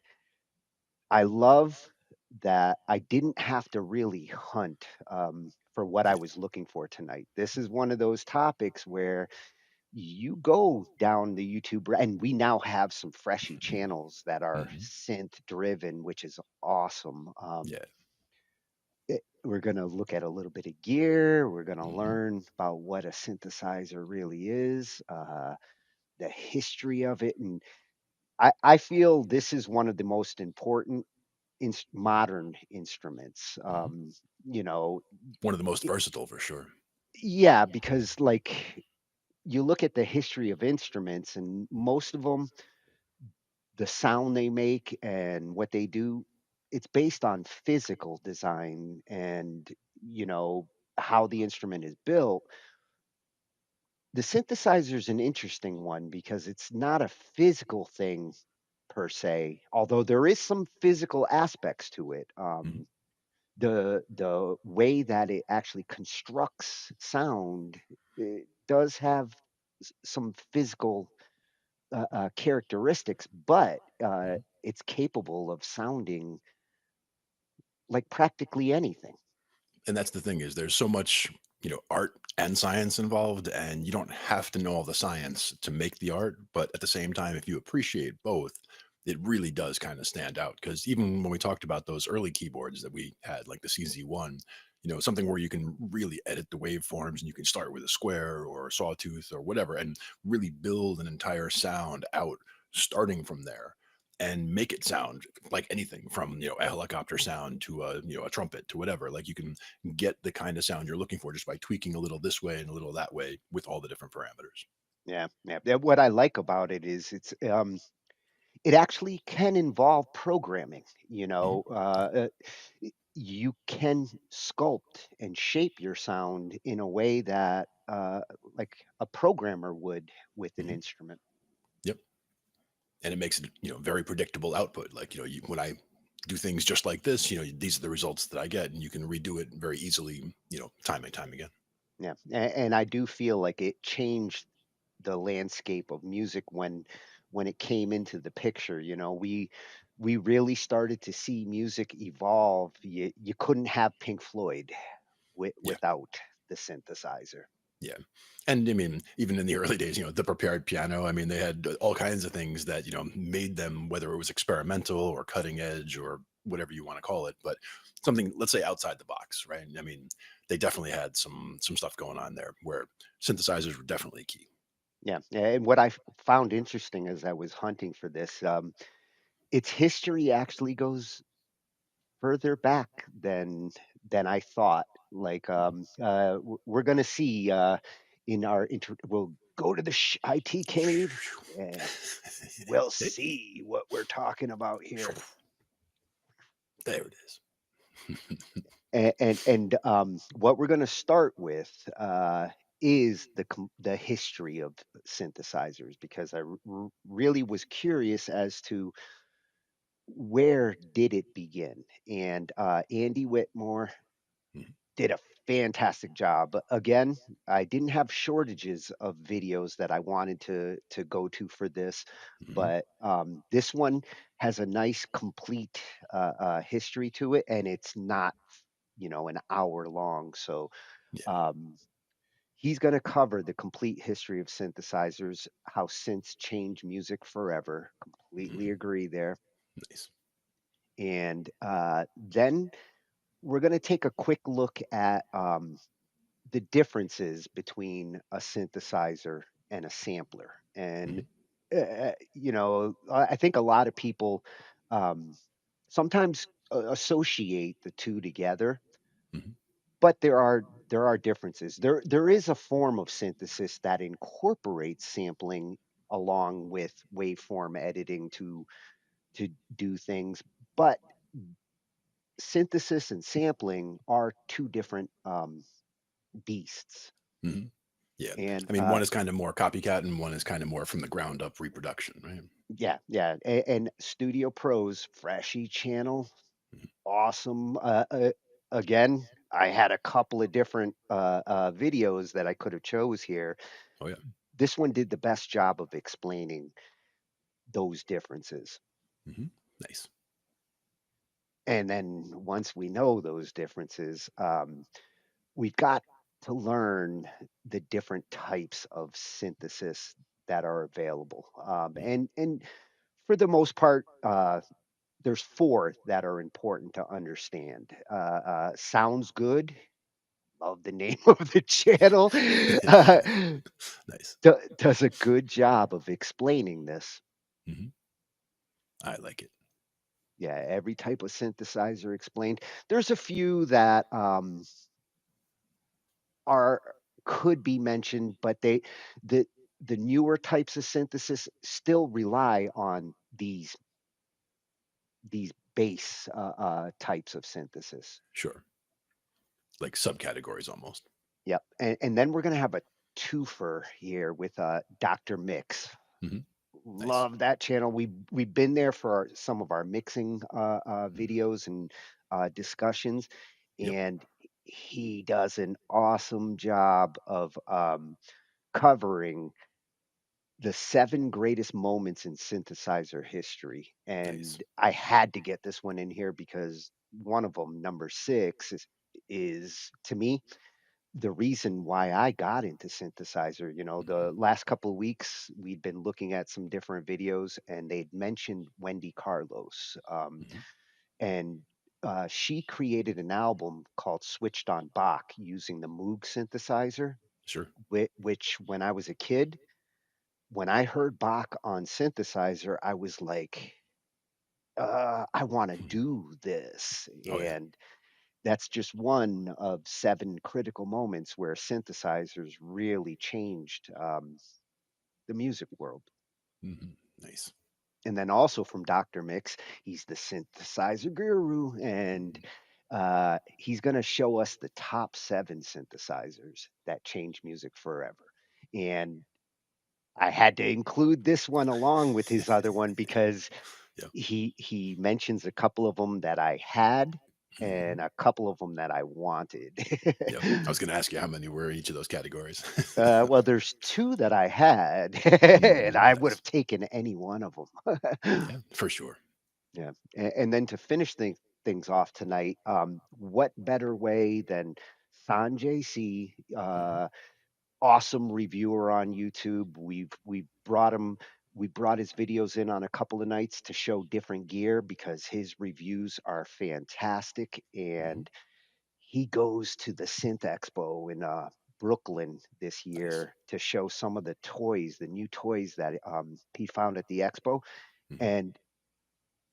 I love that I didn't have to really hunt for what I was looking for tonight. This is one of those topics where you go down the YouTube, and we now have some freshy channels that are synth driven, which is awesome. Yeah. We're going to look at a little bit of gear. We're going to Mhm. learn about what a synthesizer really is, the history of it. And I feel this is one of the most important modern instruments. Mhm. You know, One of the most it- versatile for sure. yeah, because like you look at the history of instruments, and most of them, the sound they make and what they do, it's based on physical design and, you know, how the instrument is built. The synthesizer is an interesting one because it's not a physical thing per se, although there is some physical aspects to it. Mhm. The way that it actually constructs sound, it does have some physical characteristics, but Mhm. it's capable of sounding like practically anything. And that's the thing is there's so much, art and science involved, and you don't have to know all the science to make the art. But at the same time, if you appreciate both, it really does kind of stand out. Because even when we talked about those early keyboards that we had, like the CZ1, something where you can really edit the waveforms and you can start with a square or a sawtooth or whatever and really build an entire sound out starting from there and make it sound like anything from a helicopter sound to a trumpet to whatever. Like you can get the kind of sound you're looking for just by tweaking a little this way and a little that way with all the different parameters. Yeah, yeah. What I like about it is it actually can involve programming. Mhm. You can sculpt and shape your sound in a way that like a programmer would with an Mhm. instrument. Yep. And it makes it very predictable output. Like when I do things just like this, these are the results that I get, and you can redo it very easily, time and time again. Yeah, and I do feel like it changed the landscape of music when it came into the picture. We really started to see music evolve. You couldn't have Pink Floyd Yeah. without the synthesizer. Yeah. And I mean, even in the early days, the prepared piano, I mean, they had all kinds of things that, made them, whether it was experimental or cutting edge or whatever you want to call it, but something, let's say outside the box, right? I mean, they definitely had some stuff going on there where synthesizers were definitely key. Yeah, and what I found interesting as I was hunting for this, its history actually goes further back than I thought. Like we're gonna see in our we'll go to the IT cave and we'll see what we're talking about here. There it is. And what we're gonna start with is the history of synthesizers because I really was curious as to where did it begin. And Andy Whitmore Mhm. did a fantastic job. Again, I didn't have shortages of videos that I wanted to go to for this, Mhm. but this one has a nice complete history to it, and it's not an hour long. So Yeah. um, he's going to cover the complete history of synthesizers, how synths change music forever. Completely agree there. Nice. And then we're going to take a quick look at the differences between a synthesizer and a sampler. And, I think a lot of people um, sometimes associate the two together, Mhm. but there are differences. There is a form of synthesis that incorporates sampling along with waveform editing to do things, but synthesis and sampling are two different beasts. Mhm. Yeah. And I mean, one is kind of more copycat and one is kind of more from the ground up reproduction, right? yeah, yeah, and Studio Pros Freshy channel, Mhm. awesome. Again, I had a couple of different videos that I could have chose here. Oh, yeah. This one did the best job of explaining those differences. Hmm. Nice. And then once we know those differences, we've got to learn the different types of synthesis that are available. Mhm. And for the most part, there's four that are important to understand. Sounds good. Love the name of the channel. Uh, Nice. does a good job of explaining this. Hmm. I like it. Yeah, every type of synthesizer explained. There's a few that are could be mentioned, but the the newer types of synthesis still rely on these base types of synthesis. Sure. Like subcategories almost. Yep. And then we're going to have a twofer here with Dr. Mix. Hmm. Nice. Love that channel. We've been there for some of our mixing Mhm. videos and discussions, Yep. and he does an awesome job of covering the seven greatest moments in synthesizer history. Nice. And I had to get this one in here because one of them, number six, is to me the reason why I got into synthesizer. Hmm. The last couple of weeks we'd been looking at some different videos, and they'd mentioned Wendy Carlos, Hmm. and she created an album called Switched on Bach using the Moog synthesizer, Sure. which when I was a kid, when I heard Bach on synthesizer, I was like, I want to Mhm. do this. Oh, yeah. And that's just one of seven critical moments where synthesizers really changed the music world. Hmm. Nice. And then also from Dr. Mix, he's the synthesizer guru, and Mhm. he's going to show us the top seven synthesizers that change music forever. And I had to include this one along with his other one because Yep. he mentions a couple of them that I had Hmm. and a couple of them that I wanted. Yep. I was going to ask you how many were each of those categories. Well, there's two that I had, and I would Nice. have taken any one of them. Yeah, for sure. Yeah, and then to finish things off tonight, what better way than Sanjay C, Hmm. awesome reviewer on YouTube. We brought his videos in on a couple of nights to show different gear because his reviews are fantastic, Hmm. and he goes to the Synth Expo in Brooklyn this Nice. year to show some of the toys, the new toys that he found at the expo. Hmm. And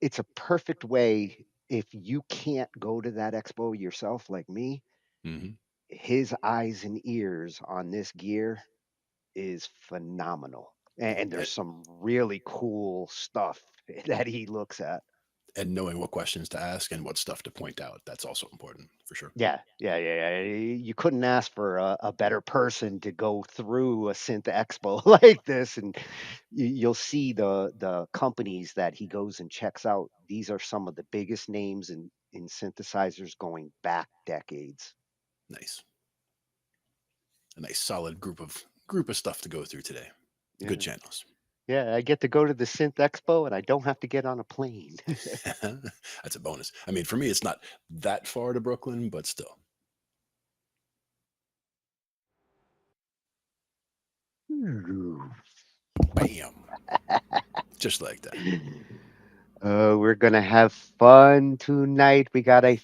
it's a perfect way if you can't go to that expo yourself, like me. Hmm. His eyes and ears on this gear is phenomenal. And Yeah. there's some really cool stuff that he looks at. And knowing what questions to ask and what stuff to point out, that's also important for sure. Yeah, yeah, yeah, yeah. You couldn't ask for a better person to go through a synth expo like this, and you'll see the companies that he goes and checks out. These are some of the biggest names in synthesizers going back decades. Nice. A nice solid group of stuff to go through today. Good Yeah. channels. Yeah, I get to go to the Synth Expo and I don't have to get on a plane. That's a bonus. I mean, for me, it's not that far to Brooklyn, but still. Bam. Just like that. We're gonna have fun tonight. We got a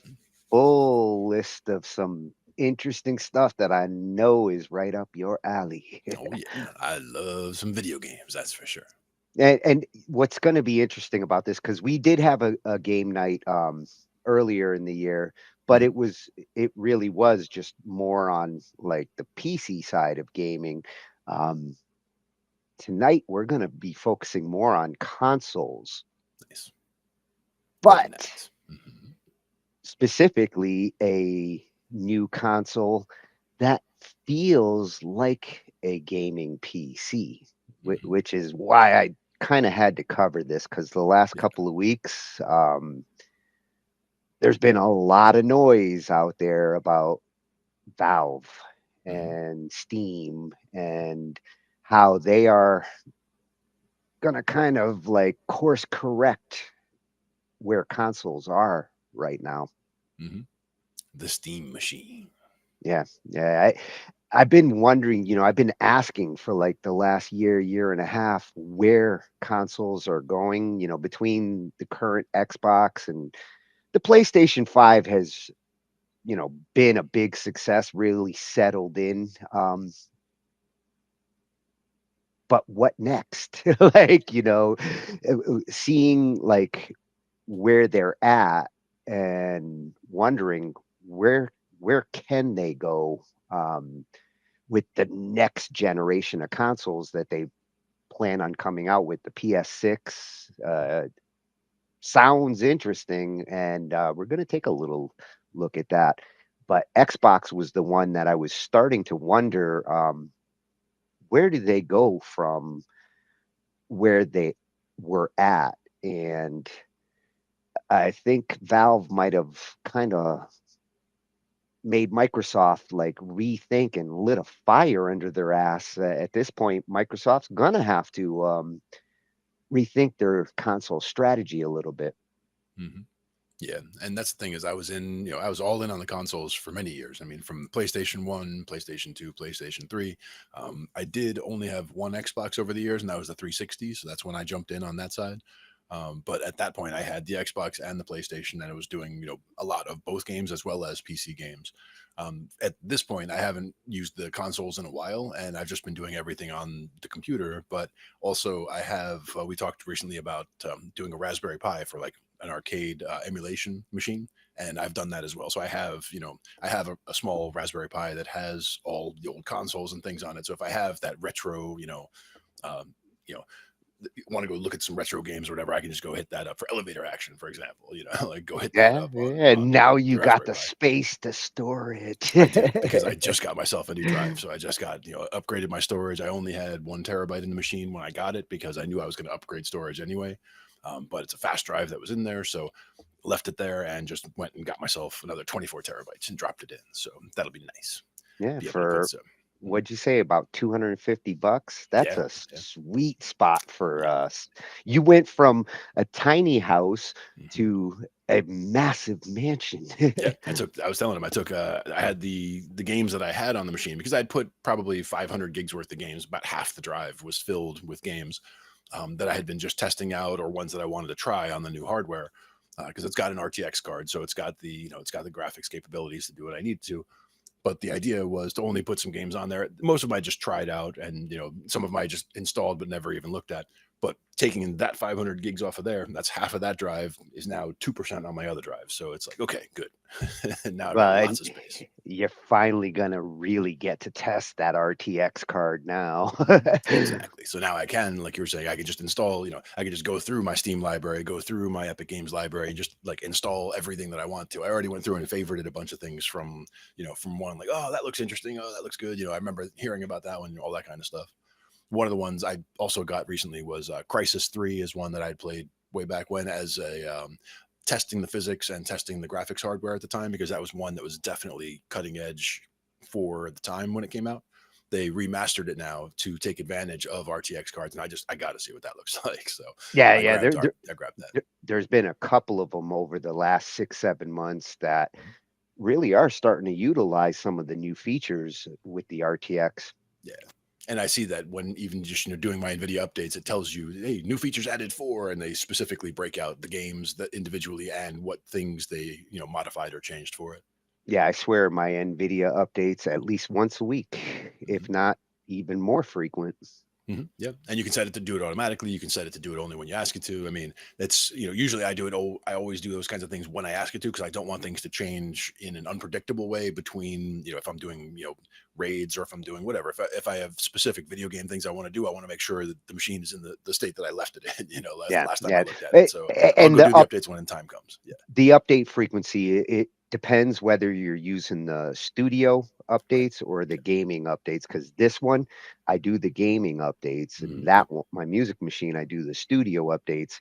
full list of some interesting stuff that I know is right up your alley. Oh, yeah. I love some video games, that's for sure. And what's going to be interesting about this, because we did have a game night earlier in the year, but it really was just more on like the PC side of gaming. Um, Tonight we're going to be focusing more on consoles, Nice. Very but nice. specifically a new console that feels like a gaming PC, which is why I kind of had to cover this, because the last couple of weeks, there's been a lot of noise out there about Valve and Steam and how they are going to kind of like course correct where consoles are right now. The Steam machine. Yeah, yeah. I've been wondering, I've been asking for like the last year and a half where consoles are going, between the current Xbox and the PlayStation 5 has, been a big success, really settled in. But what next? Like, seeing like where they're at and wondering where can they go with the next generation of consoles that they plan on coming out with. The PS6 sounds interesting, and we're going to take a little look at that. But Xbox was the one that I was starting to wonder, where do they go from where they were at? And I think Valve might have kind of made Microsoft like rethink and lit a fire under their ass. At this point, Microsoft's gonna have to rethink their console strategy a little bit. Yeah, and that's the thing is I was I was all in on the consoles for many years. I mean, from PlayStation 1, PlayStation 2, PlayStation 3. I did only have one Xbox over the years, and that was the 360. So that's when I jumped in on that side. But at that point, I had the Xbox and the PlayStation, and it was doing a lot of both games as well as PC games. At this point, I haven't used the consoles in a while, and I've just been doing everything on the computer. But also, I have we talked recently about doing a Raspberry Pi for like an arcade emulation machine, and I've done that as well. So I have I have a small Raspberry Pi that has all the old consoles and things on it. So if I have that retro, um, you know want to go look at some retro games or whatever, I can just go hit that up for elevator action, for example. Like go hit that Yeah, up yeah. on Now you the got Raspberry the Pi. space to store it. I do, because I just got myself a new drive. So I just got, upgraded my storage. I only had 1 terabyte in the machine when I got it because I knew I was going to upgrade storage anyway. But it's a fast drive that was in there. So left it there and just went and got myself another 24 terabytes and dropped it in. So that'll be nice. Yeah, Be able to put for some. what'd you say, about $250? That's Yeah, a sweet spot for us. You went from a tiny house to a massive mansion. Yeah, I was telling him I took I had the games that I had on the machine because I'd put probably 500 gigs worth of games. About half the drive was filled with games that I had been just testing out, or ones that I wanted to try on the new hardware, because it's got an RTX card, so it's got the it's got the graphics capabilities to do what I need to. But the idea was to only put some games on there. Most of them I just tried out, and some of them I just installed but never even looked at. But taking that 500 gigs off of there, that's half of that drive is now 2% on my other drive. So it's like, okay, good. Now I've got Well, lots of space. you're finally gonna really get to test that RTX card now. Exactly. So now I can, like you were saying, I can just install, I can just go through my Steam library, go through my Epic Games library, and just like install everything that I want to. I already went through and favorited a bunch of things from, from one, like, oh, that looks interesting. Oh, that looks good. I remember hearing about that one, all that kind of stuff. One of the ones I also got recently was Crisis 3 is one that I'd played way back when as a testing the physics and testing the graphics hardware at the time, because that was one that was definitely cutting edge for the time when it came out. they remastered it now to take advantage of RTX cards, and I got to see what that looks like. So Yeah, I yeah. grabbed that. There's been a couple of them over the last 6, 7 months that really are starting to utilize some of the new features with the RTX. Yeah. And I see that when even just doing my NVIDIA updates, it tells you, hey, new features added for, and they specifically break out the games that individually and what things they modified or changed for it. Yeah, I swear my NVIDIA updates at least once a week, if not even more frequent. Yeah, and you can set it to do it automatically. You can set it to do it only when you ask it to. I mean, that's usually I do it. I always do those kinds of things when I ask it to, because I don't want things to change in an unpredictable way between if I'm doing raids or if I'm doing whatever. If I have specific video game things I want to do, I want to make sure that the machine is in the state that I left it in. Last time I looked at it. So I'll go do the updates when the time comes. Yeah, the update frequency, it depends whether you're using the studio updates or the gaming updates, because this one I do the gaming updates, and that one, my music machine, I do the studio updates.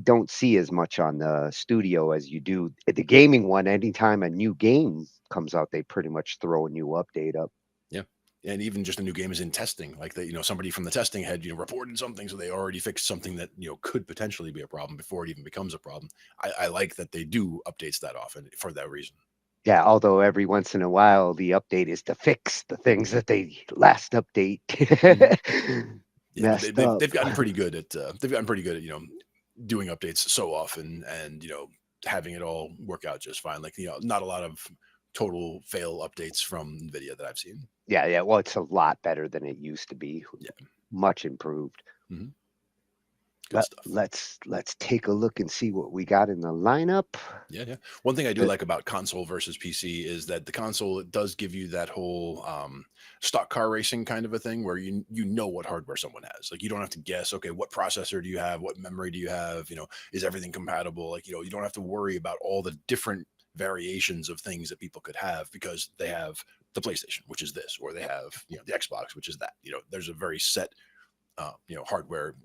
Don't see as much on the studio as you do the gaming one. Anytime a new game comes out, they pretty much throw a new update up. Yeah. And even just a new game is in testing, like that, somebody from the testing had, reported something. So they already fixed something that, could potentially be a problem before it even becomes a problem. I like that they do updates that often for that reason. Yeah. Although every once in a while, the update is to fix the things that they last update Yeah, messed up. they've gotten pretty good at, doing updates so often and, having it all work out just fine. Like, not a lot of total fail updates from NVIDIA that I've seen. Yeah, yeah. Well, it's a lot better than it used to be. Yeah, much improved. Good stuff. Let's take a look and see what we got in the lineup. Yeah. One thing I do like about console versus PC is that the console, it does give you that whole stock car racing kind of a thing where you know what hardware someone has. Like, you don't have to guess, okay, what processor do you have? What memory do you have? Is everything compatible? Like, you don't have to worry about all the different variations of things that people could have, because they have the PlayStation, which is this, or they have, the Xbox, which is that. There's a very set, hardware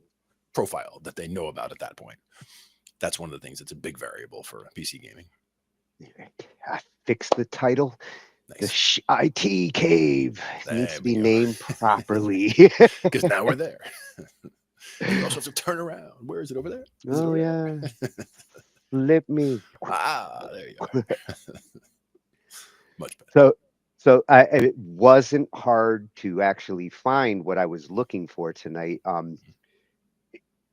profile that they know about at that point. That's one of the things that's a big variable for PC gaming. I fixed the title. Nice. The Shhh I.T cave needs to be named properly. Because now we're there. And you also have to turn around. Where is it? Over there? Oh, yeah. Flip me. There you go. Much better. So it wasn't hard to actually find what I was looking for tonight.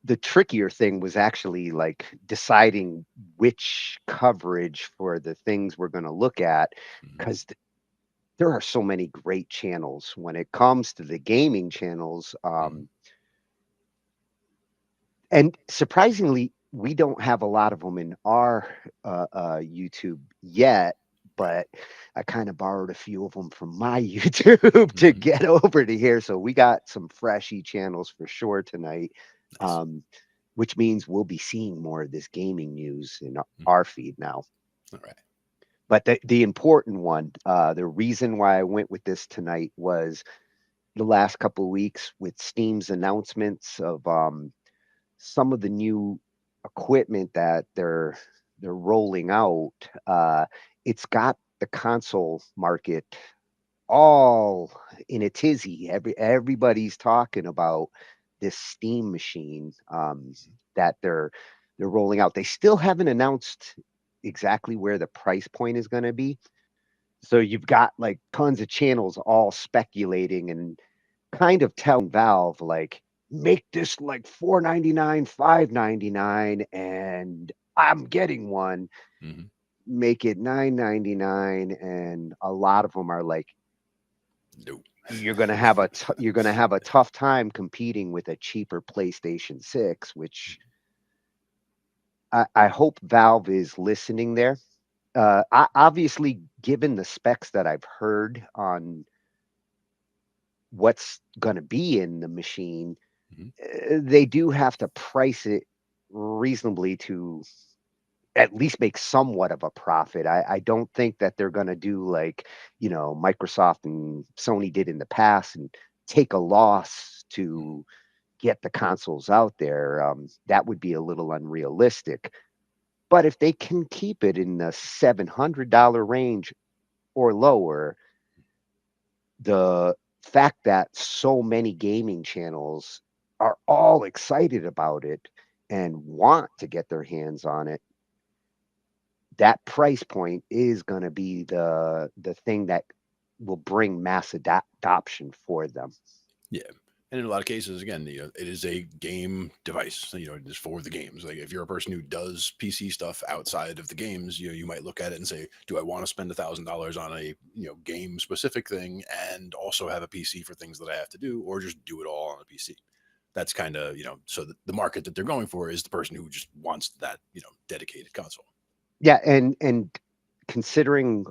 The trickier thing was actually like deciding which coverage for the things we're going to look at, because there are so many great channels when it comes to the gaming channels. And surprisingly, we don't have a lot of them in our YouTube yet, but I kind of borrowed a few of them from my YouTube to get over to here. So we got some freshy channels for sure tonight. Nice. Which means we'll be seeing more of this gaming news in our feed now. All right. But the important one, the reason why I went with this tonight was the last couple of weeks with Steam's announcements of some of the new equipment that they're rolling out. It's got the console market all in a tizzy. Everybody's talking about this Steam machine that they're rolling out. They still haven't announced exactly where the price point is going to be. So you've got like tons of channels all speculating and kind of telling Valve, like, make this like $4.99, $5.99, and I'm getting one. Make it $9.99, and a lot of them are like, nope. You're gonna have a tough time competing with a cheaper PlayStation 6, which I hope Valve is listening there. Obviously, given the specs that I've heard on what's gonna be in the machine, they do have to price it reasonably to at least make somewhat of a profit. I don't think that they're going to do like, Microsoft and Sony did in the past and take a loss to get the consoles out there. That would be a little unrealistic. But if they can keep it in the $700 range or lower, the fact that so many gaming channels are all excited about it and want to get their hands on it, that price point is going to be the thing that will bring mass adoption for them. Yeah. And in a lot of cases, again, it is a game device. Just for the games. Like if you're a person who does PC stuff outside of the games, you might look at it and say, "Do I want to spend $1,000 on a game specific thing and also have a PC for things that I have to do, or just do it all on a PC?" That's kind of so the market that they're going for is the person who just wants that dedicated console. Yeah, and considering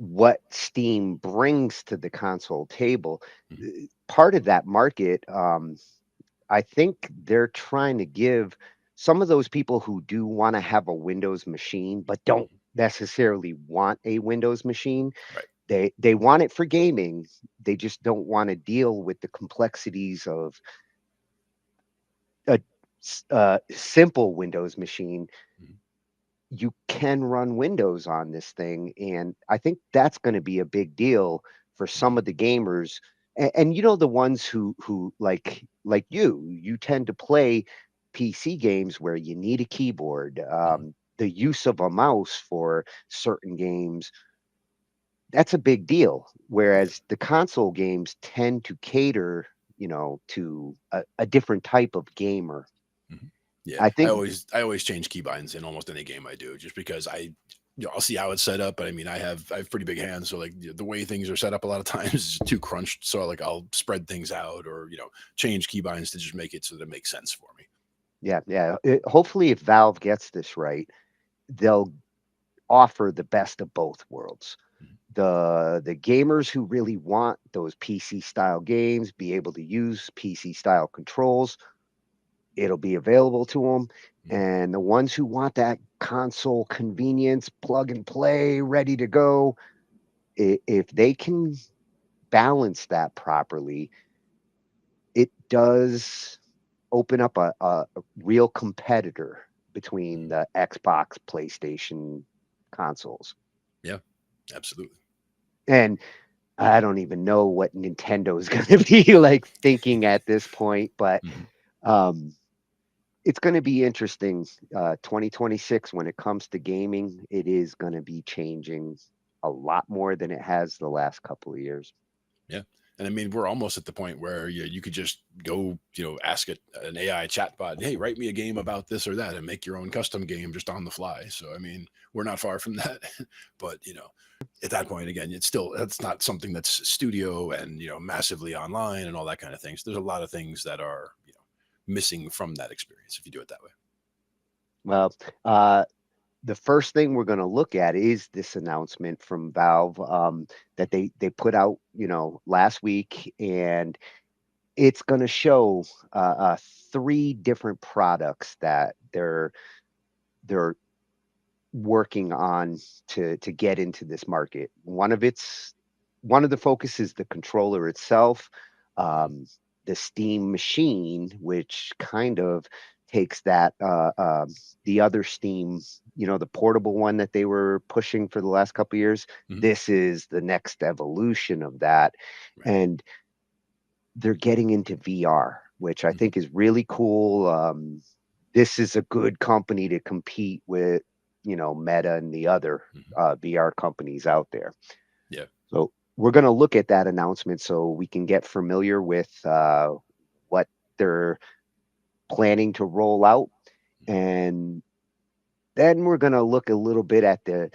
what Steam brings to the console table, part of that market, I think they're trying to give some of those people who do want to have a Windows machine but don't necessarily want a Windows machine. Right. They want it for gaming. They just don't want to deal with the complexities of a simple Windows machine. You can run Windows on this thing, and I think that's going to be a big deal for some of the gamers. And the ones who like you tend to play PC games where you need a keyboard, the use of a mouse for certain games, that's a big deal. Whereas the console games tend to cater, to a different type of gamer. Yeah, I I think always change keybinds in almost any game I do, just because I'll see how it's set up. But I mean, I have pretty big hands, so like the way things are set up a lot of times is too crunched. So like I'll spread things out, or change keybinds to just make it so that it makes sense for me. yeah. Hopefully, if Valve gets this right, they'll offer the best of both worlds. The gamers who really want those PC style games, be able to use PC style controls, it'll be available to them. And the ones who want that console convenience, plug and play, ready to go, if they can balance that properly, it does open up a real competitor between the Xbox, PlayStation consoles. Yeah, absolutely. And I don't even know what Nintendo is going to be like thinking at this point, but it's going to be interesting. 2026, when it comes to gaming, it is going to be changing a lot more than it has the last couple of years. Yeah. And I mean, we're almost at the point where you could just go, ask an AI chatbot, "Hey, write me a game about this or that," and make your own custom game just on the fly. So, I mean, we're not far from that. But, at that point, again, that's not something that's studio and, massively online and all that kind of thing. So there's a lot of things that are, missing from that experience if you do it that way. Well, the first thing we're going to look at is this announcement from Valve that they put out, last week, and it's going to show 3 different products that they're working on to get into this market. One of the focus is the controller itself, the Steam machine, which kind of takes that the other Steam, the portable one that they were pushing for the last couple of years. This is the next evolution of that, and they're getting into VR, which I think is really cool. This is a good company to compete with, Meta and the other VR companies out there. Yeah. So we're going to look at that announcement so we can get familiar with what they're planning to roll out. And then we're going to look a little bit at the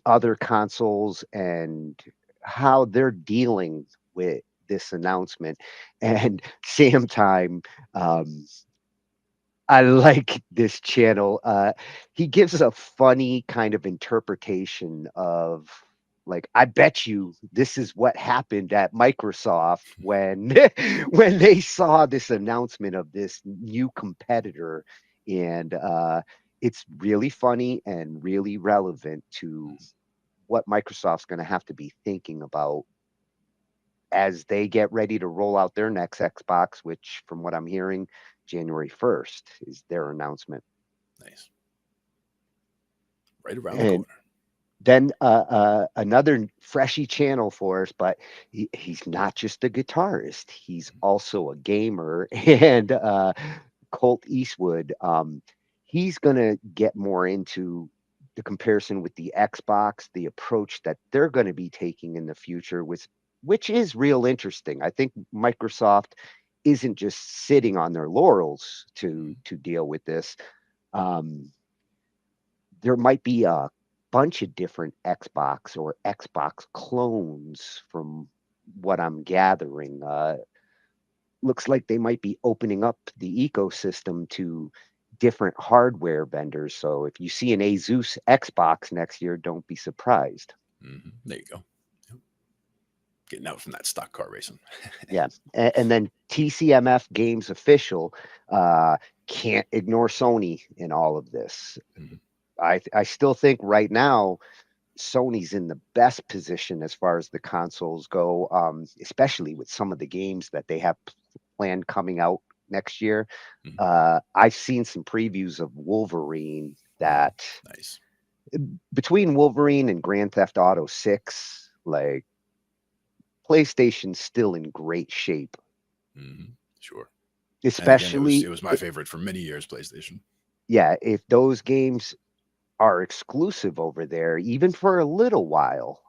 other consoles and how they're dealing with this announcement. And Sam Time, I like this channel. He gives a funny kind of interpretation of, like, I bet you this is what happened at Microsoft when when they saw this announcement of this new competitor. And it's really funny and really relevant to what Microsoft's going to have to be thinking about as they get ready to roll out their next Xbox, which, from what I'm hearing, January 1st is their announcement. Nice. Right around the corner. Then another freshy channel for us, but he's not just a guitarist, he's also a gamer. And Colt Eastwood, he's going to get more into the comparison with the Xbox, the approach that they're going to be taking in the future, which is real interesting. I think Microsoft isn't just sitting on their laurels to deal with this. Um, there might be a bunch of different Xbox or Xbox clones from what I'm gathering. Looks like they might be opening up the ecosystem to different hardware vendors. So if you see an Asus Xbox next year, don't be surprised. There you go. Yep. Getting out from that stock car racing. Yeah. And then TCMF Games Official can't ignore Sony in all of this. I still think right now Sony's in the best position as far as the consoles go, especially with some of the games that they have planned coming out next year. I've seen some previews of Wolverine that Nice. between Wolverine and Grand Theft Auto 6, like PlayStation's still in great shape. Sure. Especially, it was my favorite for many years, PlayStation. yeah, if those games are exclusive over there, even for a little while,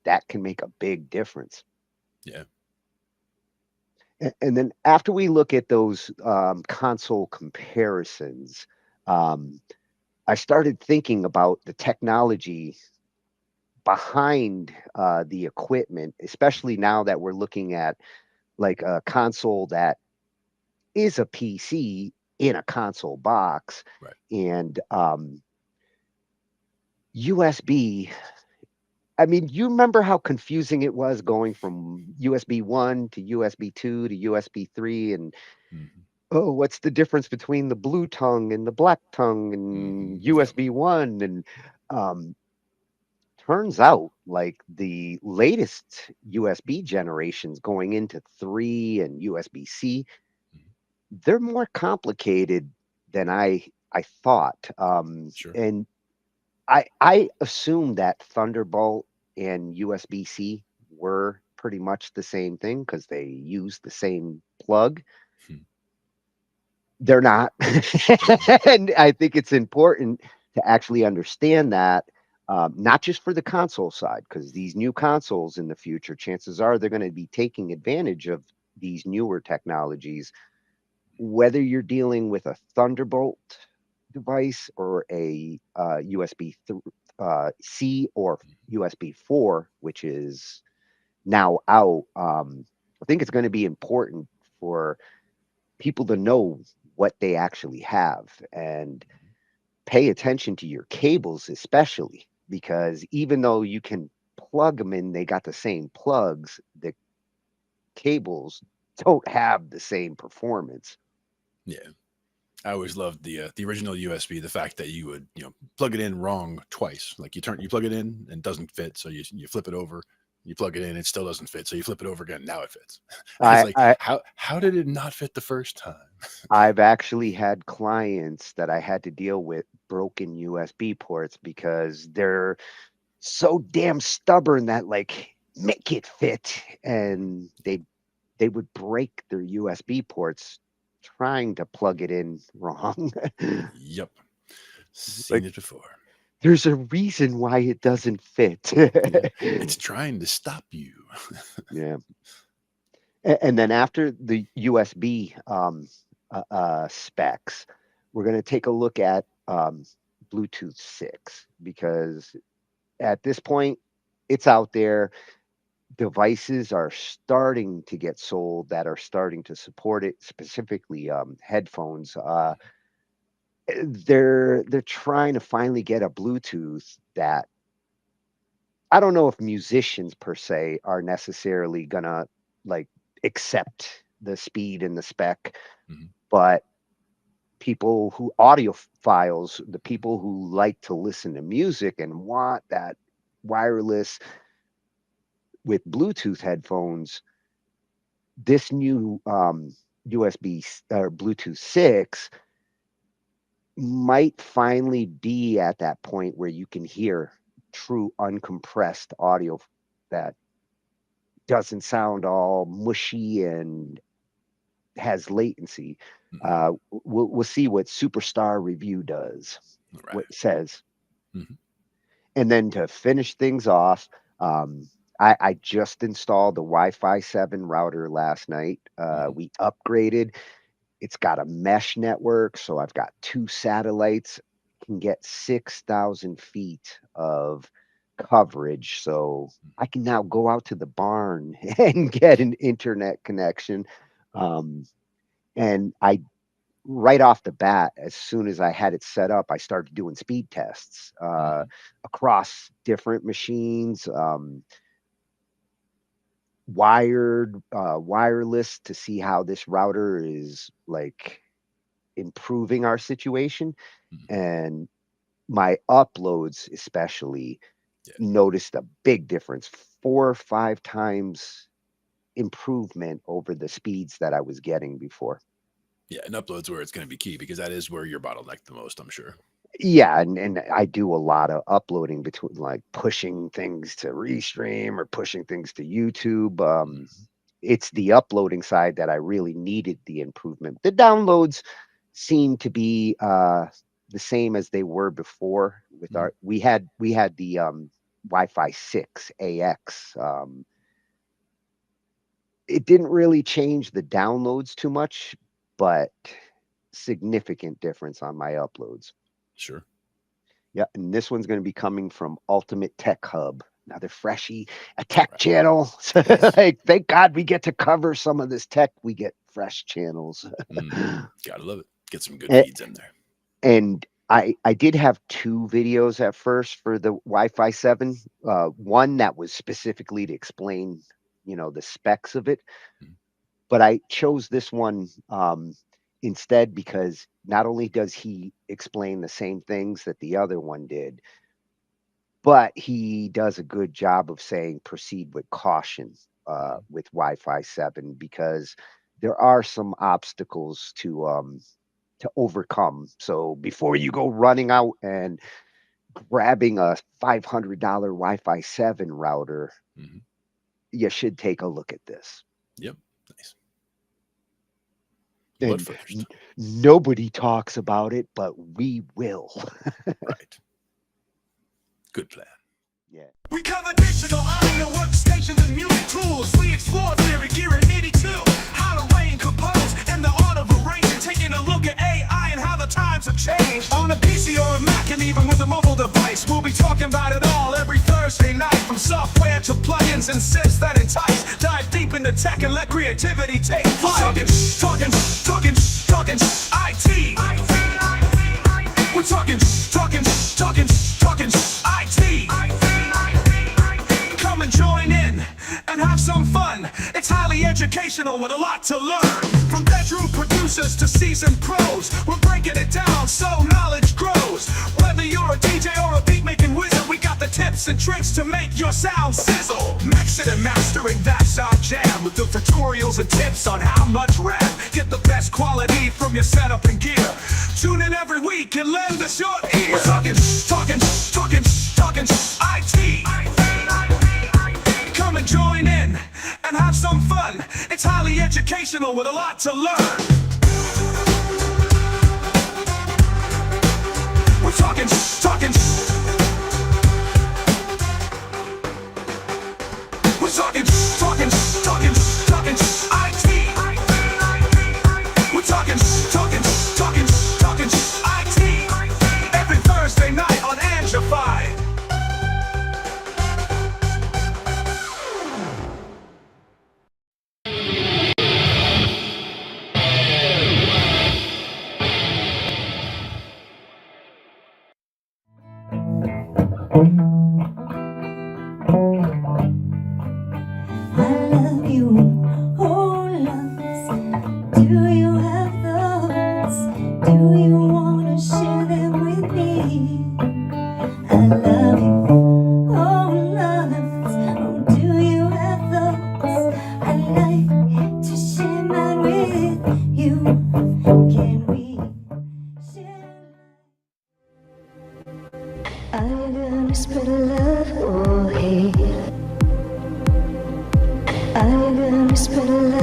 that can make a big difference. Yeah. And then after we look at those console comparisons, I started thinking about the technology behind the equipment, especially now that we're looking at like a console that is a PC in a console box. Right. And USB. I mean, you remember how confusing it was going from USB 1 to USB 2 to USB 3 and oh, what's the difference between the blue tongue and the black tongue and USB 1 and turns out like the latest USB generations going into 3 and USB-C, they're more complicated than I thought. Sure. And I assume that Thunderbolt and USB-C were pretty much the same thing because they use the same plug. They're not. And I think it's important to actually understand that, not just for the console side, because these new consoles in the future, chances are they're going to be taking advantage of these newer technologies, whether you're dealing with a Thunderbolt device or a USB C or USB 4, which is now out. I think it's going to be important for people to know what they actually have and pay attention to your cables, especially because even though you can plug them in, they got the same plugs, the cables don't have the same performance. Yeah. I always loved the original USB. The fact that you would plug it in wrong twice. Like you plug it in and it doesn't fit, so you flip it over. You plug it in, it still doesn't fit, so you flip it over again. Now it fits. It's like how did it not fit the first time? I've actually had clients that I had to deal with broken USB ports because they're so damn stubborn that like make it fit, and they would break their USB ports trying to plug it in wrong. Yep. Seen Like, it before. there's a reason why it doesn't fit. It's trying to stop you. Yeah. And then after the USB specs, we're going to take a look at Bluetooth 6 because at this point, it's out there. Devices are starting to get sold that are starting to support it, specifically headphones. They're trying to finally get a Bluetooth that I don't know if musicians per se are necessarily gonna like accept the speed and the spec, but people who audiophiles, the people who like to listen to music and want that wireless with Bluetooth headphones, this new USB or Bluetooth 6 might finally be at that point where you can hear true uncompressed audio that doesn't sound all mushy and has latency. We'll see what Superstar Review does, what it says. And then to finish things off, I just installed a Wi-Fi 7 router last night. We upgraded. It's got a mesh network, so I've got 2 satellites, can get 6,000 feet of coverage. So I can now go out to the barn and get an internet connection. And I, right off the bat, as soon as I had it set up, I started doing speed tests across different machines, wired, wireless, to see how this router is like improving our situation. And my uploads especially noticed a big difference, 4 or 5 times improvement over the speeds that I was getting before. Yeah, and uploads where it's going to be key, because that is where you're bottlenecked the most, I'm sure. Yeah, and I do a lot of uploading, between like pushing things to Restream or pushing things to YouTube. It's the uploading side that I really needed the improvement. The downloads seem to be the same as they were before. With our we had the Wi-Fi 6 AX. It didn't really change the downloads too much, but significant difference on my uploads. Sure. Yeah, and this one's going to be coming from Ultimate Tech Hub, another freshie, a tech channel. Like, thank God we get to cover some of this tech. We get fresh channels. Gotta love it. Get some good feeds in there. And I did have 2 videos at first for the Wi-Fi 7. One that was specifically to explain, the specs of it. But I chose this one instead because not only does he explain the same things that the other one did, but he does a good job of saying proceed with caution with Wi-Fi 7, because there are some obstacles to overcome. So before you go running out and grabbing a $500 Wi-Fi 7 router, you should take a look at this. Yep. Nice. And nobody talks about it, but we will. Right. Good plan. Yeah. We cover digital audio workstations and music tools. We explore theory, gear, and 82. How to arrange, compose, and the art of arranging. Taking a look at AI and how the times have changed. On a PC or a Mac, and even with a mobile device, we'll be talking about it all every Thursday night. From software to plugins and synths that entice. Dive deep into tech and let creativity take flight. Talkin IT. We're talking IT. Come and join in and have some fun. It's highly educational with a lot to learn. From bedroom producers to seasoned pros, we're breaking it down so knowledge grows. Whether you're a DJ or a beat making wizard, we got the tips and tricks to make your sound sizzle. Mixing and mastering, that's our jam. With the tutorials and tips on how much RAM. Get the best quality from your setup and gear. Tune in every week and lend us your ear. We're talking IT. Come and join in and have some fun. It's highly educational with a lot to learn. We're talking IT. We're talking IT. Every Thursday night on Angified. I love you, oh loves. Do you have those? Do you wanna share them with me? I love you, oh loves. Oh, do you have those? I'd like to share mine with you. Can we share? I'm gonna gonna spread love or hate? Are you gonna spread love?